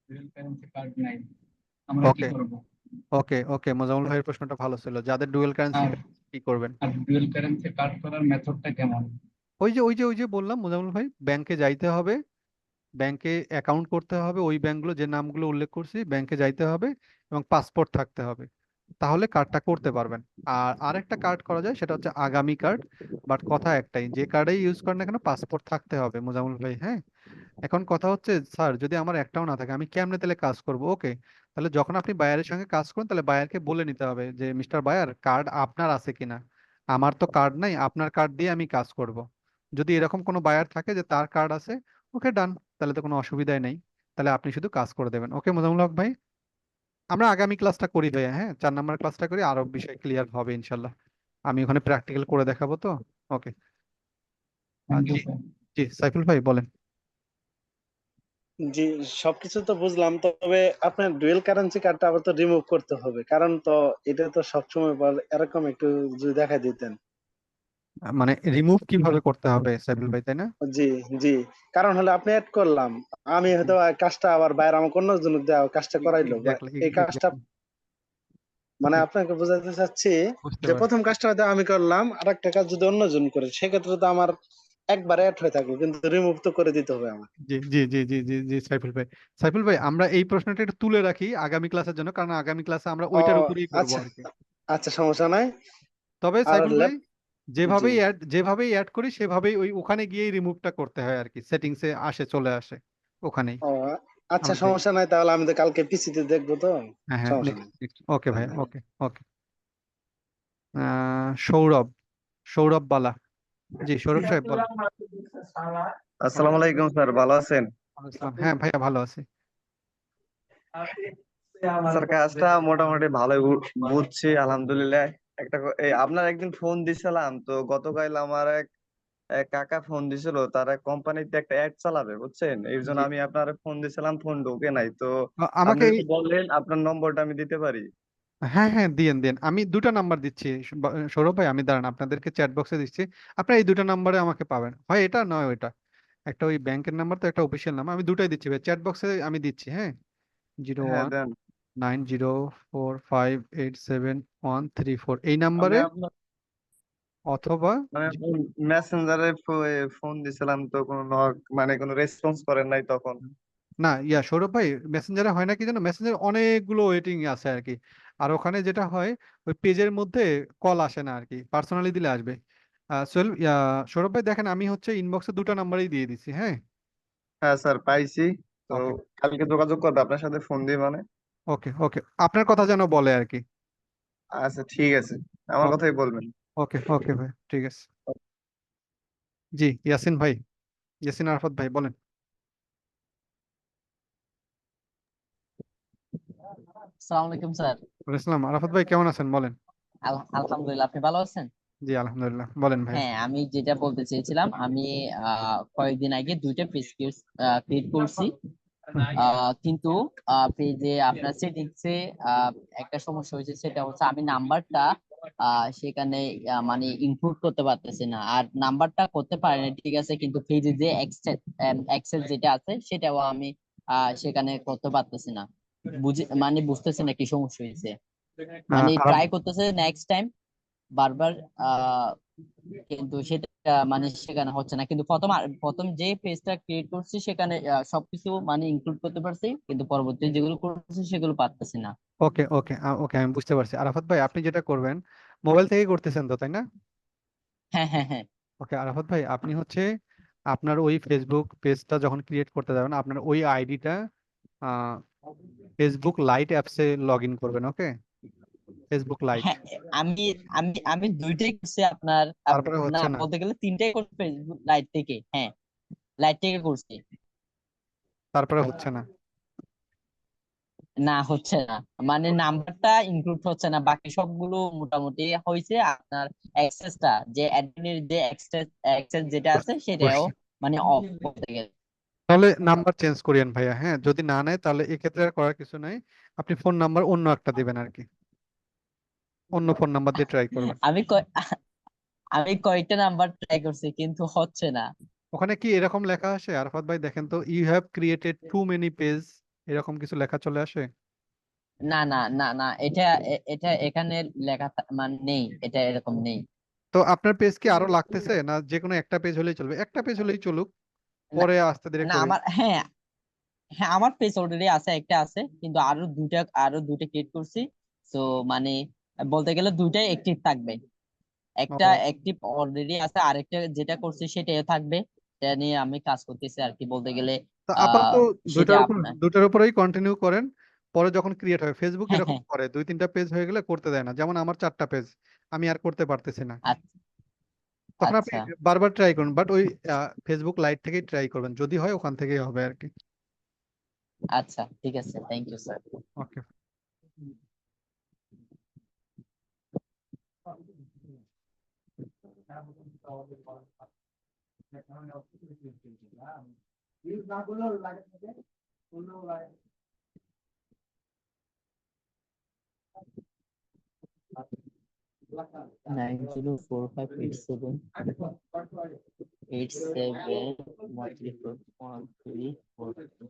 ডুয়াল কারেন্সি কার্ড নাই, আমরা কি ওকে, করব? ওকে, ওকে, মোজাম্মেল ভাইয়ের প্রশ্নটা ভালো ছিল, যাদের ডুয়েল কারেন্সি আর কি করবেন? আর ডুয়াল কারেন্সি কার্ড করার মেথডটা কেমন? ওই যে বললাম মোজাম্মেল ভাই, ব্যাংকে যাইতে হবে, ব্যাংকে অ্যাকাউন্ট করতে হবে, ওই ব্যাংকগুলো যে নামগুলো উল্লেখ করছি ব্যাংকে যাইতে হবে, এবং পাসপোর্ট থাকতে হবে, তাহলে কার্ডটা করতে পারবেন। আর আরেকটা কার্ড করা যায়, সেটা হচ্ছে আগামী কার্ড। বাট কথা একটাই, যে কার্ডেই ইউজ করেন না কেন পাসপোর্ট থাকতে হবে মোজাম্মেল ভাই, হ্যাঁ? এখন কথা হচ্ছে স্যার যদি আমার একটাও না থাকে আমি কেমনে তাহলে কাজ করব? ওকে, তাহলে যখন আপনি বায়ারের সঙ্গে কাজ করেন, তাহলে বায়ারকে বলে নিতে হবে যে মিস্টার বায়ার, কার্ড আপনার আছে কিনা? আমার তো কার্ড নাই, আপনার কার্ড দিয়ে আমি কাজ করব। যদি এরকম কোনো বায়ার থাকে যে তার কার্ড আছে, ওকে ডান, তাহলে তো কোনো অসুবিধাই নেই, তাহলে আপনি শুধু কাজ করে দেবেন। ওকে মোজাম্মেল হক ভাই, আমরা আগামী ক্লাসটা করি ভাইয়া, হ্যাঁ 4 নম্বর ক্লাসটা করি, আরো বিষয় ক্লিয়ার হবে ইনশাল্লাহ। আমি ওখানে প্র্যাকটিক্যাল করে দেখাবো তো। Okay. Thank you ji sir. জি সাইফুল ভাই বলেন। জি, সবকিছু তো বুঝলাম, তবে আপনার ডুয়েল কারেন্সি কার্ডটা আবার তো রিমুভ করতে হবে, কারণ তো এটা তো সবসময় এরকম একটু যদি দেখা দিতেন। মানে রিমুভ কিভাবে করতে হবে সাইফুল ভাই, তাই না? জি, জি, কারণ হলে আপনি অ্যাড করলাম, আমি হয়তো কাজটা আবার বাইরে আমাকে অন্যজন দেওয়া কাজটা করাইলো, বা এক্স্যাক্টলি এই কাজটা এক্স্যাক্টলি মানে আপনাকে বোঝাতে চাচ্ছি বুঝতে যে পারছি। প্রথম কাজটা হয়তো আমি করলাম, আর একটা কাজ যদি অন্যজন করে সেক্ষেত্রে তো আমার একবার অ্যাড হয়ে থাকবে, কিন্তু রিমুভ তো করে দিতে হবে আমার। জি জি জি জি জি জি সাইফুল ভাই, সাইফুল ভাই আমরা এই প্রশ্নটা একটু তুলে রাখি আগামী ক্লাসের জন্য, কারণ আগামী ক্লাসে আমরা ও ওইটার উপরেই করব আচ্ছা, আর কি। আচ্ছা, সমস্যা নাই। তবে আর সাইফুল ভাই ল্যাপ জি, যেভাবেই অ্যাড করি সেভাবেই ওই ওখানে গিয়েই রিমুভটা করতে হয় আর কি, সেটিংসে চলে আসে ওখানেই ও আচ্ছা, আমাদের। সমস্যা নাই, তাহলে আমি তো কালকে পিসিতে দেখবো তো, হ্যাঁ হ্যাঁ সমস্যা নেক্সট নাই। নেক্সট ওকে ভাই, ওকে ওকে। সৌরভ, সৌরভ বালা, জি সৌরভ সাহেব বলেন। আসসালামু আলাইকুম স্যার, ভালো আছেন? আসসালাম, হ্যাঁ ভাইয়া ভালো আছি। স্যার কাজটা মোটামুটি ভালোই বুঝছি আলহামদুলিল্লাহ। এই আপনার একদিন ফোন দিছিলাম তো, গতকাল আমার এক এক কাকা ফোন দিছিল, তারা কোম্পানিতে একটা অ্যাড চালাবে বুঝছেন, এই জন্য জি আমি আপনার ফোন দিছিলাম, ফোন ঢোকে নাই তো। আপনি আমাকে যদি বললেন আপনার নম্বরটা আমি দিতে পারি। হ্যাঁ হ্যাঁ দিয়েন দিন, আমি দুটা নাম্বার দিচ্ছি সৌরভ ভাই, আমি দাঁড়ান আপনাদেরকে চ্যাট বক্সে দিচ্ছি, আপনার এই দুটা নাম্বারে আমাকে পাবেন, হয় এটা নয় ওইটা, একটা ওই ব্যাংকের নাম্বার তো একটা অফিসিয়াল নাম্বার, আমি দুটাই দিচ্ছি ভাই, চ্যাট বক্সে আমি দিচ্ছি, হ্যাঁ। জিরো হ্যাঁ ওয়ান দেন। Nine zero four five eight seven one three four এই আমি নাম্বারে, আপনার অথবা মানে মেসেঞ্জারে ফোন দিছিলাম তো, কোনো মানে কোনো রেসপন্স করেন নাই তখন। না ইয়া সৌরভ ভাই, মেসেঞ্জারে হয় না কি জানো, মেসেঞ্জারে অনেকগুলো ওয়েটিং আছে আর কি, আর ওখানে যেটা হয় ওই পেজের মধ্যে কল আসে না আর কি, পার্সোনালি দিলে আসবে। সৌরভ ভাই দেখেন আমি হচ্ছে ইনবক্সে দুটো নাম্বারই দিয়ে দিছি, হ্যাঁ। হ্যাঁ স্যার পাইছি। তো ওকে কালকে যোগাযোগ করবে আপনার সাথে, ফোন দিয়ে মানে। ওকে ওকে, আপনার কথা যেন বলে আর কি। আচ্ছা ঠিক আছে, আমার ওকে কথাই বলবেন। ওকে ওকে ভাই ঠিক আছে। জি ইয়াসিন ভাই, ইয়াসিন আরাফাত ভাই বলেন। আসসালামু আলাইকুম স্যার। ওয়ালাইকুম আসসালাম, আরাফাত ভাই কেমন আছেন বলেন। আলহামদুলিল্লাহ, আপনি ভালো আছেন? জি আলহামদুলিল্লাহ, বলেন ভাই। হ্যাঁ, আমি যেটা বলতে চেয়েছিলাম, আমি কয়েকদিন আগে দুইটা পেজ ক্রিয়েট করছি। হুম, কিন্তু পেজে আপনার সেটিংসে একটা সমস্যা হয়েছে, সেটা হচ্ছে আমি নাম্বারটা সেখানে মানে ইনক্লুড করতে পারতেছি না। আর নাম্বারটা করতে পারি না ঠিক আছে, কিন্তু পেজে যে অ্যাক্সেস যেটা আছে সেটাও আমি সেখানে করতে পারতেছি না। বুঝতেছি না কি সমস্যা হয়েছে। মানে আরাফ ট্রাই করতেছে নেক্সট টাইম বারবার, আহ কিন্তু সেটা মানে সেখানে হচ্ছে না। কিন্তু প্রথম যে পেজটা ক্রিয়েট করছি সেখানে সবকিছু মানে ইনক্লুড করতে পারছি, কিন্তু পরবর্তী যেগুলো করছি সেগুলো পারতেছি না। ওকে ওকে ওকে আমি বুঝতে পারছি, আরাফাত ভাই আপনি যেটা করবেন মোবাইল থেকে করতেছেন তো তাই না? হ্যাঁ, হ্যাঁ, হ্যাঁ। ওকে আরাফাত ভাই আপনি হচ্ছে আপনার ওই ফেসবুক পেজটা যখন ক্রিয়েট করতে যাবেন আপনার ওই আইডিটা ফেসবুক লাইট অ্যাপসে লগ ইন করবেন, ওকে, ফেসবুক লাইট। হ্যাঁ, আমি আমি আমি দুইটাই করছি আপনার তারপরে না, হচ্ছে না? বলতে গেলে তিনটাই করছি ফেসবুক লাইট থেকে। হ্যাঁ, লাইট থেকে করছি। তারপরে হচ্ছে না? না, হচ্ছে না। মানে নাম্বারটা ইনক্লুড হচ্ছে না, বাকি সবগুলো মোটামুটি হয়েছে। আপনার অ্যাক্সেসটা, যে অ্যাডমিনের যে অ্যাক্সেস যেটা আছে সেটাও বুঝছি, মানে অফ করতে গেলে। তাহলে নাম্বার চেঞ্জ করিয়েন ভাইয়া, হ্যাঁ যদি না নেয় তাহলে এক্ষেত্রে আর করার কিছু নাই, আপনি ফোন নাম্বার অন্য একটা দিবেন আর কি, অন্য ফোন নাম্বার দিয়ে ট্রাই করবেন। আমি আমি কয়েকটা নাম্বার ট্রাই করছি কিন্তু হচ্ছে না। ওখানে কি এরকম লেখা আসে আরাফাত ভাই, দেখেন তো, you have created too many page, এরকম কিছু লেখা চলে আসে? না, না, না, না, এটা এখানে লেখা মানে নেই, এটা এরকম নেই। তো আপনার পেজ কি আরো লাগতেছে, না যে কোনো একটা পেজ হলেই চলবে? একটা পেজ হলেই চলুক, না, পরে আস্তে ধীরে না, করি। আমার, হ্যাঁ, হ্যাঁ, আমার পেজ অলরেডি আছে, একটা আছে, কিন্তু আরো দুইটা ক্রিয়েট করছি। তো মানে বলতে গেলে দুইটাই অ্যাক্টিভ থাকবে। একটা ও, অ্যাক্টিভ অলরেডি আছে, আরেকটা যেটা করছি সেটাও থাকবে। এটা নিয়ে আমি কাজ করতেছি আর কি, বলতে গেলে তা আপাতত আহ সেটা দুইটার উপর আপনার। দুইটার উপরেই কন্টিনিউ করেন, পরে যখন ক্রিয়েট হয়, ফেসবুক হ্যাঁ, এরকম হ্যাঁ। করে দুই তিনটা পেজ হয়ে গেলে করতে দেয় না, যেমন আমার 4টা পেজ, আমি আর করতে পারতেছি না, আচ্ছা, তখন আপনি আচ্ছা, বারবার ট্রাই করুন, বাট ওই ফেসবুক লাইট থেকেই ট্রাই করবেন, যদি হয় ওখান থেকেই হবে আর কি। আচ্ছা, ঠিক আছে, থ্যাংক ইউ স্যার। ওকে। 904587871341344.